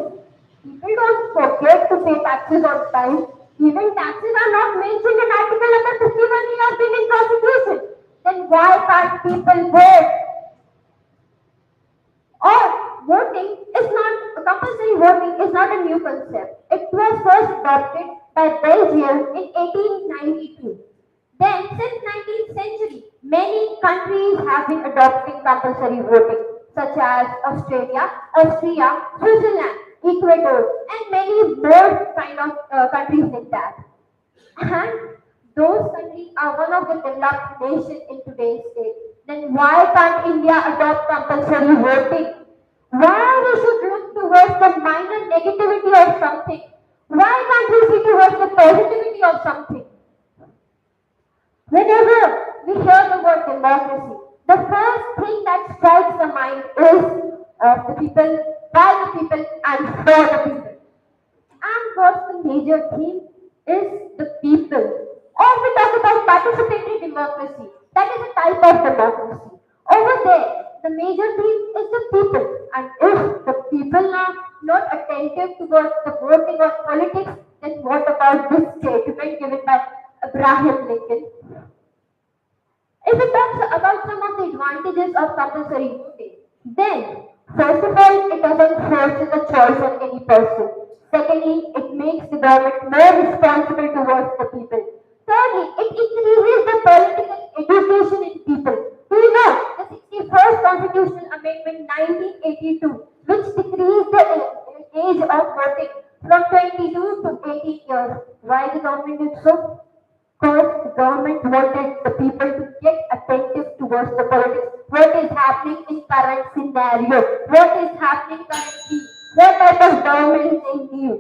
People don't forget to pay taxes on time. Even taxes are not mentioned in Article number 51A of the Indian Constitution. Then why can't people vote? Or voting is not, compulsory voting is not a new concept. It was first adopted by Belgium in 1892. Then, since 19th century, many countries have been adopting compulsory voting, such as Australia, Austria, Switzerland, Ecuador, and many more kind of countries like that. And those countries are one of the developed nations in today's state. Then why can't India adopt compulsory voting? Why we should look towards the minor negativity of something? Why can't we democracy, the first thing that strikes the mind is of the people, by the people, and for the people. And what's the major theme is the people. Or we talk about participatory democracy. That is a type of democracy. Over there, the major theme is the people. And if the people are not attentive towards the voting or politics, then what about this statement given by Abraham Lincoln? If we talk about some of the advantages of compulsory voting, then first of all, it doesn't force the choice on any person. Secondly, it makes the government more responsible towards the people. Thirdly, it increases the political education in people. Do you know the 61st Constitutional Amendment 1982, which decreased the age of voting from 22 to 18 years? Why the government did so? Because the government wanted the people to get attentive towards the politics. What is happening in current scenario? What is happening currently? What type of government they need?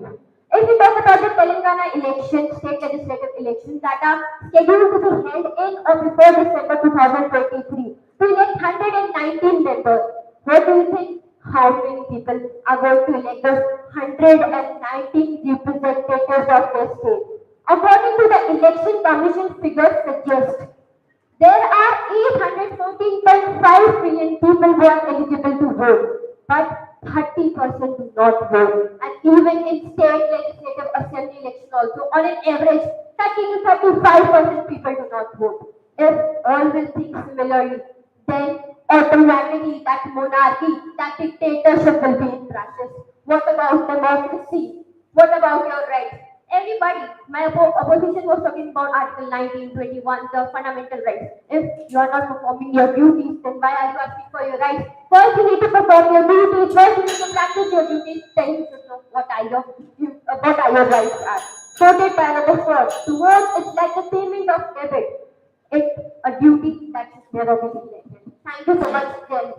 If we talk about the Telangana election, state legislative elections that are scheduled to be held in or before December 2023 to elect 119 members, what do you think? How many people are going to elect those 119 representatives of their state? According to the Election Commission figures suggest, there are 814.5 million people who are eligible to vote, but 30% do not vote. And even in state legislative assembly election also, on an average, 30 to 35% people do not vote. If all will think similarly, then automatically that monarchy, that dictatorship will be in practice. What about democracy? What about your rights? Everybody, my opposition was talking about Article 1921, the fundamental rights. If you are not performing your duties, then why are you asking for your rights? First, you need to perform your duties. First, you need to practice your duties. Then you should know what are your rights are. Quoted by another word. The word is like the payment of debit. It's a duty that should never be neglected. Thank you so much, Jen.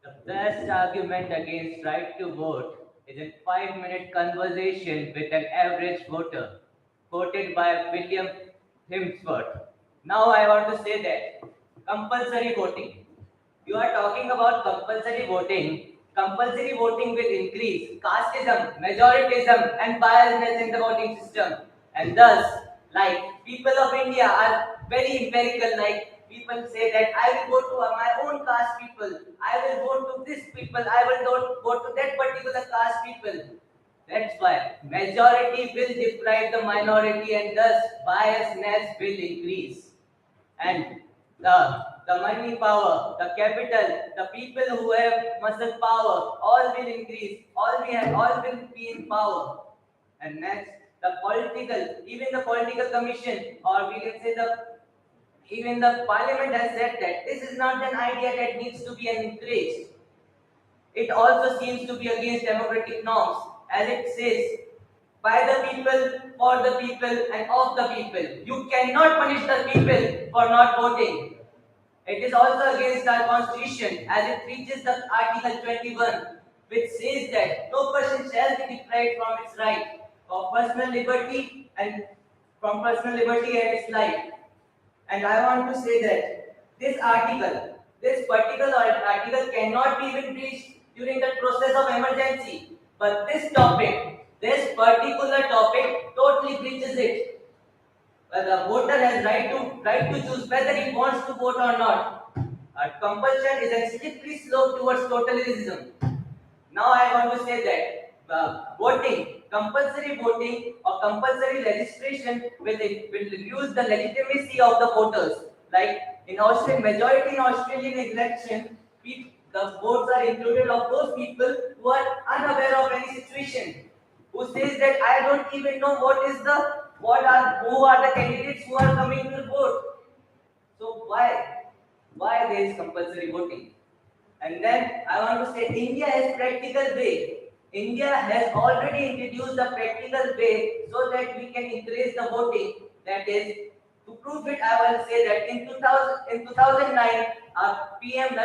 The best argument against right to vote is a 5-minute conversation with an average voter, quoted by William Hemsworth. Now I want to say that compulsory voting. You are talking about compulsory voting. Compulsory voting will increase casteism, majoritism, and biasness in the voting system. And thus, like people of India are very empirical, like people say that I will go to my own caste people, I will vote to this people, I will not vote to that particular caste people. That's why majority will deprive the minority and thus biasness will increase. And the money power, the capital, the people who have muscle power, all will increase, all will be in power. And next, the political, even the political commission, or we can say even the parliament has said that this is not an idea that needs to be encouraged. It also seems to be against democratic norms, as it says, by the people, for the people, and of the people. You cannot punish the people for not voting. It is also against our constitution, as it reaches the Article 21, which says that no person shall be deprived from its right of personal liberty and its life. And I want to say that this particular article cannot be even breached during the process of emergency. But this particular topic totally breaches it. The voter has right to choose whether he wants to vote or not. Compulsion is a slippery slope towards totalitarianism. Now I want to say that compulsory voting or compulsory registration will reduce the legitimacy of the voters. Like in Australian majority in Australian election, the votes are included of those people who are unaware of any situation, who says that I don't even know who are the candidates who are coming to vote. So why? why there is compulsory voting. And then I want to say India is practical way. India has already introduced the practical way so that we can increase the voting. That is, to prove it, I will say that in 2009, our PM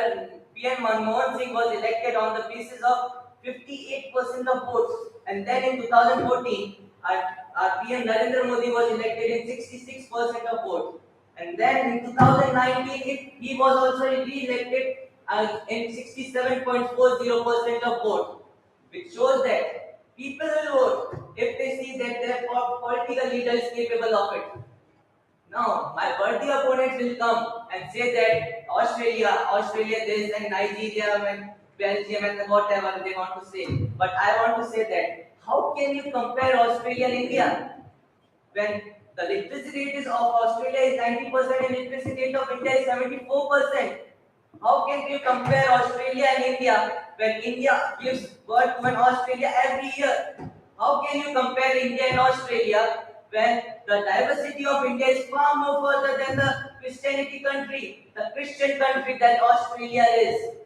Manmohan Singh was elected on the basis of 58% of votes. And then in 2014, our PM Narendra Modi was elected in 66% of votes. And then in 2019, he was also re-elected in 67.40% of vote, which shows that people will vote if they see that their political leader is capable of it. Now, my worthy opponents will come and say that Australia this and Nigeria and Belgium and whatever they want to say. But I want to say that how can you compare Australia and India when the literacy rate is of Australia is 90% and literacy rate of India is 74%? How can you compare Australia and India when India gives birth to an Australia every year? How can you compare India and Australia when the diversity of India is far more further than the Christianity country, the Christian country that Australia is?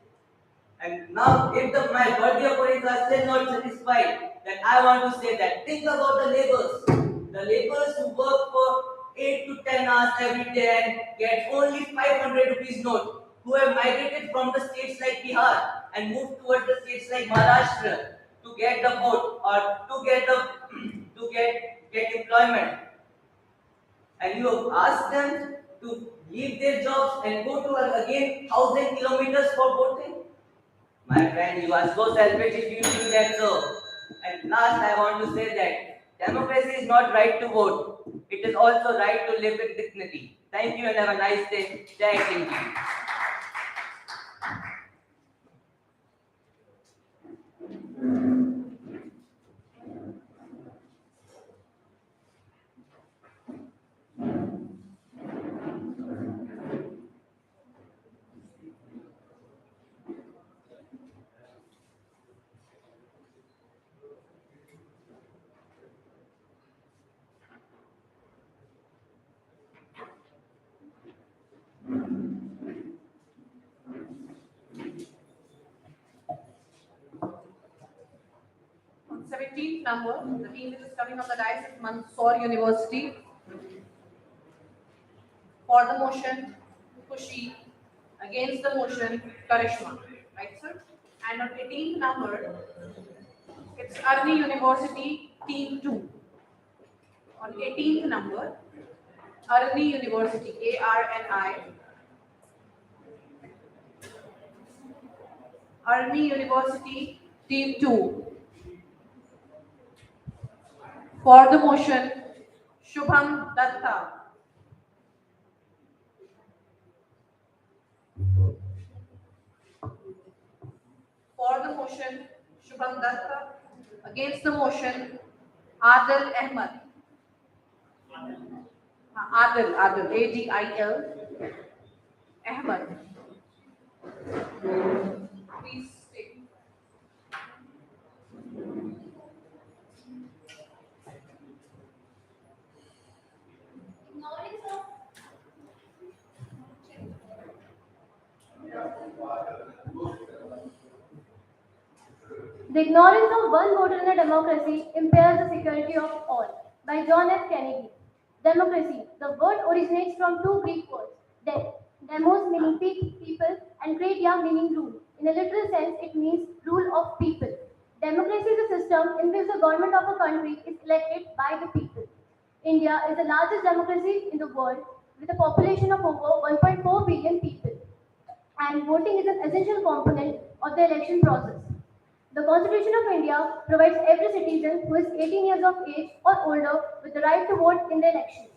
And now, if my worthy opponents are still not satisfied, then I want to say that think about the laborers who work for 8 to 10 hours every day and get only 500 rupees note, who have migrated from the states like Bihar and moved towards the states like Maharashtra to get the vote or to get the to get employment, and you have asked them to leave their jobs and go to again 1,000 kilometers for voting. My friend, you are so selfish if you think that so. And last, I want to say that democracy is not right to vote. It is also right to live with dignity. Thank you and have a nice day. Jai Hind. On 17th number, the team which is coming on the dice is Mansoor University. For the motion, Kushi. Against the motion, Karishma. Right, sir? And on 18th number, it's Arni University, Team 2. On 18th number, Arni University, ARNI. Arni University, Team 2. For the motion, Shubham Datta. For the motion, Shubham Datta. Against the motion, Adil Ahmed. Adil, Adil, Ahmed. Please stay. The ignorance of one voter in a democracy impairs the security of all. By John F. Kennedy. Democracy. The word originates from two Greek words, demos meaning people and kratia meaning rule. In a literal sense, it means rule of people. Democracy is a system in which the government of a country is elected by the people. India is the largest democracy in the world with a population of over 1.4 billion people. And voting is an essential component of the election process. The Constitution of India provides every citizen who is 18 years of age or older with the right to vote in the elections.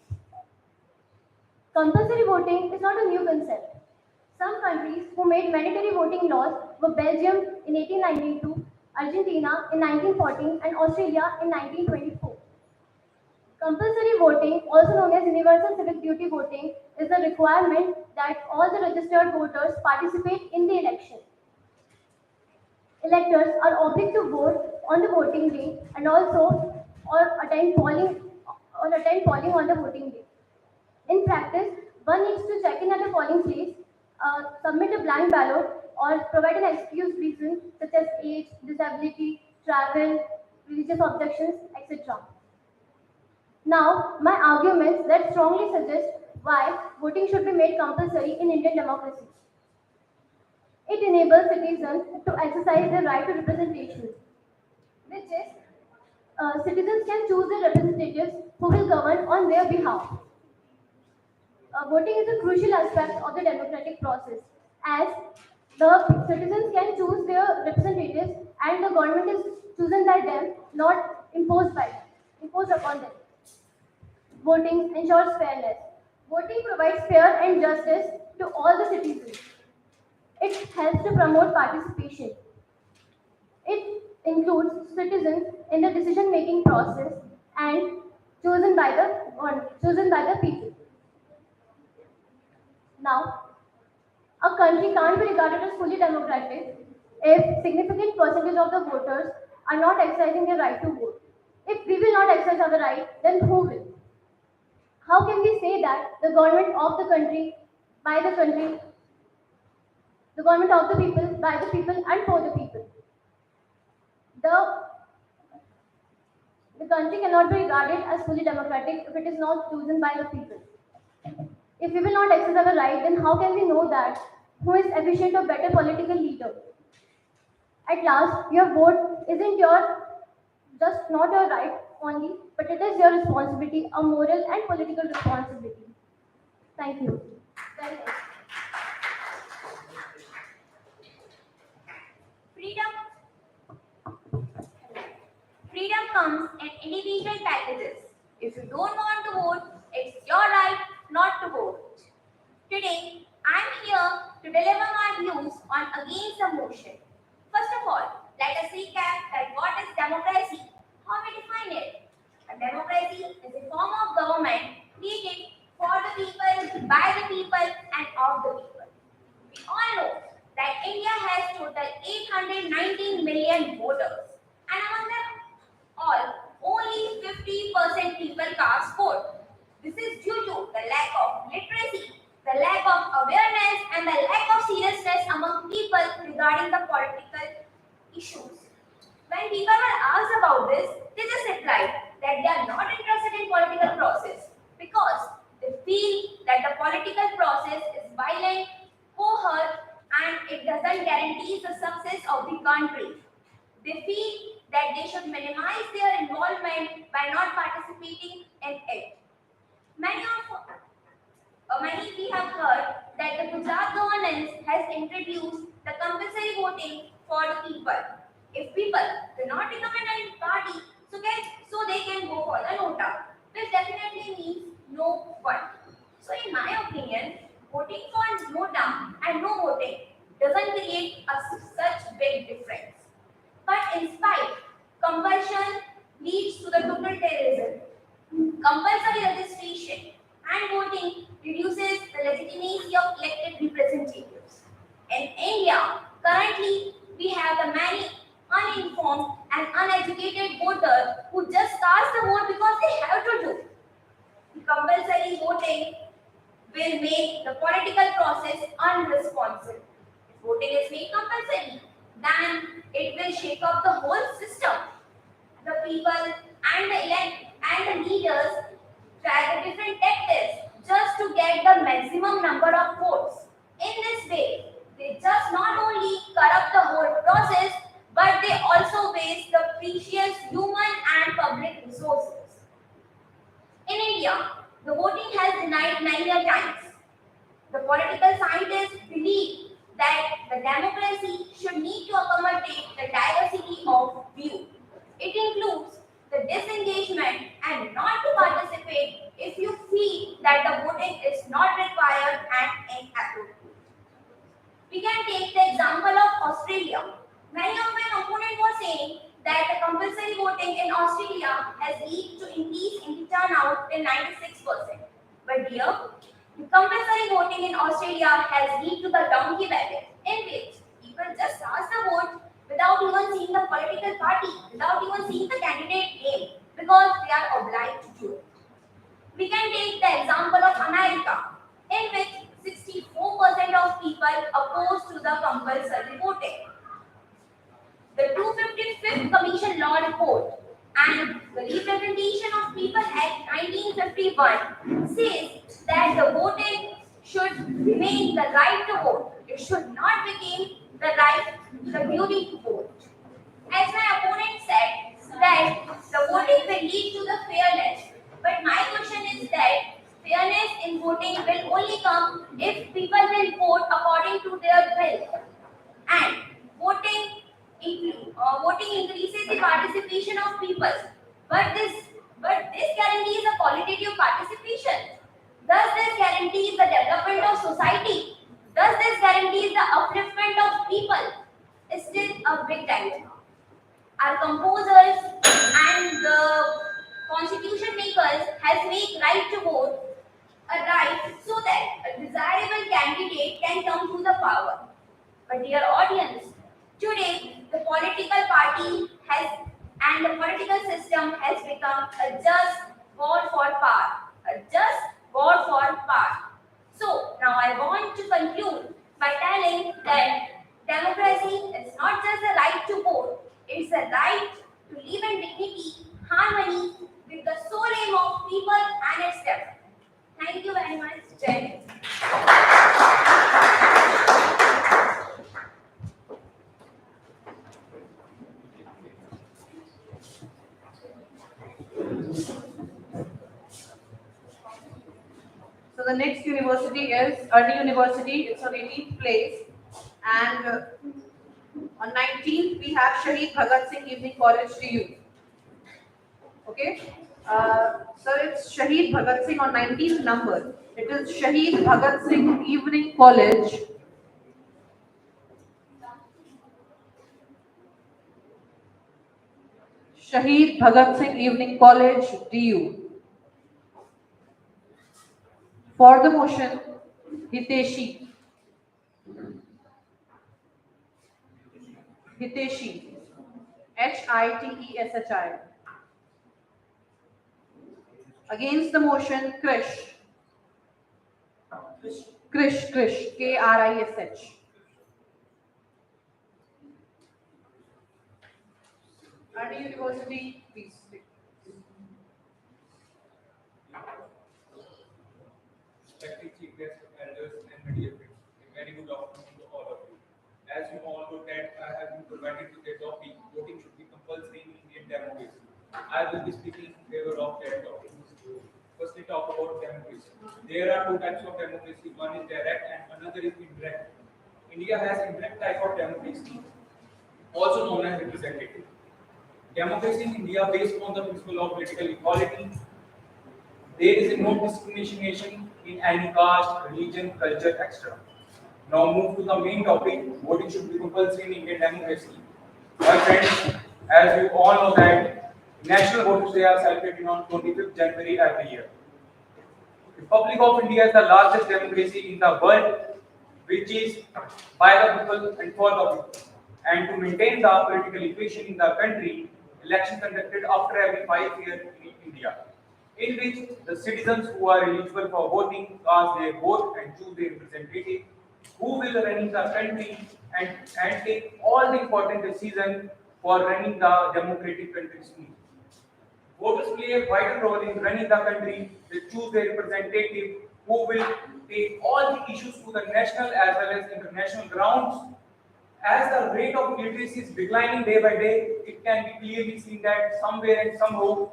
Compulsory voting is not a new concept. Some countries who made mandatory voting laws were Belgium in 1892, Argentina in 1914, and Australia in 1924. Compulsory voting, also known as universal civic duty voting, is the requirement that all the registered voters participate in the election. Electors are obliged to vote on the voting day and also attend polling on the voting day. In practice, one needs to check in at the polling place submit a blank ballot or provide an excuse reason such as age, disability, travel, religious objections, etc. Now, my arguments that strongly suggest why voting should be made compulsory in Indian democracy. It enables citizens to exercise their right to representation, which is citizens can choose their representatives who will govern on their behalf. Voting is a crucial aspect of the democratic process as the citizens can choose their representatives and the government is chosen by them, not imposed upon them. Voting ensures fairness. Voting provides fair and justice to all the citizens. It helps to promote participation. It includes citizens in the decision-making process and chosen by the people. Now, a country can't be regarded as fully democratic if significant percentage of the voters are not exercising their right to vote. If we will not exercise our right, then who will? How can we say that the government of the country, by the country, the government of the people, by the people, and for the people? The country cannot be regarded as fully democratic if it is not chosen by the people. If we will not exercise our right, then how can we know that who is efficient or better political leader? At last, your vote isn't just not your right only, but it is your responsibility, a moral and political responsibility. Thank you. Very nice. Freedom. Freedom comes in individual packages. If you don't want to vote, it's your right not to vote. Today, I'm here to deliver my views on against the motion. First of all, let us recap that what is democracy, how we define it. A democracy is a form of government created for the people, by the people, and of the people. We all know that India has total 819 million voters, and among them all, only 50% people cast vote. This is due to the lack of literacy, the lack of awareness, and the lack of seriousness among people regarding the political issues. When people were asked about this, they just replied that they are not interested in political process because they feel that the political process is violent, coerced, and it doesn't guarantee the success of the country. They feel that they should minimize their involvement by not participating in it. Many we have heard that the Gujarat governance has introduced the compulsory voting for the people. If people do not recommend any party, so they can go for the nota, which definitely means no one. So in my opinion, voting for nota and no voting doesn't create such big difference. But in spite, compulsion leads to the total terrorism. Compulsory registration and voting reduces the legitimacy of elected representatives. In India, currently we have the many uninformed and uneducated voters who just cast the vote because they have to do. Compulsory voting will make the political process unresponsive. If voting is made compulsory, then it will shake up the whole system. The people and the leaders try the different tactics just to get the maximum number of votes. In this way, they just not only corrupt the whole process, but they also waste the precious human and public resources. In India, the voting has denied many a times. The political scientists believe that the democracy should need to accommodate the diversity of view. It includes the disengagement and not to participate if you feel that the voting is not required and inappropriate. We can take the example of Australia. Many of my opponents were saying that the compulsory voting in Australia has led to increase in the turnout till 96%. But here, the compulsory voting in Australia has led to the donkey ballot, in which people just cast the vote without even seeing the political party, without even seeing the candidate name, because they are obliged to do it. We can take the example of America, in which 64% of people the compulsory voting. The 255th Commission Law Report and the Representation of People Act 1951 says that the voting should remain the right to vote. It should not become the duty to vote. As my opponent said, that the voting will lead to the fairness. But my question is that fairness in voting will only come if people will vote according to their will. And voting increases the participation of people. But this guarantees a qualitative participation. Does this guarantee the development of society? Does this guarantee the upliftment of people? Is still a big dilemma. Our composers and the constitution makers has made right to vote a right so that a desirable candidate can come to the power. But dear audience, today the political party has and the political system has become a just war for power. A just war for power. So now I want to conclude by telling that democracy is not just a right to vote, it's a right to live in dignity, harmony with the sole aim of people and its development. Thank you very much. Jai Hind. So the next university is Early University. It's a unique place. And on 19th, we have Shahid Bhagat Singh Evening College to you. Okay? So it's Shahid Bhagat Singh on 19th number. It is Shahid Bhagat Singh Evening College. Shahid Bhagat Singh Evening College, DU. For the motion, Hiteshi. Hiteshi. Hiteshi. Against the motion, Krish. Krish. Krish. Early University, please. Respected chief guests, elders, and media friends, a very good afternoon to all of you. As you all know that I have been provided with the topic, voting should be compulsory in Indian democracy. I will be speaking in favor of that topic. Firstly, talk about democracy. There are two types of democracy. One is direct and another is indirect. India has indirect type of democracy, also known as representative. Democracy in India based on the principle of political equality. There is no discrimination in any caste, religion, culture, etc. Now move to the main topic, voting should be compulsory in Indian democracy. My friends, as you all know that National Voters' Day are celebrated on 25th January every year. The Republic of India is the largest democracy in the world, which is by the people and for the people. And to maintain the political equation in the country, election conducted after every 5 years in India, in which the citizens who are eligible for voting cast their vote and choose their representative who will run the country and take all the important decisions for running the democratic country smoothly. Voters play a vital role in running the country. They choose their representative who will take all the issues to the national as well as international grounds. As the rate of literacy is declining day by day, it can be clearly seen that somewhere and somehow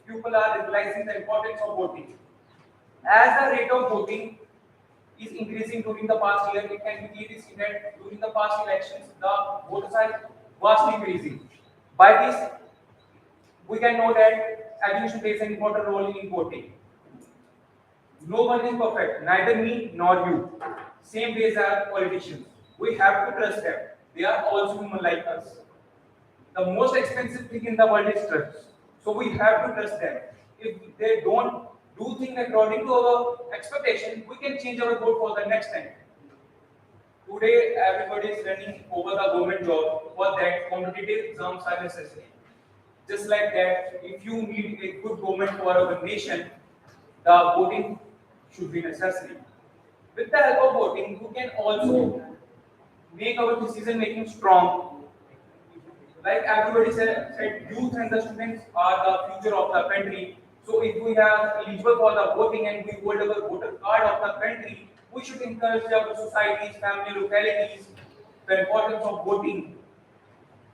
people are realizing the importance of voting. As the rate of voting is increasing during the past year, it can be clearly seen that during the past elections, the voters are vastly increasing. By this, we can know that education plays an important role in voting. No one is perfect, neither me nor you. Same way as our politicians. We have to trust them. They are also human like us. The most expensive thing in the world is trust. So we have to trust them. If they don't do things according to our expectation, we can change our vote for the next time. Today, everybody is running over the government job. For that, competitive exams are necessary. Just like that, if you need a good government for our nation, the voting should be necessary. With the help of voting, you can also make our decision making strong. Like everybody said, youth and the students are the future of the country. So if we are eligible for the voting and we hold our voter card of the country, we should encourage our societies, family, localities, the importance of voting.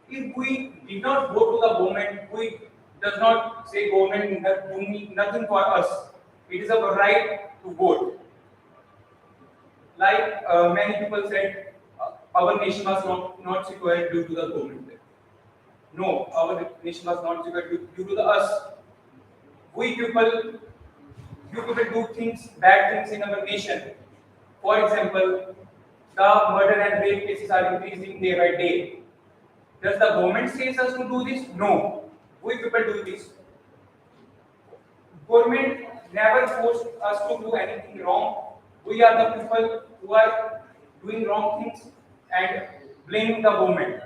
If we did not vote to the government, we does not say government doing nothing for us. It is our right to vote. Like many people said, our nation was not secure due to the government. No, our nation was not secure due to the us. We people, you people do things, bad things in our nation. For example, the murder and rape cases are increasing day by day. Does the government say us to do this? No. We people do this. Government never forced us to do anything wrong. We are the people who are doing wrong things and blaming the government.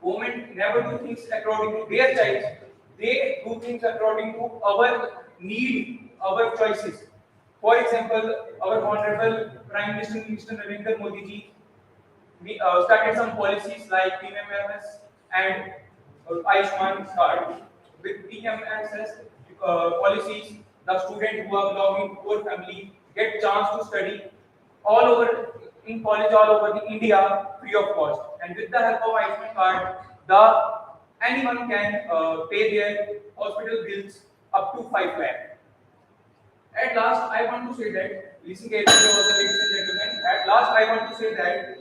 Government never do things according to their choice. They do things according to our need, our choices. For example, our Honorable Prime Minister, Mr. Narendra Modi ji, we started some policies like PMMS and Ayushman card. With PMMS policies, the student who are belonging to poor family get chance to study all over in college all over the India free of cost. And with the help of Ayushman card, the anyone can pay their hospital bills up to 5 lakh. At last, I want to say that, listen carefully, all the ladies and gentlemen. At last, I want to say that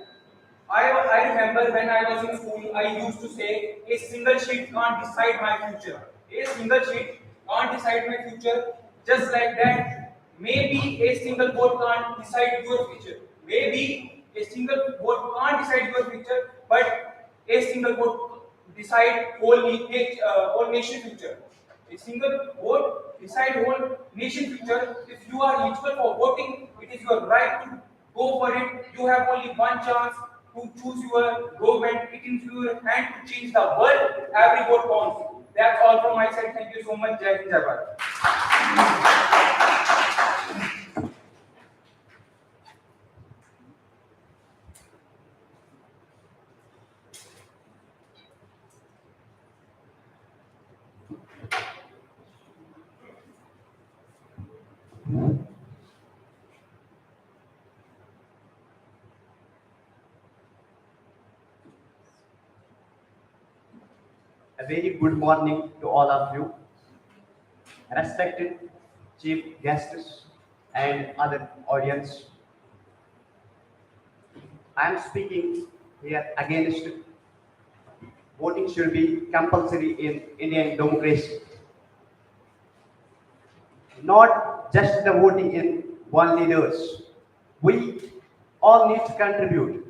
I remember when I was in school, I used to say, a single sheet can't decide my future. A single sheet can't decide my future. Just like that, maybe a single vote can't decide your future. Maybe a single vote can't decide your future, but a single vote decide whole nation future. A single vote decide whole nation future. If you are eligible for voting, it is your right to go for it. You have only one chance to choose your government. It is your hand to change the world. Every vote counts. That's all from my side. Thank you so much. Jai Hind, Jai Bharat. A very good morning to all of you, respected chief guests and other audience. I am speaking here against voting should be compulsory in Indian democracy. Not just the voting in one leaders. We all need to contribute.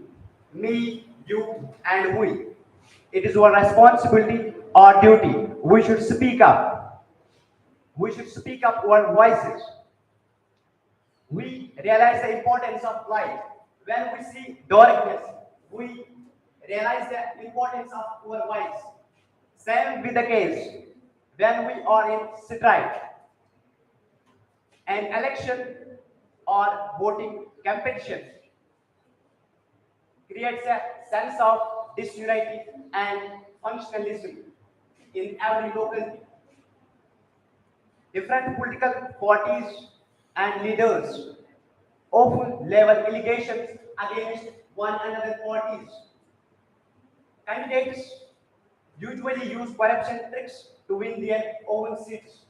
Me, you, and we. It is our responsibility or duty. We should speak up. We should speak up our voices. We realize the importance of light. When we see darkness, we realize the importance of our voice. Same with the case when we are in strike. An election or voting competition creates a sense of disunity and functionalism in every locality. Different political parties and leaders often level allegations against one another parties. Candidates usually use corruption tricks to win their own seats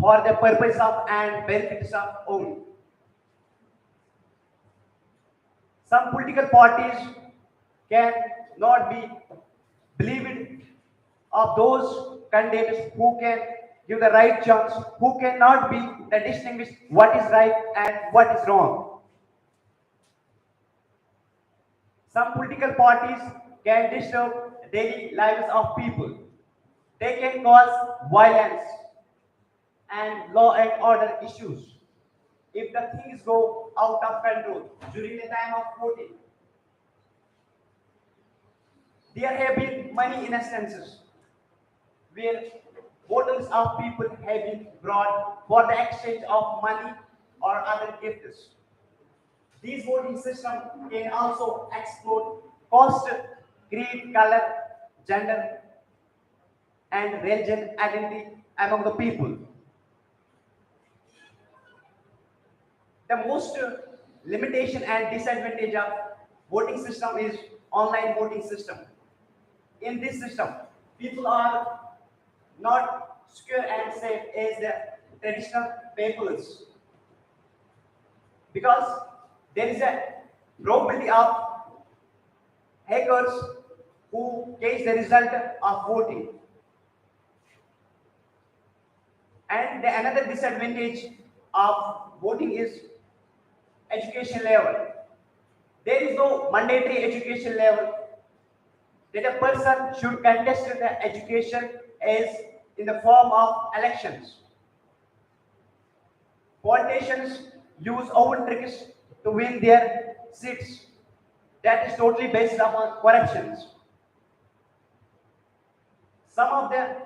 for the purpose of and benefits of own. Some political parties can not be believed of those candidates who can give the right chance, who cannot be the distinguish what is right and what is wrong. Some political parties can disturb daily lives of people. They can cause violence and law and order issues if the things go out of control during the time of voting. There have been many instances where bottles of people have been brought for the exchange of money or other gifts. These voting systems can also exploit caste, creed, color, gender, and religion identity among the people. The most limitation and disadvantage of voting system is online voting system. In this system, people are not secure and safe as the traditional papers because there is a probability of hackers who catch the result of voting. And another disadvantage of voting is education level. There is no mandatory education level that a person should contest the education as in the form of elections. Politicians use own tricks to win their seats. That is totally based upon corruptions. Some of the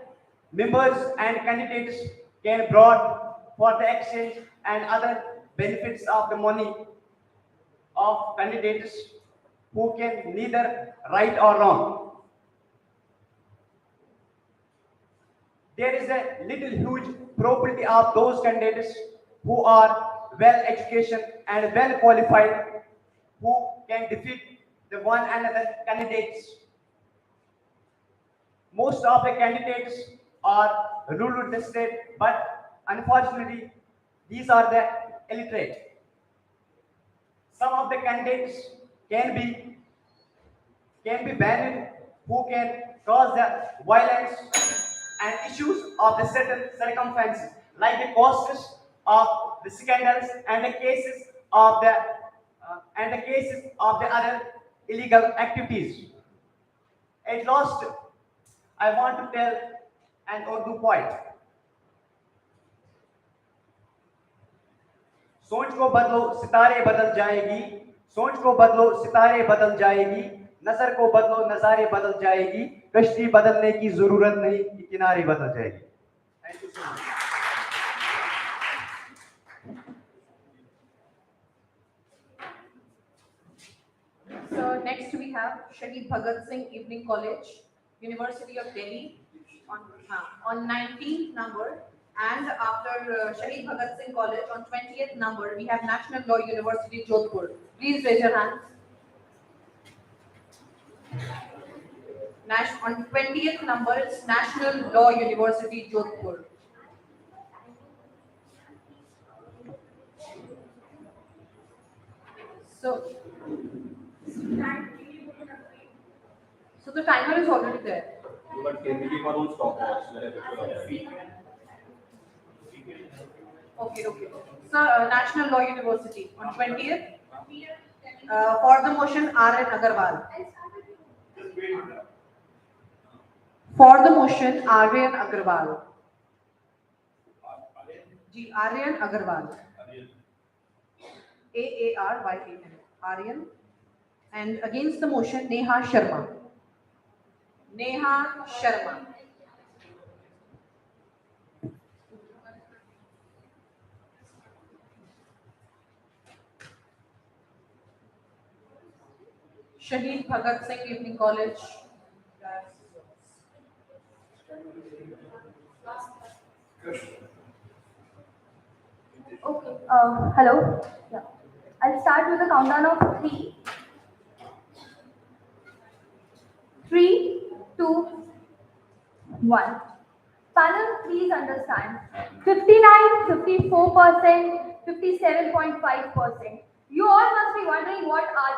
members and candidates can brought for the exchange and other benefits of the money of candidates who can neither right or wrong. There is a little huge probability of those candidates who are well educated and well qualified who can defeat the one another candidates. Most of the candidates are rural the state, but unfortunately, these are the illiterate. Some of the candidates can be banned who can cause the violence and issues of the certain circumstances, like the causes of the scandals and the cases of the other illegal activities. At last, I want to tell an Urdu poet. सोच को बदलो सितारे बदल जाएगी, सोच को बदलो सितारे बदल जाएगी, नजर को बदलो नजारे बदल जाएगी, कश्ती बदलने की जरूरत नहीं कि किनारे बदल जाएगी. Thank you so much. So next we have Shahid Bhagat Singh Evening College, University of Delhi on 19th number, and after Shahid Bhagat Singh College on 20th number we have National Law University Jodhpur. Please raise your hands. On 20th number it's National Law University Jodhpur. So the timer is already there. But can we keep our own stopwatch? Okay. So National Law University on 20th. For the motion, R.N. Agarwal. For the motion, R.N. Agarwal. R.N. Agarwal. Aaryan. Aryan. And against the motion, Neha Sharma. Neha Sharma. Shahid Bhagat Singh Evening College. Okay. Hello. Yeah. I'll start with a countdown of 3. 3, 2, 1. Panel, please understand. 59, 54%, 57.5%. You all must be wondering what are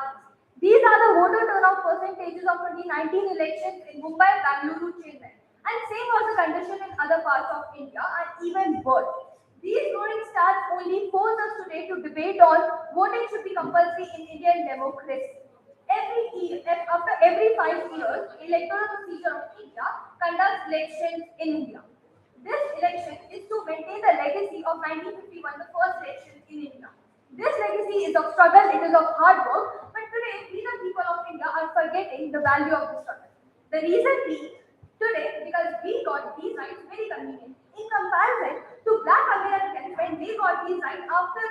these. These are the voter turnout percentages of 2019 elections in Mumbai, Bangalore, Chennai. And same was the condition in other parts of India and even worse. These voting stats only force us today to debate on voting should be compulsory in Indian democracy. After every 5 years, electoral procedure of India conducts elections in India. This election is to maintain the legacy of 1951, the first election in India. This legacy is of struggle, it is of hard work, but today we the people of India are forgetting the value of the struggle. The reason being, today, because we got these rights very convenient in comparison to Black Americans when they got these rights after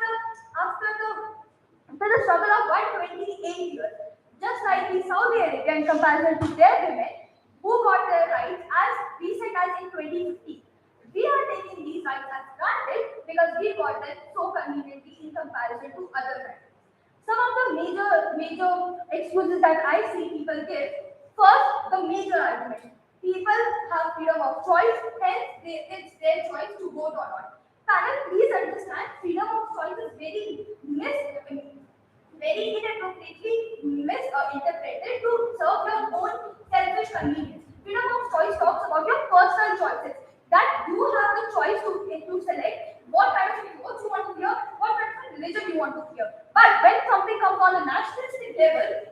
the struggle of 128 years. Just like the Saudi Arabia in comparison to their women, who got their rights as recent as in 2015. We are taking these rights as granted because we got them so conveniently in comparison to other countries. Some of the major excuses that I see people give. First, the major argument. People have freedom of choice, hence it's their choice to vote or not. Panel, please understand, freedom of choice is very inappropriately misinterpreted to serve your own selfish convenience. Freedom of choice talks about your personal choices. That you have the choice to select what kind of clothes you want to wear, what kind of religion you want to wear. But when something comes on a nationalistic level,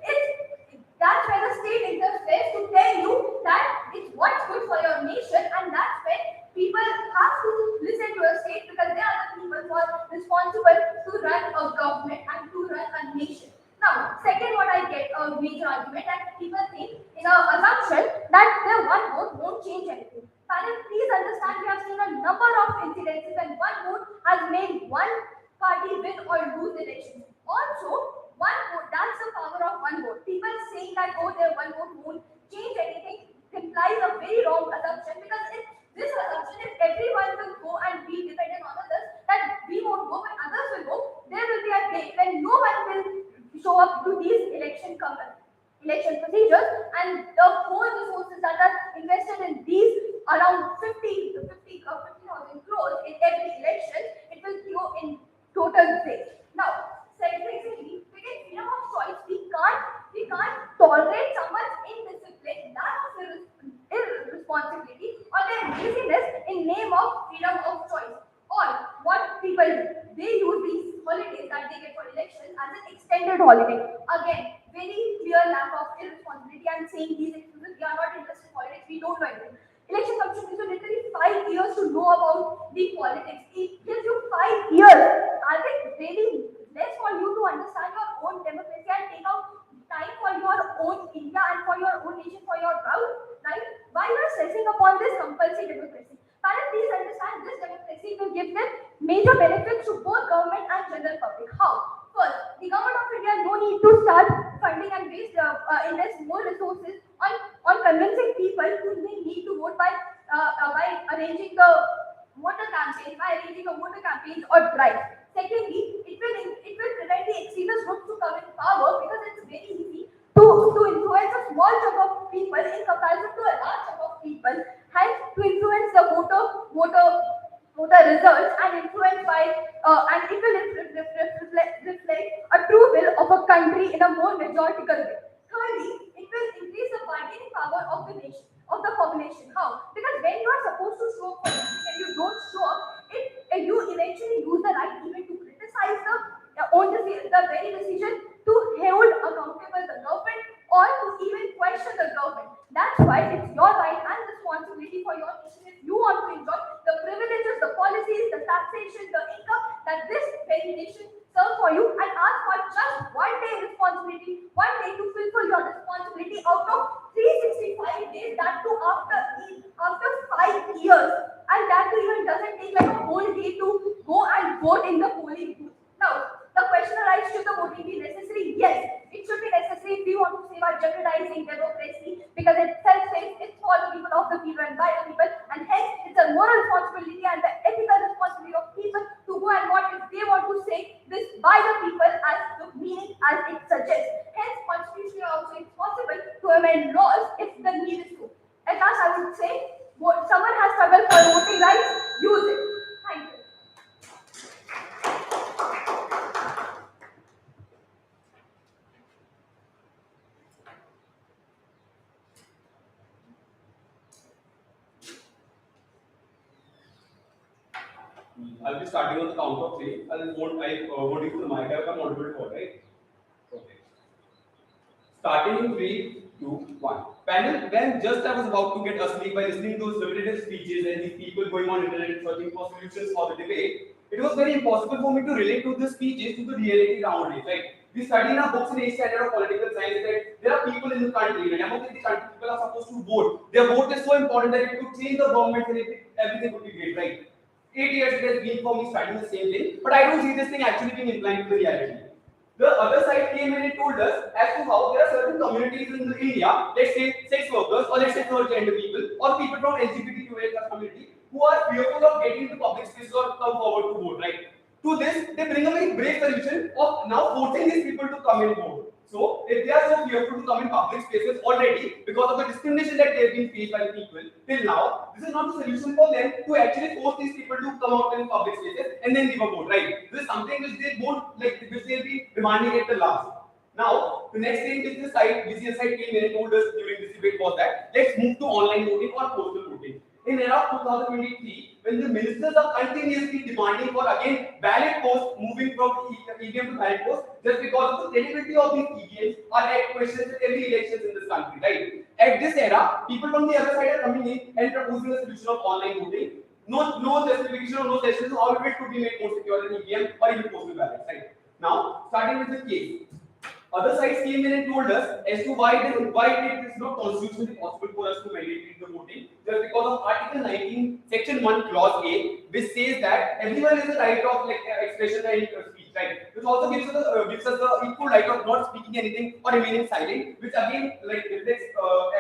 that's when the state interferes to tell you that it's what's good for your nation, and that's when people have to listen to a state because they are the people who are responsible to run a government and to run a nation. Now, second, what I get a major argument that people think in an assumption that their one vote won't change anything. Parents, please understand we have seen a number of incidences when one vote has made one party win or lose elections. Also, one vote, that's the power of one vote. People saying that their one vote won't change anything implies a very wrong assumption because this assumption if everyone will go and be dependent on others, that we won't go but others will go, there will be a day when no one will show up to these election procedures, and the whole resources that are invested in these around 50,000 crores in every election, it will go in total waste. Now, secondly, within freedom of choice, we can't tolerate someone's indiscipline, lack of irresponsibility, or their laziness in name of freedom of choice. Or what people do, they use these holidays that they get for elections as an extended holiday. Again, very clear lack of irresponsibility. I'm saying these excuses, we are not interested in politics, we don't know anything. Election commission gives you literally 5 years to know about the politics. It gives you 5 years. Are they really less for you to understand your own democracy and take out time for your own India and for your own nation, for your route, right? Why you are stressing upon this compulsory democracy? Parents, please understand this democracy will give them major benefits to both government and general public. How? First, the government of India no need to start funding and invest more resources on convincing people who they need to vote by arranging the voter campaigns or drives. Secondly, it will prevent the extremist groups to come in power because it's very easy to influence a small chunk of people in comparison to a large chunk of people, hence to influence the voter results and influence by and it will reflect a true will of a country in a more majoritical way. Thirdly, it will increase the bargaining power of the nation, of the population. How? Because when you are supposed to show up for something and you don't show up, you eventually lose the right even to criticize the very decision, to hold accountable the government or to even question the government. That's why it's your right and responsibility for your nation if you want to enjoy the privileges, the policies, the taxation, the income that this very nation serves for you, and ask for just 1 day responsibility, 1 day to fulfill your responsibility out of 365 days, that too after 5 years, and that too even doesn't take like a whole day to go and vote in the polling booth. Now, the question arises, should the voting be necessary? Yes, it should be necessary if we want to save our jeopardizing democracy, because it self-saves, it's for the people, of the people, and by the people, and hence it's a moral responsibility and the ethical responsibility of people to go and vote if they want to say this by the people as the meaning as it suggests. Hence, constitutionally also it's possible to amend laws if the need is to. At last, I would say, someone has struggled for voting rights, use it. Thank you. I'll be starting on the count of 3. I'll vote you the mic. I have multiple to vote, right? Okay. Starting in 3, 2, 1. Panel, when just I was about to get asleep by listening to those repetitive speeches and these people going on internet searching for solutions for the debate, it was very impossible for me to relate to the speeches to the reality nowadays, right? We study in our books in 8th standard of political science that there are people in the country, and democratic country, people are supposed to vote. Their vote is so important that it could change the government and everything would be great, right? 8 years it has been for me studying the same thing, but I don't see this thing actually being implemented in reality. The other side came in and told us as to how there are certain communities in India, let's say sex workers or let's say third gender people or people from LGBTQIA community who are fearful of getting into public spaces or come forward to vote, right? To this, they bring a very brave solution of now forcing these people to come and vote. So, if they are so fearful to come in public spaces already because of the discrimination that they have been faced by people till now, this is not the solution for them to actually force these people to come out in public spaces and then give a vote, right? This is something which they won't like, which they'll be demanding at the last. Now, the next thing which this side came in and told us during this debate was that let's move to online voting or postal voting. In era of 2023, when the ministers are continuously demanding for again ballot posts moving from EVM to ballot posts, just because of the credibility of these EVMs are at questions at every elections in this country, right? At this era, people from the other side are coming in and proposing a solution of online voting. No justification or no suggestion how it could be made more secure than EVM or even postal ballots, right? Now, starting with the case. Other sides came in and told us as to why it is not constitutionally possible for us to mandate the voting, just because of Article 19, Section 1, Clause A, which says that everyone has the right of expression and speech, right? Which also gives us the equal right of not speaking anything or remaining silent, which again reflects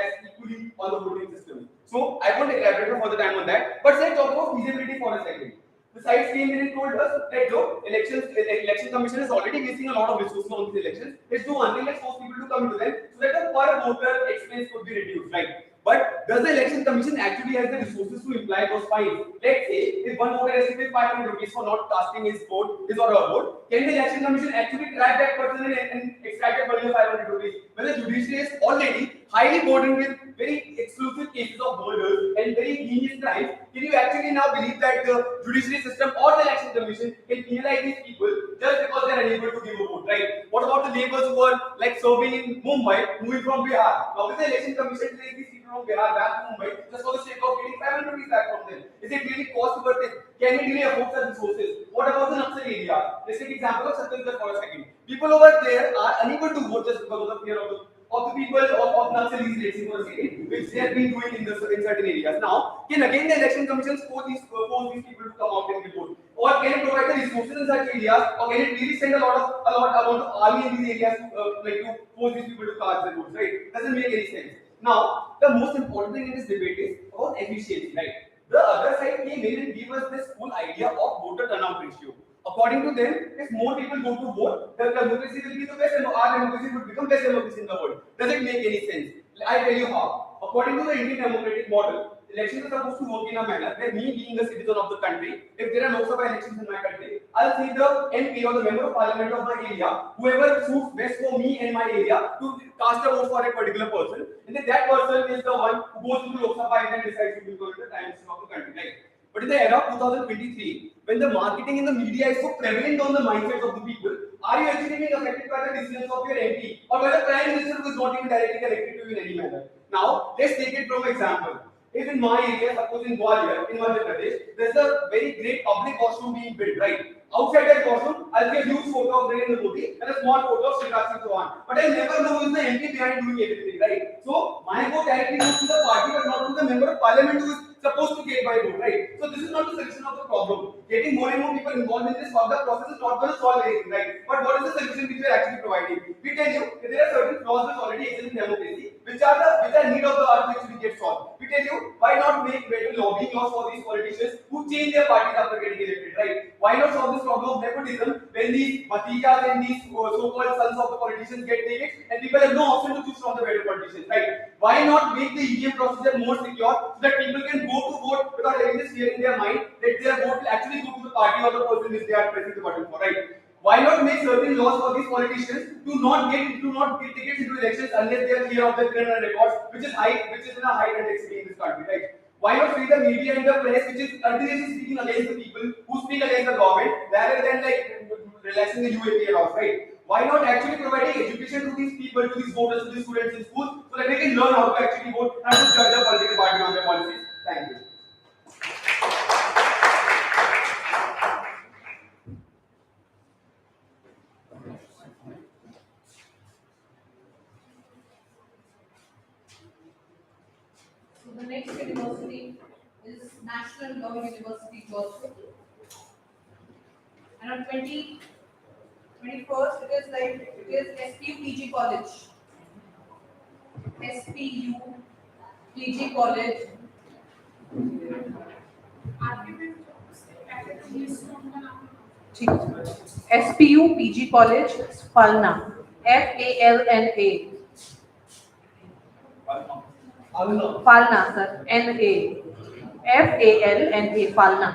as equally on the voting system. So I won't elaborate for the time on that, but let's talk about feasibility for a second. The sides came in and told us that look, election commission is already wasting a lot of resources on these elections. Let's do one thing, let's force people to come to them so that the per voter expense could be reduced, right? But does the election commission actually have the resources to imply those fines? Let's say if one voter has to pay 500 rupees for not casting his vote, his or her vote, can the election commission actually track that person and extract that money of 500 rupees? Well, the judiciary is already highly burdened with very exclusive cases of murders and very heinous crimes. Can you actually now believe that the judiciary system or the election commission can penalize these people just because they are unable to give a vote, right? What about the neighbors who are like serving in Mumbai, moving from Bihar? Now, will the election commission take these people from Bihar back to Mumbai just for the sake of getting 500 rupees back from them? Is it really cost worth it? Can we really afford such resources? What about the Naxal area? Let's take example of Chhattisgarh for a second. People over there are unable to vote just because of the fear of the people of Naxalis, let's say, for a second, which they have been doing in certain areas. Now, can again the election commissions force these people to come out and vote? Or can it provide the resources in such areas? Or can it really send a lot amount of army in these areas to force these people to cast their votes, right? Doesn't make any sense. Now, the most important thing in this debate is about efficiency, right? The other side came in and gave us this whole idea of voter turnout ratio. According to them, if more people go to vote, the democracy will be the best, and our democracy would become best democracy in the world. Does it make any sense? I tell you how. According to the Indian democratic model, elections are supposed to work in a manner where me being a citizen of the country, if there are no Sabha elections in my country, I'll see the MP or the member of parliament of my area, whoever suits best for me and my area, to cast a vote for a particular person, and then that person is the one who goes to Lok Sabha and then decides who will go to the Prime Minister of the country, right? But in the era of 2023, when the marketing in the media is so prevalent on the mindsets of the people, are you actually being affected by the decisions of your MP or by the Prime Minister who is not even directly connected to you in any manner? Now, let's take it from example. If in my area, suppose in Gwalior, in Madhya Pradesh, there's a very great public washroom being built, right? Outside that washroom, I'll see a huge photo of Narendra Modi and a small photo of Shivraj Singh Chauhan. But I never know who is the MP behind doing everything, right? So, my vote directly goes to the party but not to the member of parliament who is supposed to get my vote, right? So, this is not the solution of the problem. Getting more and more people involved in this further process is not going to solve anything, right? But what is the solution which we are actually providing? We tell you that there are certain flaws which already exist in democracy, which are need of the hour to actually get solved. We tell you why not make better lobbying laws for these politicians who change their parties after getting elected, right? Why not solve this problem of nepotism when these Bhatijas and these so-called sons of the politicians get tickets and people have no option to choose from the better politicians, right? Why not make the EVM procedure more secure so that people can go to vote without having this fear in their mind that their vote will actually go to the party or the person which they are pressing the button for, right? Why not make certain laws for these politicians to not get tickets into elections unless they are clear of their criminal records, which is in a high complexity in this country, right? Why not free the media and the press, which is continuously speaking against the people who speak against the government, rather than like relaxing the UAP laws, right? Why not actually providing education to these people, to these voters, to these students in schools, so that they can learn how to actually vote and to judge the political party on their policies? Thank you. So the next university is National Law University, Gosford. And on 20 21st, it is SPU PG College. SPU PG College. SPU PG College, Falna. FALNA. Falna, sir. NA. FALNA. Falna.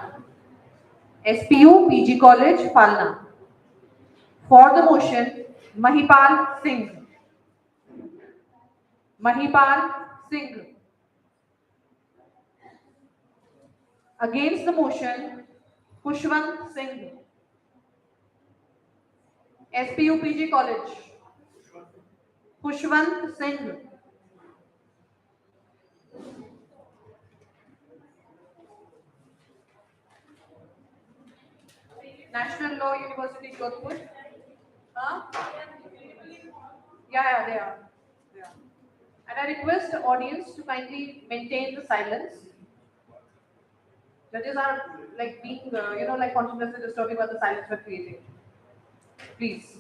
SPU PG College, Falna. For the motion, Mahipal Singh. Mahipal Singh. Against the motion, Pushwant Singh. SPU PG College. Pushwant Singh. National Law University, Jodhpur. Huh? Yeah, they are. And I request the audience to kindly maintain the silence. Judges are like being, like continuously disturbing by the silence we're creating. Please.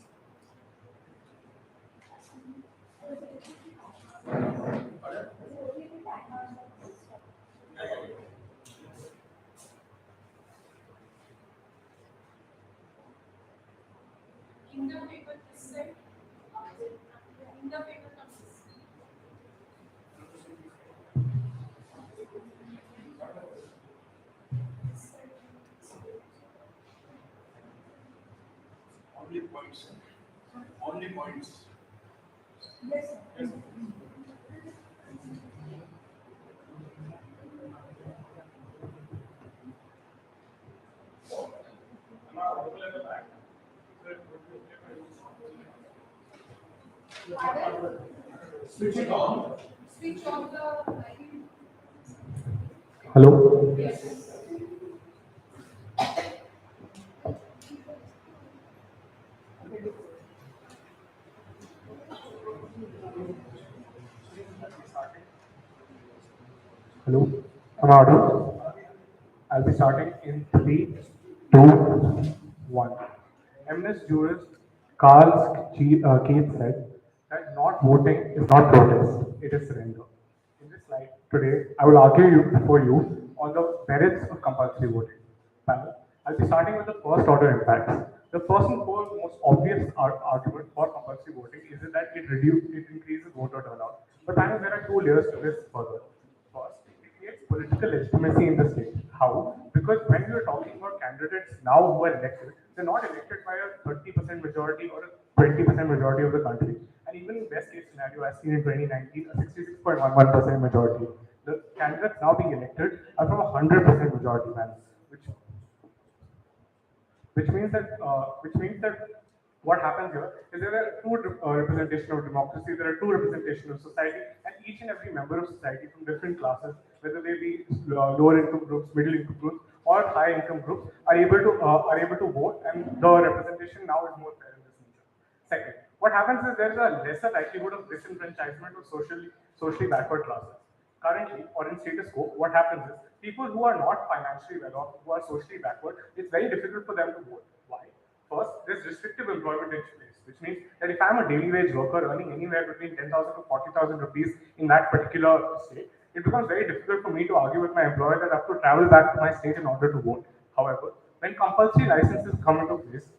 Only points. Only points. Yes. Yes. Switch it on. Switch on the. Hello? Yes. Hello? Am I audible? I'll be starting in 3, 2, 1. Eminence jurist Keith said that not voting is not protest, it is surrender. In this slide today, I will argue before you on the merits of compulsory voting. Panel, I'll be starting with the first order impacts. The first and most obvious argument for compulsory voting is that it increases voter turnout. But panel, there are two layers to this further. First, it creates political legitimacy in the state. How? Because when we are talking about candidates now who are elected, they're not elected by a 30% majority or a 20% majority of the country. And even in best case scenario, as seen in 2019, a 66.11% majority. The candidates now being elected are from a 100% majority panel, which means that what happens here is there are two representation of democracy, there are two representation of society, and each and every member of society from different classes, whether they be lower income groups, middle income groups, or high income groups, are able to vote, and the representation now is more fair in this nature. Second, what happens is there is a lesser likelihood of disenfranchisement of socially backward classes. Currently, or in status quo, what happens is people who are not financially well off, who are socially backward, it's very difficult for them to vote. Why? First, there's restrictive employment in place, which means that if I'm a daily wage worker earning anywhere between 10,000 to 40,000 rupees in that particular state, it becomes very difficult for me to argue with my employer that I have to travel back to my state in order to vote. However, when compulsory licenses come into place,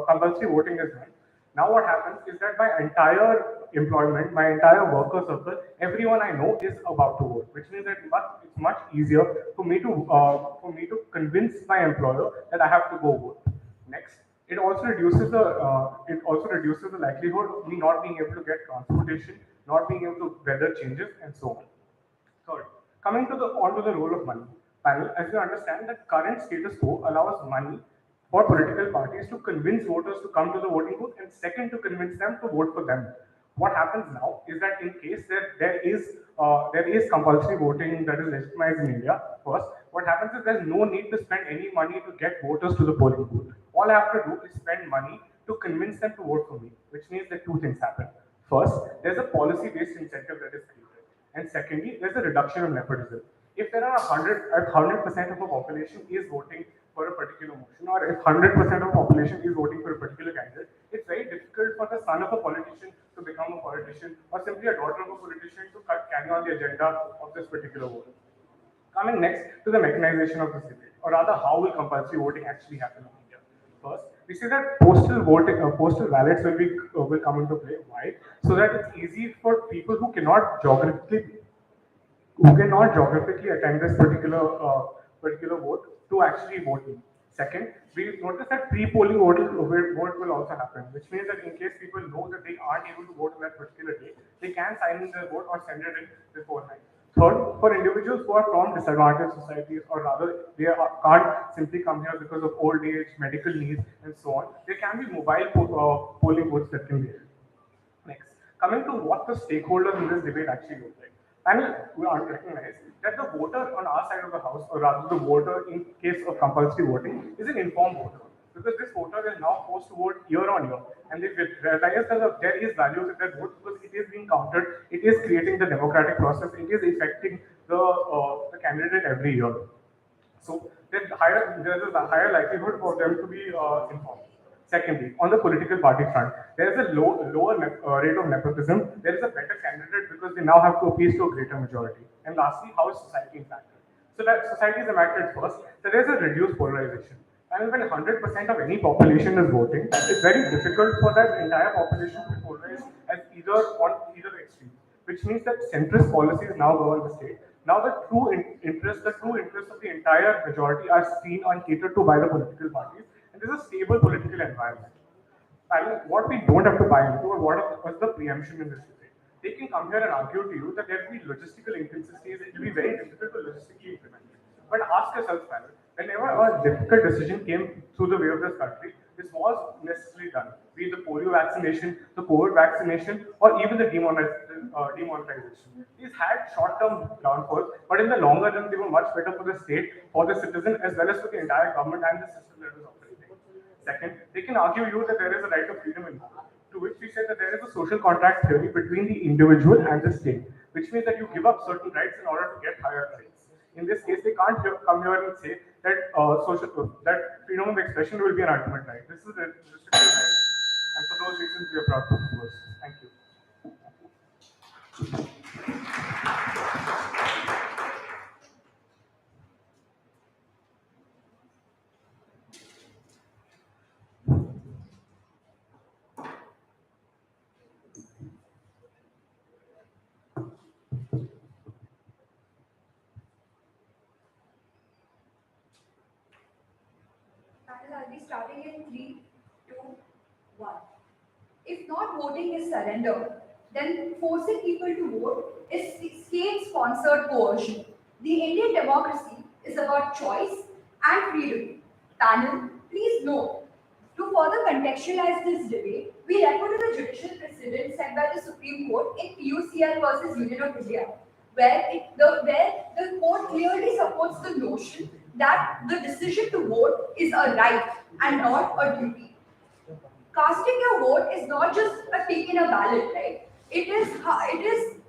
compulsory voting is done. Now what happens is that my entire employment, my entire worker circle, everyone I know is about to vote, which means that it's much easier for me to convince my employer that I have to go vote. Next, it also reduces the likelihood of me not being able to get transportation, not being able to weather changes, and so on. Third, coming onto the role of money. Panel, as you understand, that current status quo allows money for political parties to convince voters to come to the voting booth, and second, to convince them to vote for them. What happens now is that in case there is compulsory voting that is legitimized in India, first, what happens is there's no need to spend any money to get voters to the polling booth. All I have to do is spend money to convince them to vote for me, which means that two things happen. First, there's a policy-based incentive that is created, and secondly, there's a reduction of nepotism. If there are 100% of the population is voting for a particular motion, or if 100% of population is voting for a particular candidate, difficult for the son of a politician to become a politician or simply a daughter of a politician to carry on the agenda of this particular vote. Coming next to the mechanization of this debate, or rather, how will compulsory voting actually happen in India? First, we see that postal ballots will come into play. Why? So that it's easy for people who cannot geographically attend this particular vote to actually vote in. Second, we notice that pre-polling vote will also happen, which means that in case people know that they aren't able to vote on that particular day, they can sign in their vote or send it in beforehand. Third, for individuals who are from disadvantaged societies, or rather can't simply come here because of old age, medical needs, and so on, there can be mobile polling booths that can be held. Next, coming to what the stakeholders in this debate actually look like. Panel will recognize that the voter on our side of the house, or rather the voter in case of compulsory voting, is an informed voter. Because this voter is now forced to vote year on year, and they realize that there is value in their vote because it is being counted, it is creating the democratic process, it is affecting the candidate every year. So there is a higher likelihood for them to be informed. Secondly, on the political party front, there is a lower rate of nepotism. There is a better candidate because they now have to appeal to a greater majority. And lastly, how is society impacted? So that society is impacted first. So there is a reduced polarization. And when 100% of any population is voting, it's very difficult for that entire population to be polarized as either on either extreme, which means that centrist policies now govern the state. Now the true interests of the entire majority are seen and catered to by the political parties, and there's a stable political environment. I mean, what we don't have to buy into, or what's the preemption in this debate? They can come here and argue to you that there will be logistical inconsistencies, it will be very difficult to logistically implement it. But ask yourself, panel, whenever a difficult decision came through the way of this country, this was necessarily done. Be it the polio vaccination, the COVID vaccination, or even the demonetization. These had short-term downfalls, but in the longer run, they were much better for the state, for the citizen, as well as for the entire government and the system that was operating. Second, they can argue you that there is a right of freedom in vote, to which we said that there is a social contract theory between the individual and the state, which means that you give up certain rights in order to get higher rights. In this case, they can't come here and say that that freedom of expression will be an ultimate right. This is a restricted right, and for those reasons, we are proud to propose. Thank you. I'll be starting in 3, 2, 1. If not voting is surrender, then forcing people to vote is state-sponsored coercion. The Indian democracy is about choice and freedom. Panel, please note, to further contextualize this debate, we refer to the judicial precedent set by the Supreme Court in PUCL versus Union of India, where the court clearly supports the notion that the decision to vote is a right and not a duty. Casting your vote is not just a tick in a ballot, right? It is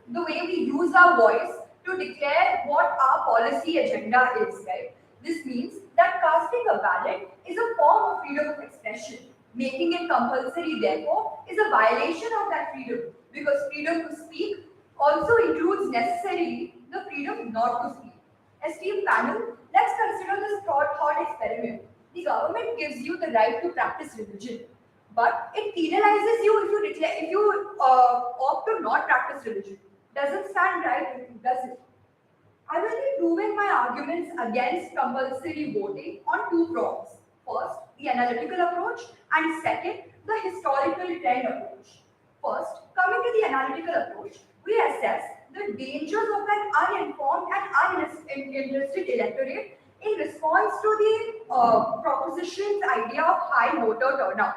the way we use our voice to declare what our policy agenda is, right? This means that casting a ballot is a form of freedom of expression. Making it compulsory, therefore, is a violation of that freedom, because freedom to speak also includes necessarily the freedom not to speak. Esteemed panel, let's consider this thought experiment. The government gives you the right to practice religion, but it penalizes you if you opt to not practice religion. Doesn't stand right with you, does it? I will be proving my arguments against compulsory voting on two prongs. First, the analytical approach, and second, the historical trend approach. First, coming to the analytical approach, we assess the dangers of an uninformed and uninterested electorate in response to the proposition's idea of high voter turnout.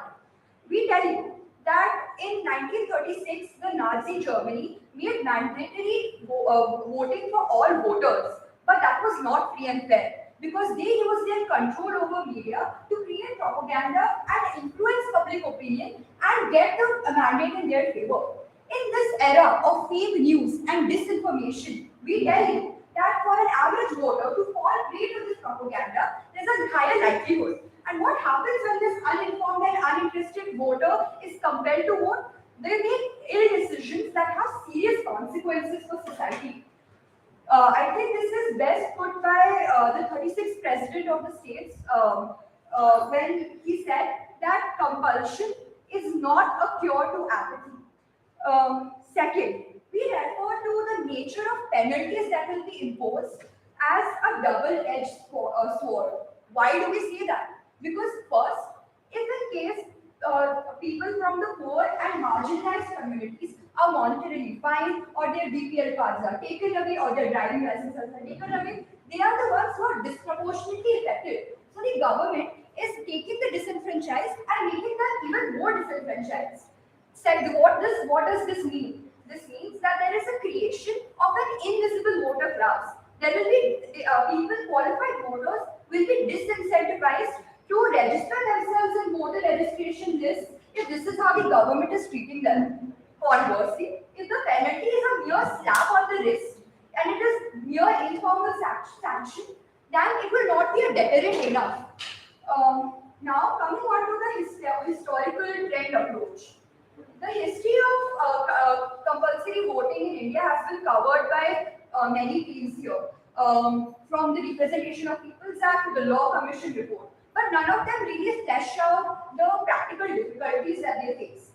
We tell you that in 1936, the Nazi Germany made mandatory voting for all voters, but that was not free and fair because they used their control over media to create propaganda and influence public opinion and get the mandate in their favor. In this era of fake news and disinformation, we tell you that for an average voter to fall prey to this propaganda, there's a higher likelihood And what happens when this uninformed and uninterested voter is compelled to vote? They make ill decisions that have serious consequences for society. I think this is best put by the 36th president of the states when he said that compulsion is not a cure to apathy. Second, we refer to the nature of penalties that will be imposed as a double-edged sword. Why do we say that? Because first, if in case people from the poor and marginalized communities are monetarily fined or their BPL cards are taken away or their driving licenses are taken away, they are the ones who are disproportionately affected. So the government is taking the disenfranchised and making them even more disenfranchised. Said what does this mean? This means that there is a creation of an invisible voter class. There will be people, qualified voters, will be disincentivized to register themselves in voter registration lists if this is how the government is treating them. Conversely, if the penalty is a mere slap on the wrist and it is mere informal sanction, then it will not be a deterrent enough. Now, coming on to the historical trend approach. The history of compulsory voting in India has been covered by many fields here, from the Representation of People's Act to the Law Commission report. But none of them really flesh out the practical difficulties that they face.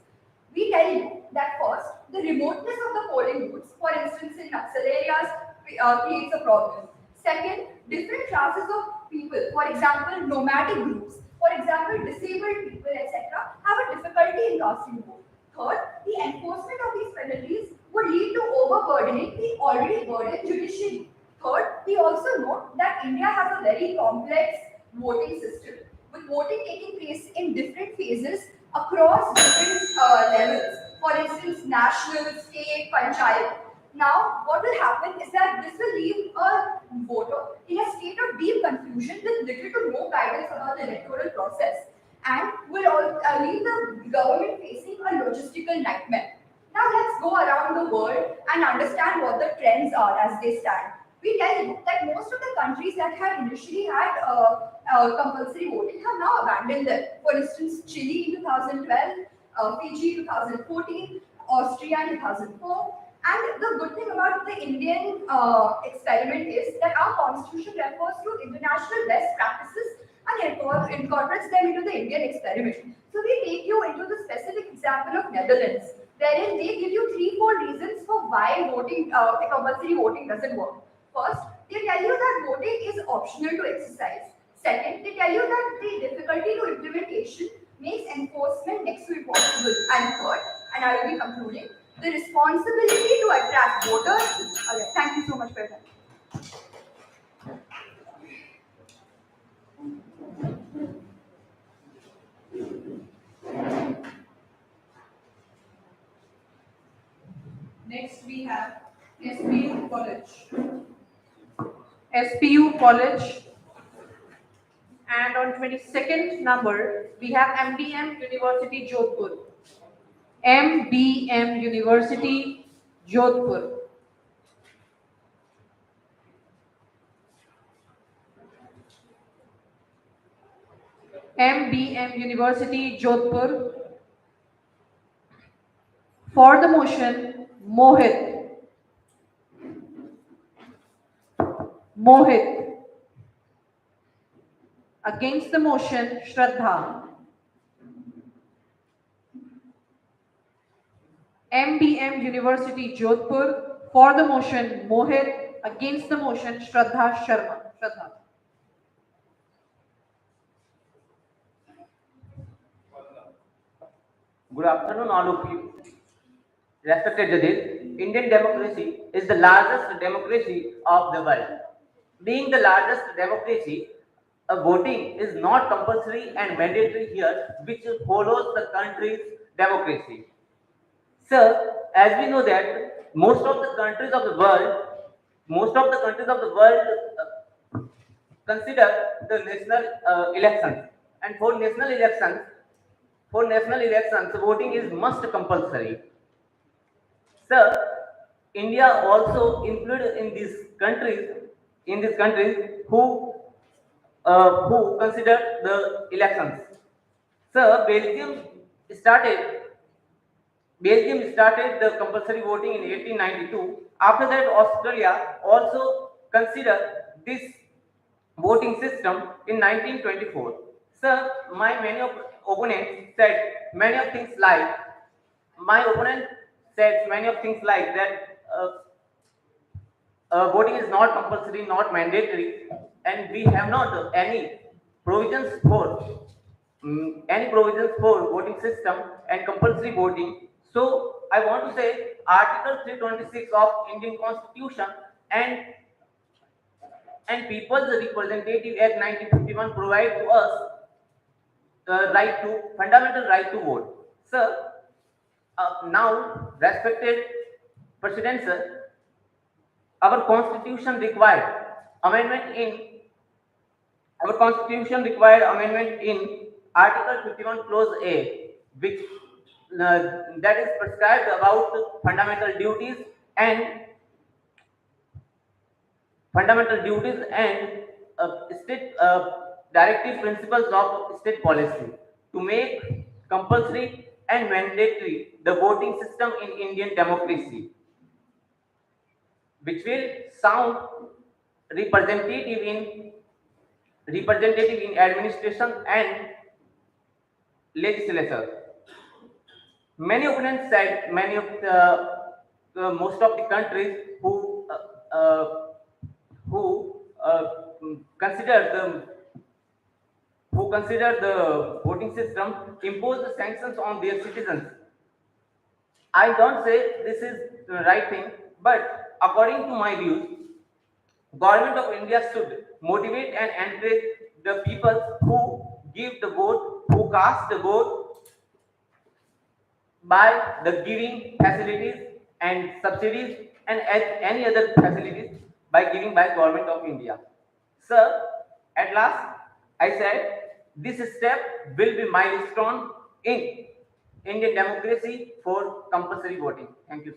We tell you that first, the remoteness of the polling booths, for instance in Naxal areas, creates a problem. Second, different classes of people, for example, nomadic groups, for example, disabled people, etc., have a difficulty in casting vote. Third, the enforcement of these penalties would lead to overburdening the already burdened judiciary. Third, we also know that India has a very complex voting system, with voting taking place in different phases across different levels. For instance, national, state, panchayat. Now, what will happen is that this will leave a voter in a state of deep confusion with little to no guidance about the electoral process, and will leave the government facing a logistical nightmare. Now, let's go around the world and understand what the trends are as they stand. We tell you that most of the countries that have initially had compulsory voting have now abandoned them. For instance, Chile in 2012, Fiji in 2014, Austria in 2004. And the good thing about the Indian experiment is that our constitution refers to international best practices and incorporates them into the Indian experiment. So we take you into the specific example of Netherlands, wherein they give you 3-4 reasons for why compulsory voting doesn't work. First, they tell you that voting is optional to exercise. Second, they tell you that the difficulty to implementation makes enforcement next to impossible. And third, and I will be concluding, the responsibility to attract voters. Okay, thank you so much for your time. Next we have SPU College. SPU College. And on 22nd number, we have MBM University Jodhpur. MBM University Jodhpur. MBM University Jodhpur. For the motion, Mohit. Mohit. Against the motion, Shraddha. MBM University Jodhpur. For the motion, Mohit. Against the motion, Shraddha Sharma. Shraddha. Good afternoon, all of you. Respected judges, Indian democracy is the largest democracy of the world. Being the largest democracy, voting is not compulsory and mandatory here, which follows the country's democracy. Sir, as we know that most of the countries of the world consider the national elections, and for national elections, voting is must compulsory. Sir, India also included in these countries who who consider the elections. So Belgium started the compulsory voting in 1892. After that, Australia also considered this voting system in 1924. Sir, my many opponents said many of things like my opponent said many of things like that voting is not compulsory, not mandatory, and we have not any provisions for voting system and compulsory voting. So I want to say Article 326 of Indian Constitution and People's Representative Act 1951 provide to us the fundamental right to vote. Sir, now respected President sir, our constitution required amendment in our constitution required amendment in Article 51 Clause A, which that is prescribed about and fundamental duties and state directive principles of state policy to make compulsory and mandatory the voting system in Indian democracy, which will sound representative in administration and legislature. Many opponents said many of the most of the countries who consider the voting system impose the sanctions on their citizens. I don't say this is the right thing, but according to my views, Government of India should motivate and encourage the people who give the vote, who cast the vote by the giving facilities and subsidies and any other facilities by giving by Government of India. Sir, at last, I said this step will be milestone in Indian democracy for compulsory voting. Thank you.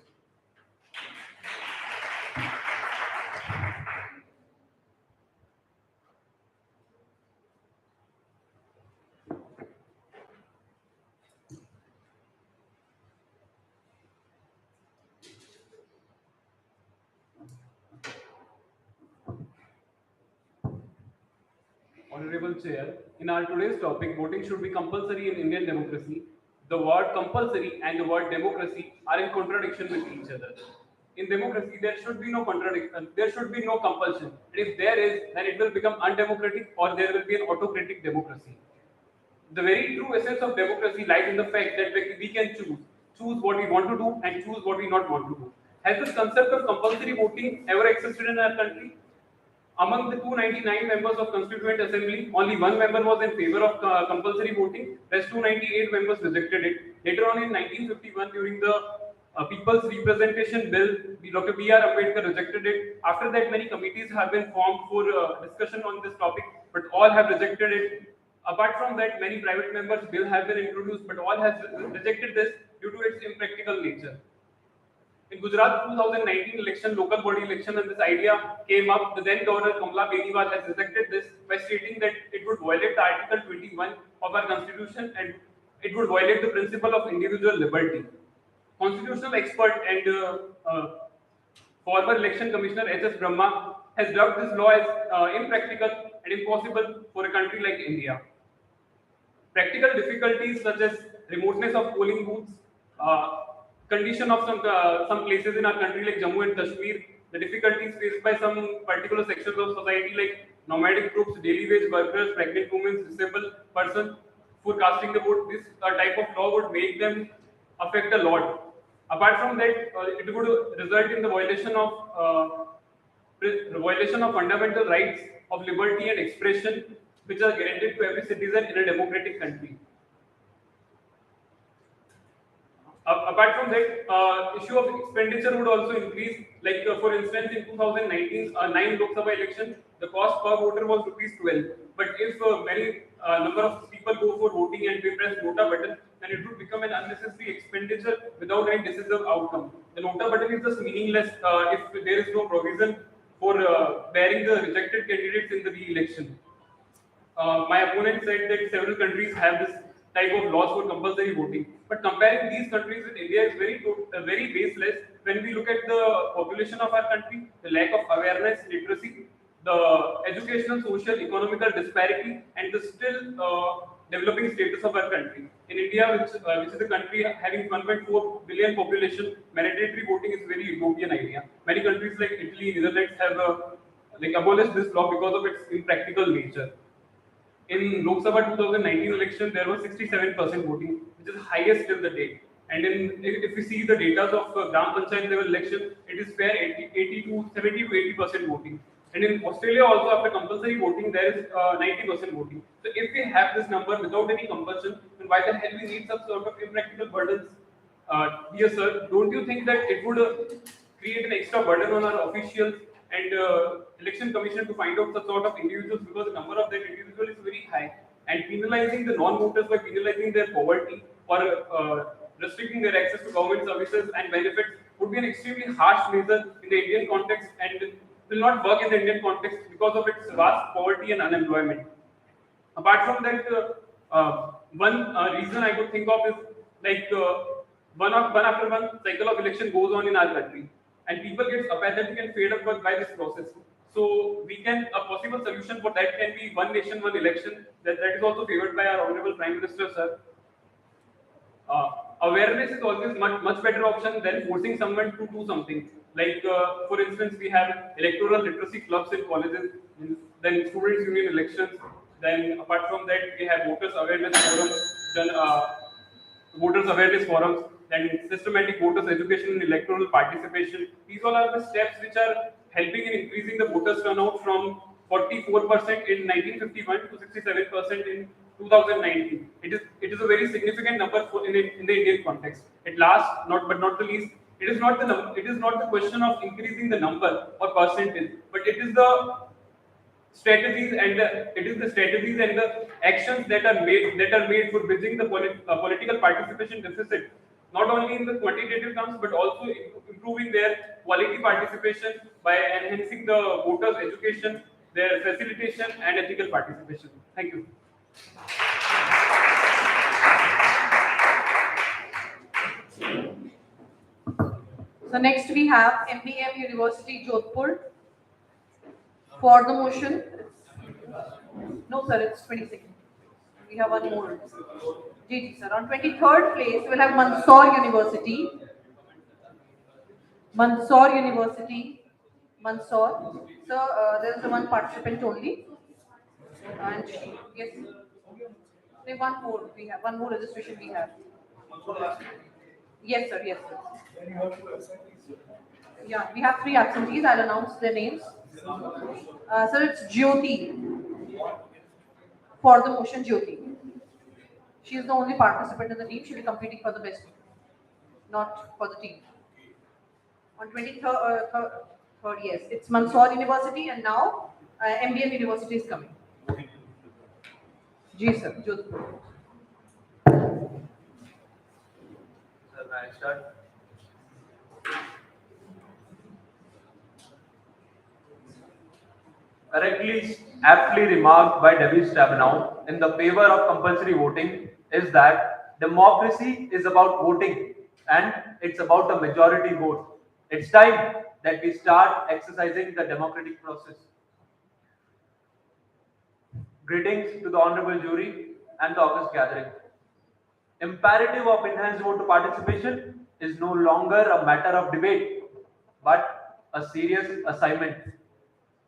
Honorable Chair, in our today's topic, voting should be compulsory in Indian democracy. The word compulsory and the word democracy are in contradiction with each other. In democracy, there should be no contradiction, there should be no compulsion. And if there is, then it will become undemocratic or there will be an autocratic democracy. The very true essence of democracy lies in the fact that we can choose what we want to do and choose what we not want to do. Has this concept of compulsory voting ever existed in our country? Among the 299 members of Constituent Assembly, only one member was in favor of compulsory voting. Rest 298 members rejected it. Later on in 1951, during the People's Representation Bill, Dr. B.R. Ambedkar rejected it. After that, many committees have been formed for discussion on this topic, but all have rejected it. Apart from that, many private members' bill have been introduced, but all have rejected this due to its impractical nature. In Gujarat 2019 election, local body election, and this idea came up, the then Governor Kamala Beniwal has rejected this by stating that it would violate Article 21 of our Constitution and it would violate the principle of individual liberty. Constitutional expert and former election commissioner H.S. Brahma has dubbed this law as impractical and impossible for a country like India. Practical difficulties such as remoteness of polling booths, condition of some places in our country like Jammu and Kashmir, the difficulties faced by some particular sections of society like nomadic groups, daily wage workers, pregnant women, disabled persons for casting the vote, this type of law would make them affect a lot. Apart from that, it would result in the violation of fundamental rights of liberty and expression, which are guaranteed to every citizen in a democratic country. Apart from that, issue of expenditure would also increase. Like for instance, in 2019, 9 Lok Sabha elections, the cost per voter was ₹12. But if many number of people go for voting and they press nota button, then it would become an unnecessary expenditure without any decisive outcome. The nota button is just meaningless if there is no provision for bearing the rejected candidates in the re-election. my opponent said that several countries have this type of laws for compulsory voting. But comparing these countries with India is very baseless when we look at the population of our country, the lack of awareness, literacy, the educational, social, economical disparity, and the still developing status of our country. In India, which is a country having 1.4 billion population, mandatory voting is a very utopian idea. Many countries like Italy, Netherlands have like abolished this law because of its impractical nature. In Lok Sabha 2019 election, there was 67% voting, which is highest till the date. And if we see the data of Gram Panchayat level election, it is fair 80 to 70 to 80% voting. And in Australia also after compulsory voting, there is 90% voting. So if we have this number without any compulsion, then why the hell we need some sort of impractical burdens? Dear sir, don't you think that it would create an extra burden on our officials and election commission to find out such sort of individuals, because the number of that individual is very high, and penalizing the non-voters by penalizing their poverty or restricting their access to government services and benefits would be an extremely harsh measure in the Indian context and will not work in the Indian context because of its vast poverty and unemployment. Apart from that, one reason I could think of is like one after one cycle of election goes on in our country, and people get apathetic and fed up by this process. So a possible solution for that can be one nation, one election. That is also favored by our honorable Prime Minister, sir. Awareness is always much better option than forcing someone to do something. Like for instance, we have electoral literacy clubs in colleges, then students union elections. Then apart from that, we have voters awareness forums, then systematic voters education and electoral participation. These all are the steps which are helping in increasing the voters turnout from 44% in 1951 to 67% in 2019. It is a very significant number in the Indian context. At last, not the least, it is not the question of increasing the number or percentage, but it is the strategies and the actions that are made for bridging the political participation deficit, not only in the quantitative terms but also improving their quality participation by enhancing the voters education, their facilitation and ethical participation. Thank you. So next we have MEM University Jodhpur. For the motion, no sir, it's 22nd. We have one more. GG sir. On 23rd place, we'll have Mansoor University. Mansoor. So there is one participant only. And yes, one more. We have one more registration. We have. Yes sir. Yes sir. Yeah, we have 3 absentees. I'll announce their names. Sir, it's Jyoti. For the motion, Jyoti. She is the only participant in the team. She'll be competing for the best, not for the team. On 23rd, yes, it's Mansoor University, and now MBM University is coming. Ji sir, Jodhpur. Sir, may I start? Aptly remarked by David Stabenow in the favor of compulsory voting is that democracy is about voting and it's about the majority vote. It's time that we start exercising the democratic process. Greetings to the honorable jury and the august gathering. Imperative of enhanced voter participation is no longer a matter of debate, but a serious assignment.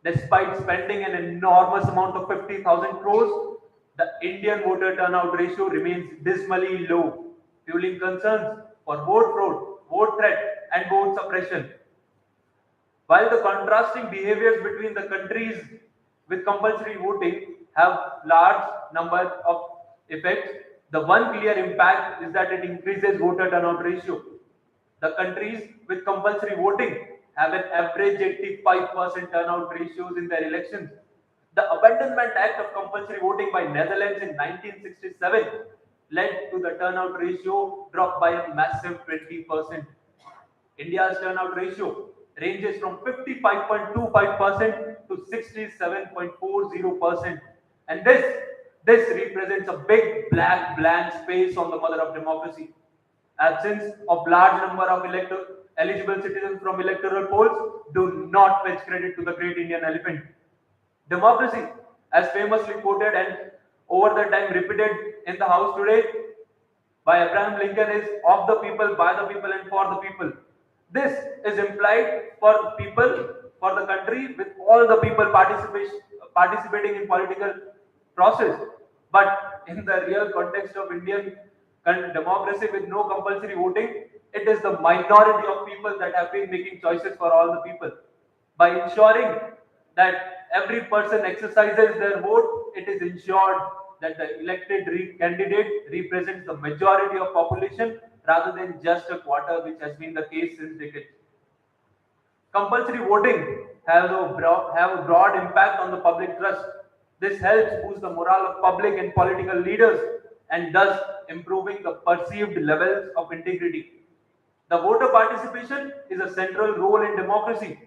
Despite spending an enormous amount of 50,000 crores, the Indian voter turnout ratio remains dismally low, fueling concerns for vote fraud, vote threat, and vote suppression. While the contrasting behaviors between the countries with compulsory voting have large number of effects, the one clear impact is that it increases voter turnout ratio. The countries with compulsory voting have an average 85% turnout ratios in their elections. The Abandonment Act of compulsory voting by Netherlands in 1967 led to the turnout ratio drop by a massive 20%. India's turnout ratio ranges from 55.25% to 67.40%. And this represents a big black blank space on the mother of democracy. Absence of large number of eligible citizens from electoral polls do not fetch credit to the great Indian elephant. Democracy, as famously quoted and over the time repeated in the House today by Abraham Lincoln, is of the people, by the people, and for the people. This is implied for people, for the country, with all the people participating in political process. But in the real context of Indian democracy with no compulsory voting, it is the minority of people that have been making choices for all the people. By ensuring that every person exercises their vote, it is ensured that the elected candidate represents the majority of population rather than just a quarter, which has been the case since decades. Compulsory voting have a broad impact on the public trust. This helps boost the morale of public and political leaders and thus improving the perceived levels of integrity. The voter participation is a central role in democracy.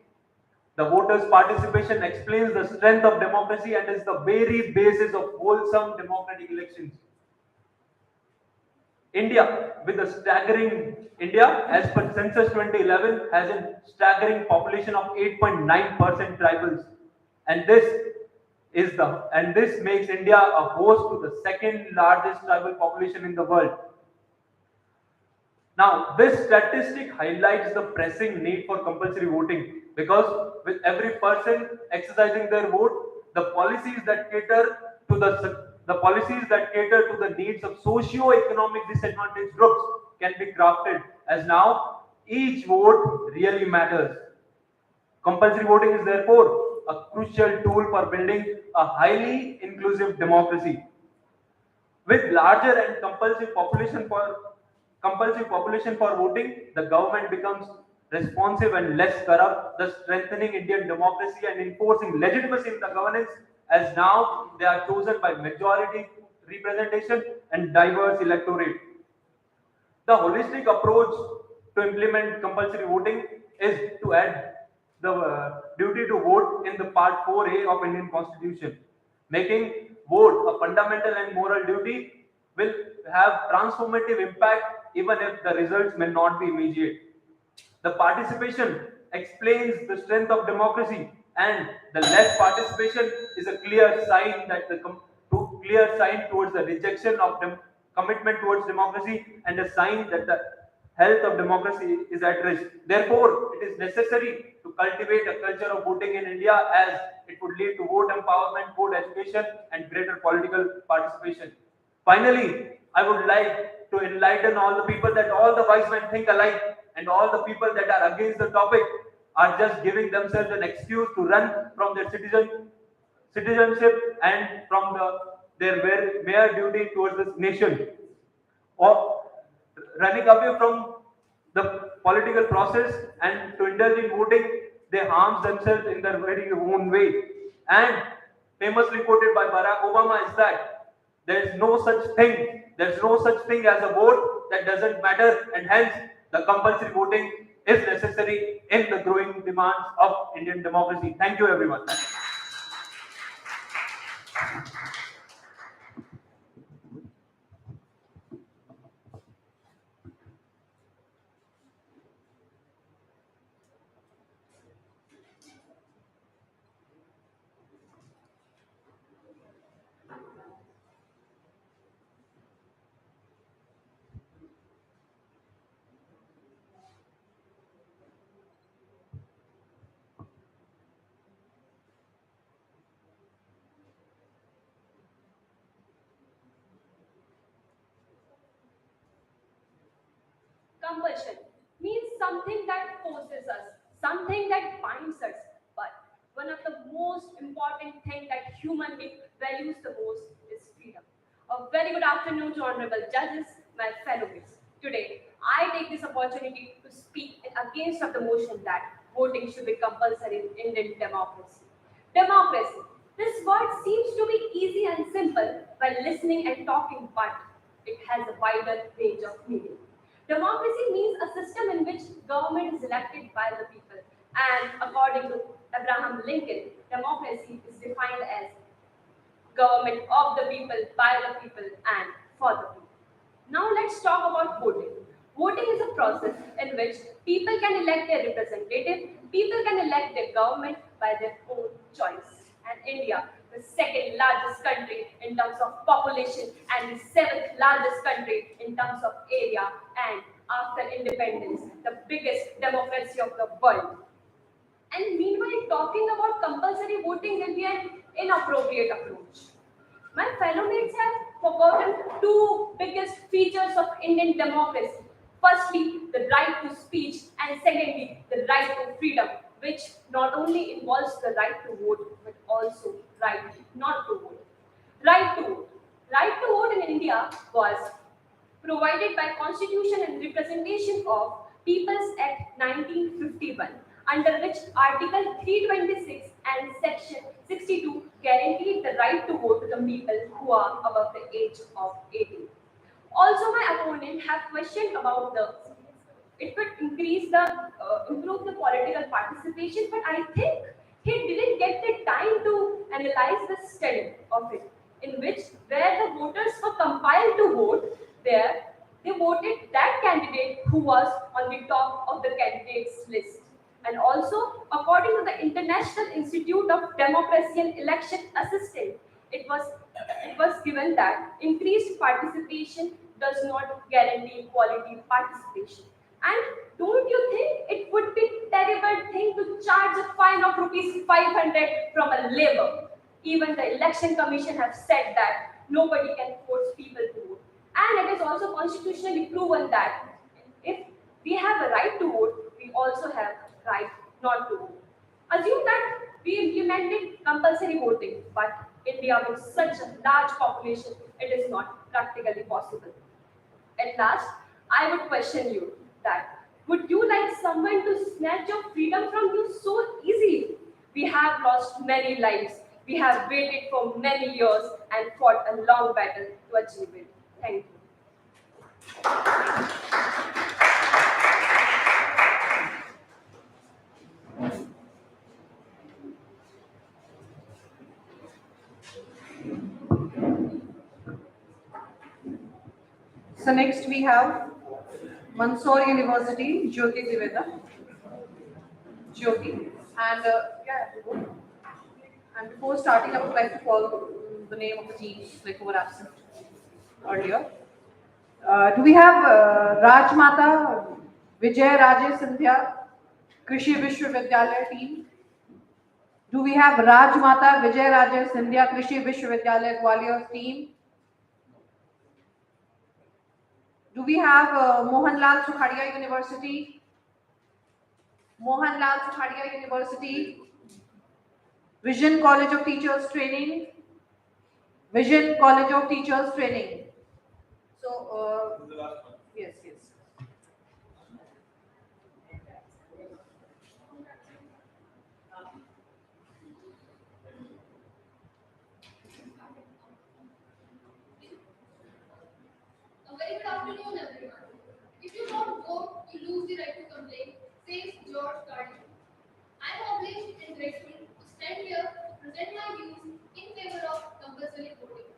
The voters' participation explains the strength of democracy and is the very basis of wholesome democratic elections. India, as per Census 2011, has a staggering population of 8.9% tribals, and this makes India a host to the second largest tribal population in the world. Now, this statistic highlights the pressing need for compulsory voting because with every person exercising their vote, the policies that cater to the needs of socio-economic disadvantaged groups can be crafted, as now each vote really matters. Compulsory voting is therefore a crucial tool for building a highly inclusive democracy. With larger and compulsive population for voting, the government becomes responsive and less corrupt, thus strengthening Indian democracy and enforcing legitimacy in the governance, as now they are chosen by majority representation and diverse electorate. The holistic approach to implement compulsory voting is to add the duty to vote in the Part 4A of Indian Constitution, making vote a fundamental and moral duty will have transformative impact even if the results may not be immediate. The participation explains the strength of democracy, and the less participation is a clear sign that clear sign towards the rejection of commitment towards democracy and a sign that the health of democracy is at risk. Therefore, it is necessary to cultivate a culture of voting in India, as it would lead to vote empowerment, vote education, and greater political participation. Finally, I would like to enlighten all the people that all the wise men think alike, and all the people that are against the topic are just giving themselves an excuse to run from their citizenship and from their mere duty towards this nation, or running away from the political process and to indulge in voting. They harm themselves in their very own way. And famously quoted by Barack Obama is that there's no such thing as a vote that doesn't matter, and hence the compulsory voting is necessary in the growing demands of Indian democracy. Thank you, everyone. Compulsion means something that forces us, something that binds us. But one of the most important things that human being values the most is freedom. A very good afternoon to honorable judges, my fellow mates. Today, I take this opportunity to speak against of the motion that voting should be compulsory in Indian democracy. Democracy. This word seems to be easy and simple while listening and talking, but it has a wider range of meaning. Democracy means a system in which government is elected by the people. And according to Abraham Lincoln, democracy is defined as government of the people, by the people, and for the people. Now let's talk about voting. Voting is a process in which people can elect their representative, people can elect their government by their own choice. And India, the second largest country in terms of population and the seventh largest country in terms of area, and after independence, the biggest democracy of the world. And meanwhile, talking about compulsory voting will be an inappropriate approach. My fellow mates have forgotten two biggest features of Indian democracy. Firstly, the right to speech, and secondly, the right to freedom, which not only involves the right to vote, but also right not to vote. Right to vote. Right to vote in India was provided by Constitution and Representation of People's Act 1951, under which Article 326 and Section 62 guaranteed the right to vote to the people who are above the age of 18. Also, my opponent have questioned about the it would improve the political participation, but I think he didn't get the time to analyze the study of it, in which where the voters were compiled to vote, there they voted that candidate who was on the top of the candidates list. And also, according to the International Institute of Democracy and Election Assistant, it was given that increased participation does not guarantee quality participation. And don't you think it would be terrible thing to charge a fine of rupees 500 from a labor? Even the election commission have said that nobody can force people to vote. And it is also constitutionally proven that if we have a right to vote, we also have right not to vote. Assume that we implemented compulsory voting, but India with such a large population, it is not practically possible. At last, I would question you that would you like someone to snatch your freedom from you so easily? We have lost many lives. We have waited for many years and fought a long battle to achieve it. Thank you. So next we have Mansoor University, Jyoti Diveda. Jyoti. And yeah, you go. And before starting, I would like to call the name of the teams like who were absent earlier. Do we have Rajmata Vijay Rajesh Sindhya, Krishi Vishwavidyalaya team? Do we have Rajmata Vijay Rajesh Sindhya, Krishi Vishwavidyalaya Gwalior team? Do we have Mohanlal Sukhadia University? Mohanlal Sukhadia University, Vision College of Teachers Training, Vision College of Teachers Training. So, yes, yes. A very good afternoon, everyone. If you don't vote, you lose the right to complain, says George Carlin. I am obliged and grateful to stand here to present my views in favor of compulsory voting.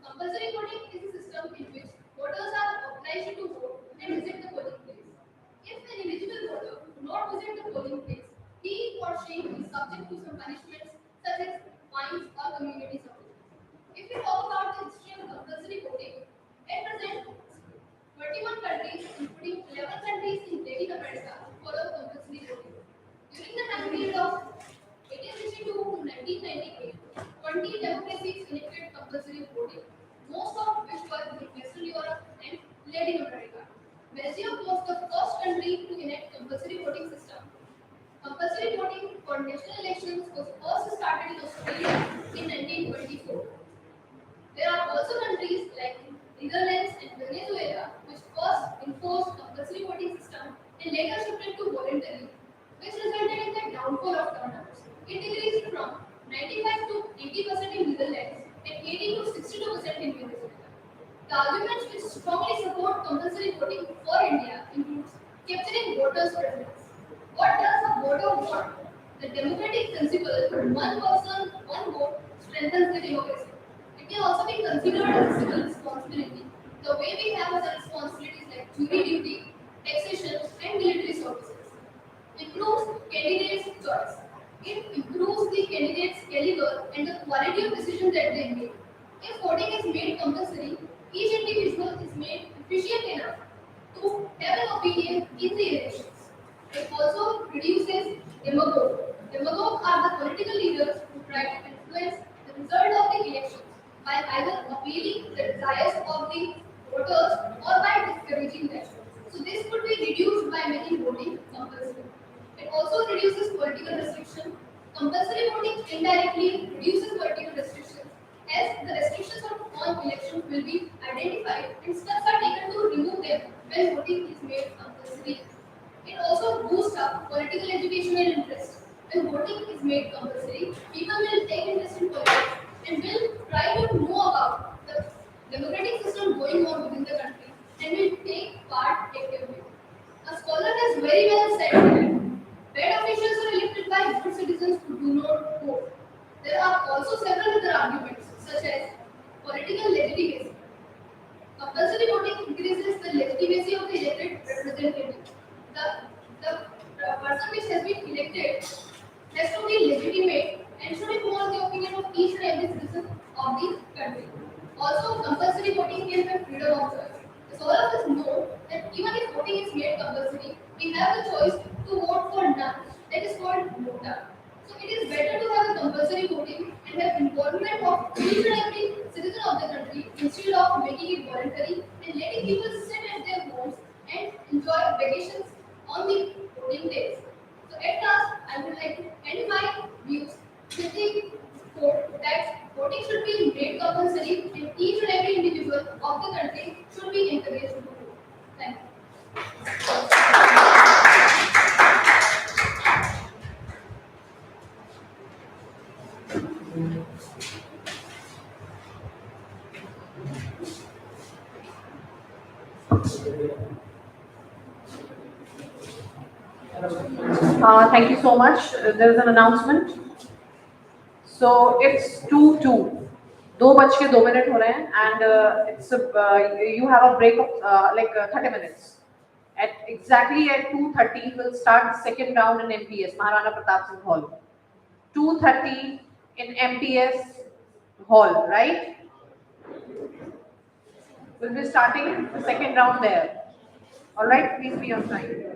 Compulsory voting is a system in which voters are obliged to vote and visit the polling place. If an eligible voter do not visit the polling place, he or she is subject to some punishments such as fines or community support. If we talk about the history of compulsory voting, at present, 21 countries, including 11 countries in Latin America, follow compulsory voting. During the time period of 1862 to 1998, 20 democracies enacted compulsory voting, most of which were in Western Europe and Latin America. Belgium was the first country to enact compulsory voting system. Compulsory voting for national elections was first started in Australia in 1924. There are also countries like Netherlands and Venezuela which first enforced compulsory voting system and later shifted to voluntary, which resulted in the downfall of turnouts. It decreased from 95 to 80% in Netherlands and 80 to 62% in Venezuela. The arguments which strongly support compulsory voting for India includes capturing voters' preference. What does a voter want? The democratic principle, one person, one vote, strengthens the democracy. It can also be considered as a civil responsibility, the way we have other responsibilities like jury duty, taxation, and military services. Improves candidates' choice. It improves the candidates' caliber and the quality of decision that they make. If voting is made compulsory, each individual is made efficient enough to have an opinion in the elections. It also reduces demagogue. Demagogues are the political leaders who try to influence the result of the elections by either appealing the desires of the voters or by discouraging them. So this could be reduced by making voting compulsory. It also reduces political restriction. Compulsory voting indirectly reduces political restrictions as the restrictions on elections will be identified and steps are taken to remove them when voting is made compulsory. It also boosts up political education and interest. When voting is made compulsory, people will take interest in politics and will try to know about the democratic system going on within the country and will take part actively. A scholar has very well said that bad officials are elected by good citizens who do not vote. There are also several other arguments, such as political legitimacy. Compulsory voting increases the legitimacy of the elected representative. The person which has been elected has to be legitimate and should involve the opinion of each and every citizen of the country. Also, compulsory voting can have freedom of choice. As all of us know that even if voting is made compulsory, we have the choice to vote for none. That is called nota. So it is better to have a compulsory voting and have involvement of each and every citizen of the country instead of making it voluntary and letting people sit at their homes and enjoy vacations on the voting days. So at last, I would like to end my views with the quote that voting should be made compulsory and each and every individual of the country should be encouraged to vote. Thank you. Thank you so much. There is an announcement. So it's 2:02. 2:02 हो रहे हैं and you have a break of 30 minutes. At exactly at 2:30 we'll start the second round in MPS Maharana Pratap Singh Hall. 2:30 in MPS Hall, right? We'll be starting the second round there. All right, please be on time.